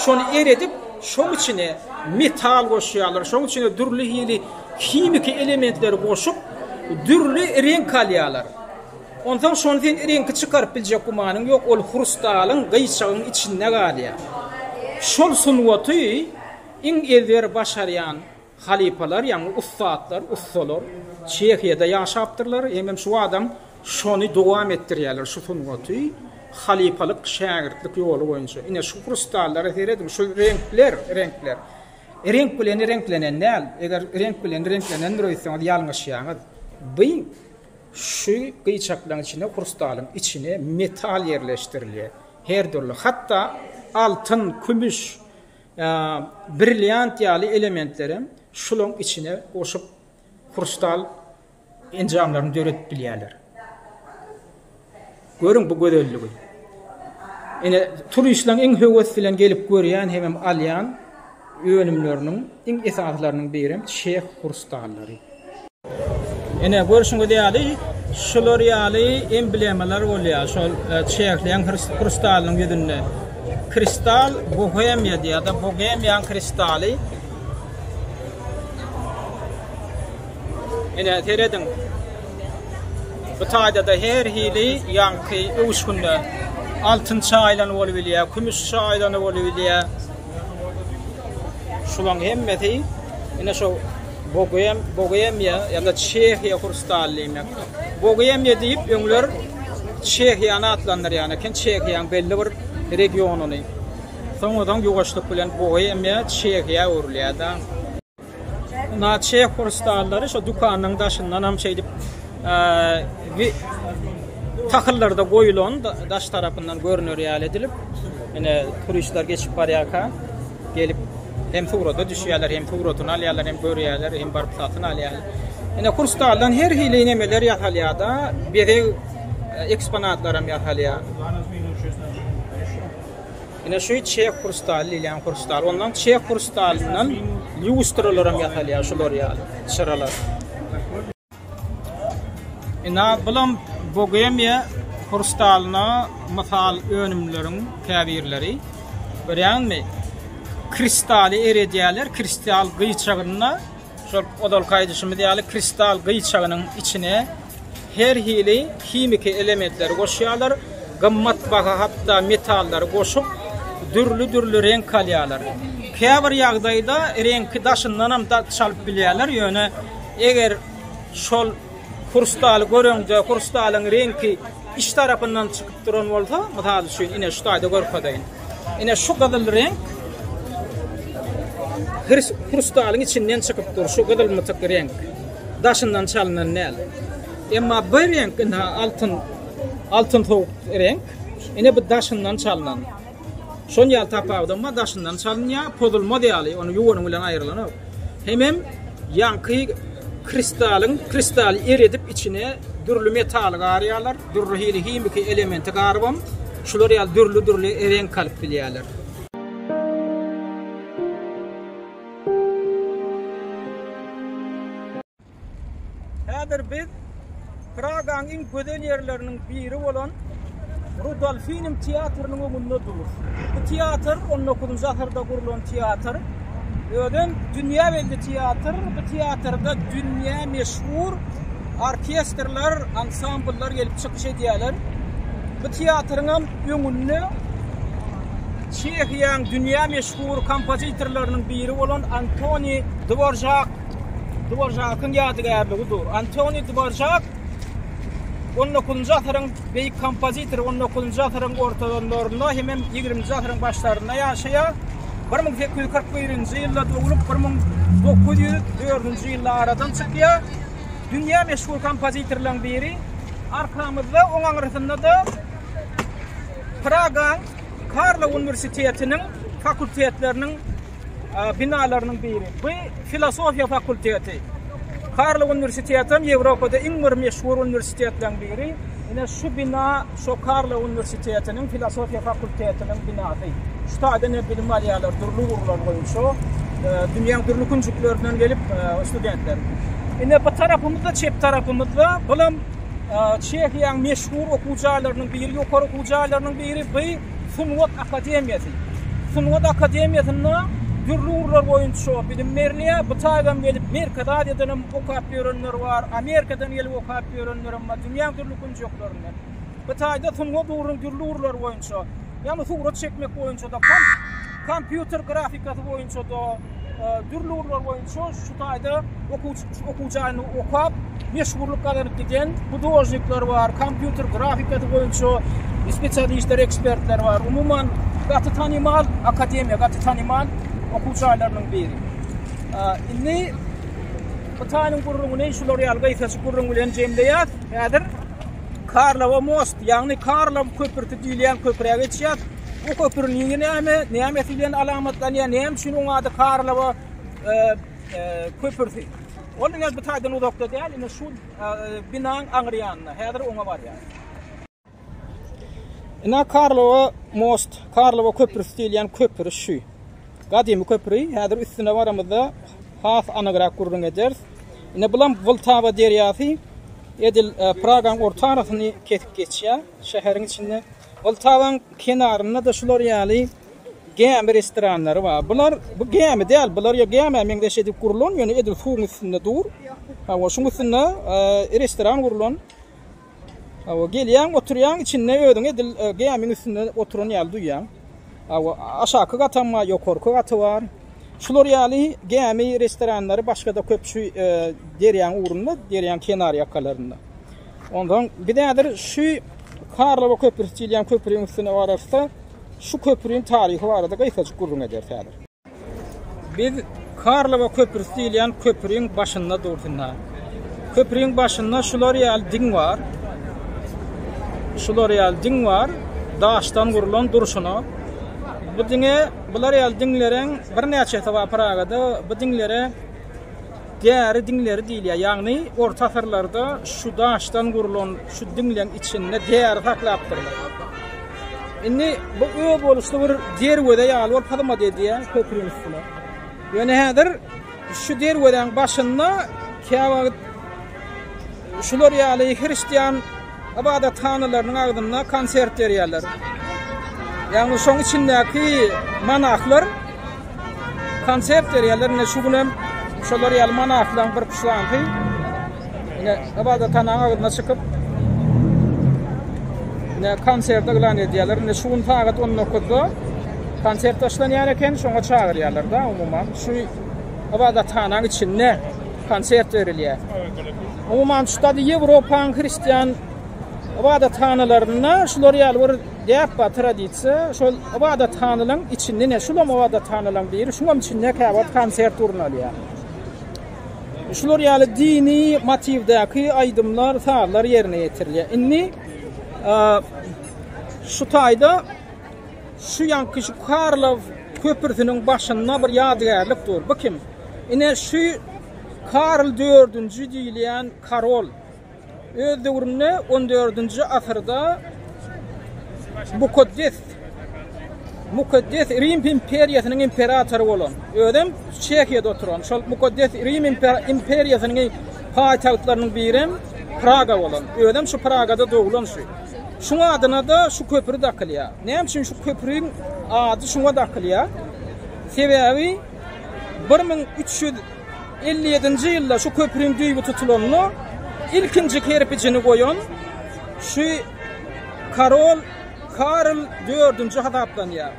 şonu eredip şoň içine metal goşýarlar, şoň içine dürli hili kimik elementleri goşup dürli renk alýarlar. Ondan şonu rengi çykaryp biljek umanyň ýok, ol krustalın gyýçagyň içinde galýar. Şol sunwaty iň elber başarýan halipalar, ýani ustatlar, ustalar Çekiýada ýaşapdyrlar. Hemem şu adam şonu dowam etdirýärler şu sunwaty halipalyk şägirdlik ýoly boýunça. Ine şu krustallary heredim, şu renkler. Renk bilen renklenen näl? Eger renk bilen renklenen roýsaňyz ýalňyşýaňyz. Bu şu gyýçaklaryň içine, krustalın içine metal yerleştirilýär. Her türlü, hatta altın, kümüş, brilyant ýaly elementleri şularyň içine goşup krustal enjamlaryny döretip bilýärler. Görüň bu gözelligi. Ene turistler iň höwes bilen gelip görýän hemem alýan önümleriniň iň esaslarynyň biri Çek krustallary. Ene görüşüňiz diýäli, şolar ýaly emblemalar bolýar. Şol Çekliň kristalynyň ýüzünde. Kristal Bohemia diýär, Bohemian kristali. Ene terediň. Bu taýda da her hili ýanky öwüşgünde altın çaýlany bolup bilýär, kümüş çaýlany bolup bilýär. Şolaryň hemmeti ene şo Bohemia ýa-da Çekiýa krustallyny. Bohemia diýip öňler Çekiýany atlandyr ýani, Çekiýanyň belli bir regionuny. Soňadan ýogaşlyk bilen boýamya çeýge urulýarda. Na çeýek kursdallary şo dukanyň daşyndan hem şeýdip takıllarda goýulan daş tarapyndan görünür ýaly edilip, ene turistler geçip barýaka gelip hem fugrada düşýärler, hem fugratyn alýarlar, hem görýärler, hem barp satyn alýarlar. Ene kursdaldan her hili nemeler ýatalýarda, biri eksponatlar hem ýatalýar. Ene şu çeýek kursdal, lilian kursdal, ondan çeýek kursdalyndan ýuwustralar hem ýatalýar, şolar ýaly, şyralar. Ina bilen bogemya kursdalna masal önümleriň käbirleri berýänmi? Kristali eredýärler, kristal gyýçagyna, şol odal kaýdyşymy diýäli kristal gyýçagynyň içine her hili kimiki elementleri goşýarlar, gymmat baha hatda metallary goşup dürlü renk alýarlar. Käbir ýagdaýda renki daşyndan hem çalyp bilýärler, ýöne eger şol kurstal görüňde kurstalyň renki iç tarapyndan çykyp duran bolsa, mysal üçin ine şu taýda görkezdiň. Ine şu gyzyl renk kurstalyň içinden çykyp dur, şu gyzyl mytyk renk daşyndan çalynan näl. Emma bir renk ina altın towuk renk ine bu daşyndan çalynan. Şon ýal tapawdymma daşyndan çalynýar, pozulma diýäli, onu ýuwanyň bilen aýrylan. Hemem ýanky kristal eredip içine dürlü metal garýarlar, dürlü hili elementi garbam, şular ýal dürlü renk kalyp bilýärler. Häzir biz Pragaň iň gözel ýerleriniň biri bolan Rudolfinum teatrynyň öňünde durur. Bu teatr 19-njy asyrda kurulan teatr. Ödüm dünýä belli teatr, bu teatrda dünýä meşhur orkestrlar, ansambllar gelip çykyş edýärler. Bu teatryň öňünde Çehiýanyň dünýä meşhur kompozitorlarynyň biri bolan Antoni Dvorakyň ýadygärligidir. Antoni Dvorak 19-njy asyryň beýik kompozitor, 19-njy asyryň ortalarynda hem 20-njy asyryň başlarynda ýaşaýar. 1841-nji ýylda döwülüp 1904-nji ýylda aradan çykýar. Dünýä meşhur kompozitorlaryň biri. Arkamyzda oňa arasynda da Praga Karlov Universitetiniň fakultetleriniň binalarynyň biri. Bu filosofiýa fakulteti. Karlov Universiteti Ýewropada iň meşhur universitetlerden biri. Ine şu bina, şu Karlov Universitetiniň filosofiýa fakultetiniň binasy. Şu taýda ne bilim alýarlar, durly urlar goýunço, dünýäň durly künçüklerinden gelip studentler. Ine bu tarapymyzda, çep tarapymyzda bilim Çehiýanyň meşhur okuwjalarynyň biri, ýokary okuwjalarynyň biri bu Sunwat Akademiýasy. Sunwat Akademiýasyna dürlü urlar boýunça bilimlerliýe bu taýdan gelip Amerikadadan okap ýörenler bar, Amerikadan gelip okap ýörenler bar, dünýäň dürlü künçüklerinden. Bu taýda Sunwat dürlü urlar boýunça, ýa-ni surat çekmek boýunça da kompýuter grafikasy boýunça da dürlü urlar boýunça şu taýda okuwjalyny okap meşhurlyk gazanyp giden hudojnikler bar, kompýuter grafikasy boýunça spesialistler, ekspertler bar. Umumyň gaty tanymal akademiýa, gaty tanymal okuwjalarynyň biri. Indi bu taýynyň gurrungyny şular ýalga ýetişik gurrun bilen jemleýär. Häzir Karlova most, ýagny Karlov köprüsi diýilen köprüge geçýär. O köprüniň näme bilen alamatlanýar, näme üçin oň ady Karlova köprüsi. Onuň bu taýdan uzakda däl, ine şu binaň aňyrýanyna. Häzir oňa barýar. Ina Karlova most, Karlova köprüsi diýilen köprü şu. Gadymy köprü, häzir üstüne baramyzda has anagraq gurrun ederiz. Ine bilen Vltava derýasy edil Pragaň orta arasyny kesip geçýär, şäheriň içinde. Vltavaň kenarynda da şular ýaly gäme restoranlary bar. Bular bu gäme däl, bular ýa gäme meňdeşe edip kurulan, ýöne edil suwuň üstünde dur. Hawa şuň üstünde restoran kurulan. Hawa gelýän, oturýan içinde ödüň edil gämeň üstünde oturan ýaly duýýan. Hawa aşaky gatanma, ýokarky gaty bar. Şular ýaly gäme restoranlary başga da köpçü derýän urunda, derýän kenar ýakalarynda. Ondan bir dädir şu Karlova köprüsi diýilen köprüň üstüne bararsa, şu köprüň taryhy barada gaýtaçyk gurrun eder täze. Biz Karlova köprüsü diýilen köprüň başynda durýar. Köprüň başynda şular ýaly diň bar. Şular ýaly diň bar. Daşdan gurulan duruşuna. Bu diňe bular ýaly diňleriň bir näçe tawa Pragada bu diňlere diğer diňleri diýilýär. Ýagny orta asyrlarda şu daşdan gurulan şu diňleň içinde diğer taklapdyrlar. Indi bu öýe boluşda bir derwede ýaly bol padama dediýär köprüň üstüne. Ýöne häzir şu derweden başynda käwa şular ýaly Hristiýan ibadathanalarynyň agdynda konsert berýärler. Ýagny şoň içindäki manahlar konsert berýärler. Şu günem şolar ýaly manahlar bir kuşlandy. Ine ibadathananyň agdynda çykyp ne konsert eglan edýärler. Ne şuň tagat onu okuddy. Konsert başlanýar eken şoňa çagyrýarlar da umumam. Şu ibadathananyň içinde konsert berilýär. Umumam şuda Ýewropaň Hristiýan ibadathanalaryna şular ýaly bir däpä tradisiýa, şol ibadathanalaryň içinde ne şulam ibadathanalaryň biri şuňam içinde käwat konsert urnalýar. Şular ýaly dini motivdäki aýdymlar, saatlar ýerine ýetirilýär. Inni şu taýda şu ýanky şu Karlov köprüsiniň başynda bir ýadygärlik dur. Bu kim? Ine şu Karl 4-nji diýilen Karol öz döwründe 14-nji asyrda Mukaddes Rim imperiýasynyň imperatory bolan. Ödem Çekiýede oturan. Şol Mukaddes Rim imperiýasynyň paýtagtlarynyň biri Praga bolan. Ödem şu Pragada doglan şu. Şuňa adyna da şu köprü dakylýar. Näme üçin şu köprüň ady şuňa dakylýar? Sebebi 1357-nji ýylda şu köprüň düýbi tutulanyny ilkinji kerpicini goýan şu Karl 4-nji hadaplanýar.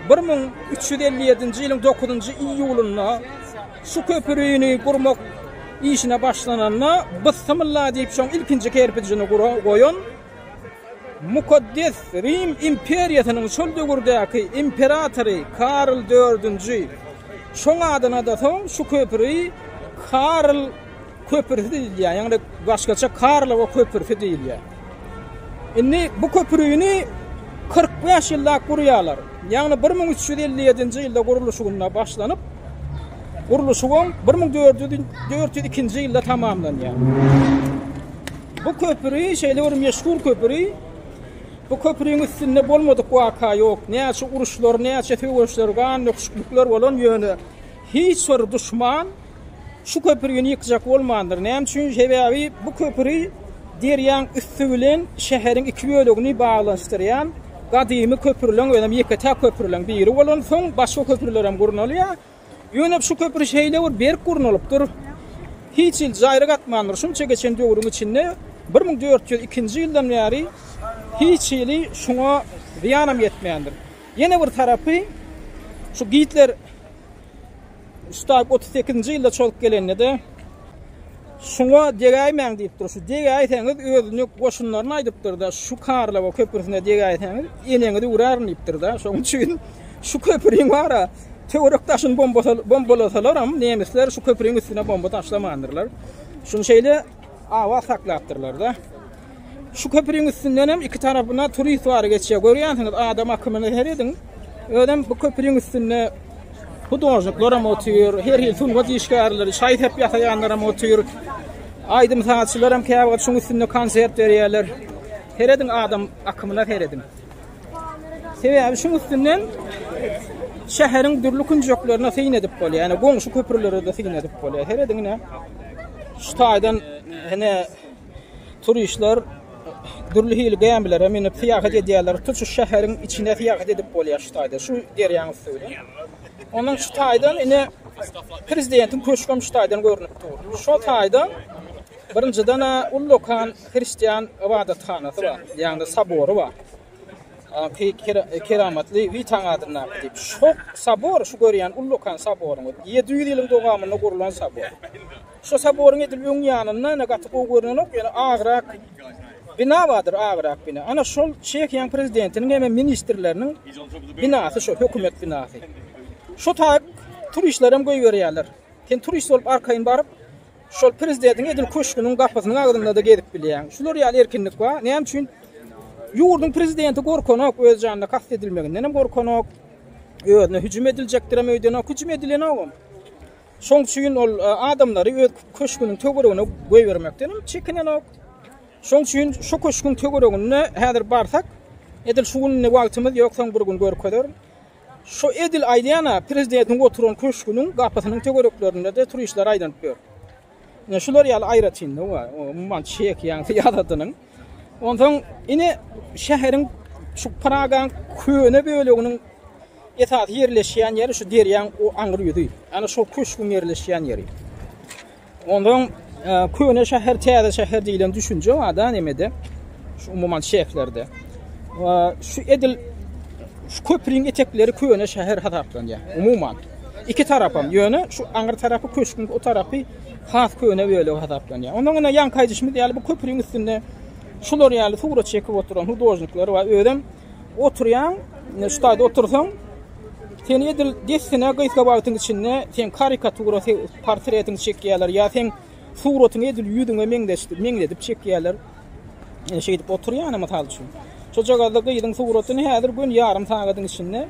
1357-nji ýylyň 9-njy iýulunda şu köprüni gurmak işine başlananna bismillah diýip şoň ilkinji kerpicini goýan Mukaddes Rim imperiýasynyň şol döwürdäki imperatory Karl 4-nji şoň adyna da şu köprüi Karl köprüsü diýilýär. Ýani başgaça Karlova köprüsü diýilýär. Indi bu köprüni 45 ýylda gurýarlar. Ýani 1357-nji ýylda guruluşyna başlanyp guruluşy 1402-nji ýylda tamamlanýar. Bu köprü şeýle bir meşhur köprü. Bu köprüň üstünde bolmadyk waka ýok. Näçe uruşlar, näçe töweşler, ganlyklar bolan ýöne. Hiç bir düşman şu köprüni yıkacak bolmandyr. Näme üçin? Sebebi bu köprü derýän üstü bilen şäheriň iki bölegini baglaşdyrýan gadymy köprüleň önem ýekete köprüleň biri bolan soň başga köprüler hem gurnalýar. Ýöne şu köprü şeýle bir berk gurnalypdyr. Hiç ýyl jaýra gatmandyr. Şunça geçen döwrüň içinde 1402-nji ýyldan bäri hiç ýyly şuňa ziyanam ýetmeýändir. Ýene bir tarapy şu Hitler Ustag 38-nji ýylda çolup gelende şuňa degaýmän diýipdir. Şu degaýseňiz özüni goşunlaryna aýdypdyr da şu Karlova köprüsine degaýseňiz eneňizi uraryn diýipdir da. Şoň üçin şu köprüň bara teorik taşyn bombalasalar hem nemisler şu köprüň üstüne bomba taşlamandyrlar. Şunu şeýle awa saklapdyrlar da. Şu köprüň üstünden hem iki tarapyna turist bary geçýär. Görýänsiňiz adam akymyny heredin. Ödem bu köprüň üstünde hudojniklar hem otyr, her ýyl sungat işgärleri, şaýt hep ýasaýanlar hem otyr. Aýdym sanatçylar hem käwat şuň üstünde konsert berýärler. Heredin adam akymyna heredin. Sebebi şuň üstünden şäheriň dürli künjeklerine seýin edip bolýar. Ýani goňşy köprülere de seýin edip bolýar. Heredin ne? Şu taýdan hene turistler dürli hil gämbilere minip fiýahat edýärler. Şu şäheriň içine fiýahat edip bolýar şu taýda. Şu derýän üstüne. Onuň şu taýdan ine prezidentiň köşküm şu taýdan görünip dur. Şu taýda birinciden Ullukan Hristiýan ibadathanasy bar. Ýani sabory bar. Keramatly Witan adyna diýip. Şu sabor şu görýän Ullukan saboryny 700 ýylyň dowamyna gurulan sabor. Şu saboryň edilýän ýanyna negatyw görünýär, ýani agrak bina vardır, ağırak bina. Ana şol Çekiyan prezidentinin hem ministerlerinin binası, şol hökümet binası. Şu tak turistlerim koy veriyorlar. Sen turist olup arkayın barıp şol prezidentin Edil Köşkünün kapısının ağzında da gelip bileyen. Şular ýaly erkinlik var. Näme üçin? Ýurdun prezidenti gorkanok öz janına kast edilmeginden hem gorkanok. Özüne hücum ediljekdir hem öýden hücum edilen ogam. Şoň üçin ol adamlary öz köşkünün töweregine goý bermekden hem çekinen ok. Şoň üçin şu köşküň töweregine häzir barsak Edil şugyny wagtymyz ýok, soň bir gün görkezler. Şu Edil aýdýana prezidentin oturan köşkünün gapasynyň töwereklerinde de turistler aýdanyp ber. Ne şular ýaly aýratyndy wa, man Çekiýan ýadadynyň. Ondan ine şäheriň şu Pragan köne böleginiň etat ýerleşýän ýeri şu derýän o aňyr ýüdi. Ana şu köşkün ýerleşýän ýeri. Ondan köne şäher täze şäher diýilen düşünje wada nemede şu umumyň şäherlerde. Wa şu Edil şu köprüň etekleri köne şäher hataplanýar. Umumyň iki tarapam ýöne şu aňyr tarapy köşkün o tarapy has köne böleg hataplanýar. Ondan gene ýan kaýdyşmy ýaly bu köprüň üstünde şular ýaly suwra çekip oturan hudojnikler we ödem oturýan şu taýda otursaň sen Edil desine gyska bagtyň içinde sen karikatura portretini çekýärler ýa sen suwratyny Edil ýüdüňe meňledip çekýärler. Şey edip oturýan ama tal üçin. Şu jagada gyýdyň suwratyny häzir gün ýarym sagatyň içinde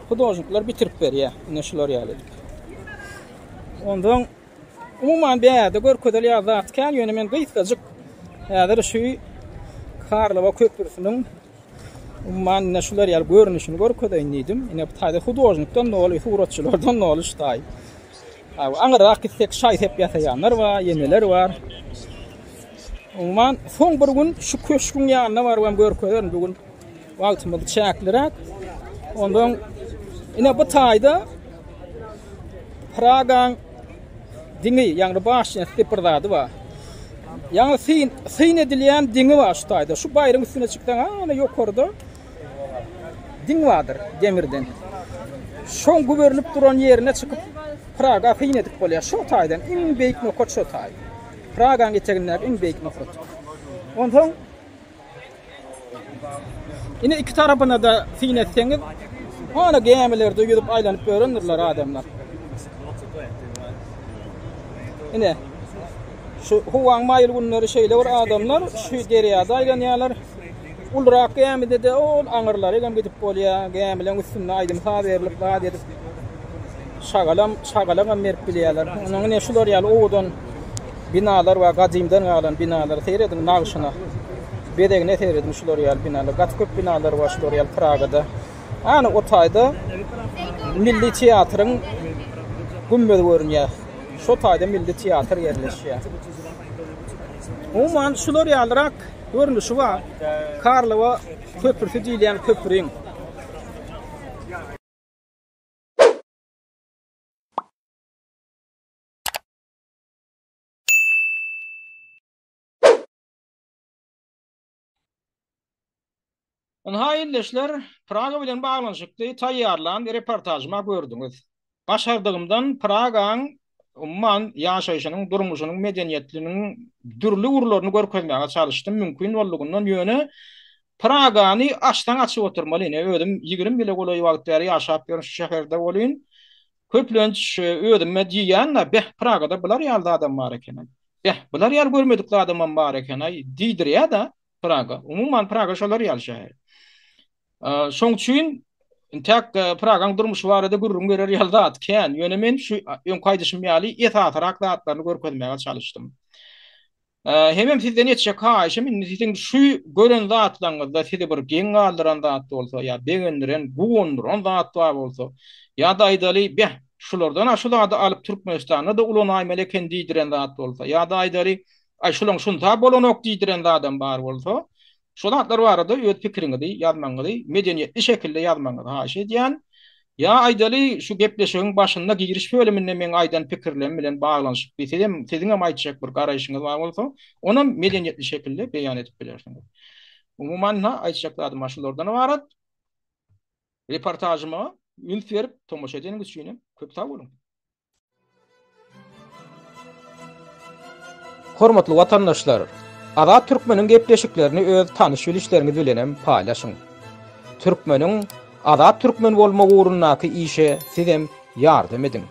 hudojnikler bitirip berýär. Ine şular ýaly. Ondan umumyň beýärde görkezler ýazat kan ýöne men gyskajyk häzir şu Karlova köprüsiniň umumyň şular ýaly görnüşini görkezýän diýdim. Ine bu taýda hudojnikdan noli, suwratçylardan noli ştaý. Aňyrak gitsek şaýt hep ýasaýanlar bar, ýeneler bar. Umumyň soň bir gün şu köşküň ýanyna baryp görkezler bugün wagtymyz çäklirak. Ondan ine bu taýda Pragan diňi ýa-ni başyna seperdady bar. Ýa-ni syn edilýän diňi bar şu taýda. Şu baýryň üstüne çykdan ana ýokarda diň bardyr demirden. Şoň gubernip duran ýerine çykyp Praga syn edip bolýar. Şu taýdan iň beýik nokat şu taý. Pragan geçenler iň beýik nokat. Ondan ine iki tarapyna da syn etseňiz ana geýmelerde ýüzüp aýlanyp örendirler adamlar. Ine şu huwan maýyl günleri şeýle bir adamlar şu derýada aýlanýarlar. Ulrak gämide de ol aňyrlar egem gidip bolýar, gämilen üstünde aýdym ha berilip gaýt edip şagalam merip bilýärler. Onuň ne şular ýaly owdan binalar we gadymdan galan binalar seýredin nagşyna. Bedegine seýredin şular ýaly binalar, gatköp binalar we şular ýaly Pragada. Ana o taýda Milli Teatryň gümbedi görünýär. Şu taýda Milli Teatr ýerleşýär. Umumyň şular ýalyrak görnüşi bar. Karlova köprüsi diýilen köprüň. Haýyllyşlar Praga bilen baglanyşykly taýýarlan reportajyma gördüňiz. Başardygymdan Pragaň umman ýaşaýyşynyň, durmuşynyň, medeniýetiniň dürli urlaryny görkezmäge çalışdym. Mümkin boldugundan ýöne Pragany açdan açyp oturmaly. Ödüm 20 bile golaý wagtlary ýaşap ýörün şu şäherde bolýyn. Köplenç ödümme diýýän, "Beh, Pragada bular ýalda adam bar eken. Beh, bular ýar görmedikli adam bar eken." Diýdirýär da Praga. Umumyň Praga şolar ýaly şäher. Şoň üçin tek Pragaň durmuşy barada gurrun görer ýalda atken. Ýöne men şu ýön kaýdyşym ýaly etatrak zatlaryny görkezmäge çalışdym. Hemem sizden etçe kaýşym, sizin şu gören zatlaryňyzda sizi bir geň aldyran zat bolsa, ýa begendiren, bugunduran zat bolsa, ýa da aýdaly, "Beh, şulardan aşulada alyp Türkmenistana da ulan aýmel eken" diýdiren zat bolsa, ýa da aýdaly, "Ay şulaň şunda bolanok" diýdiren adam bar bolsa, şu zatlar barada öz pikiriňizi ýazmaňyzy medeniýetli şekilde ýazmaňyzy haşy edýän. Ya aýdaly şu gepleşigiň başynda giriş bölüminde men aýdan pikirlerim bilen baglanyşyp bitem, siziň hem aýtjak bir garaýşyňyz bar bolsa, onu medeniýetli şekilde beýan edip bilersiňiz. Umumyň aýtjaklarym şulardan ibaret. Reportajyma ün berip tomoşa edeniňiz üçin köp sag bolun. Hormatly watandaşlar, Azat Türkmeniň gepleşiklerini öz tanış bilişleriniz bilenem paýlaşyň. Türkmeniň Azat Türkmen bolmagy ugrundaky işe sizem ýardym edin.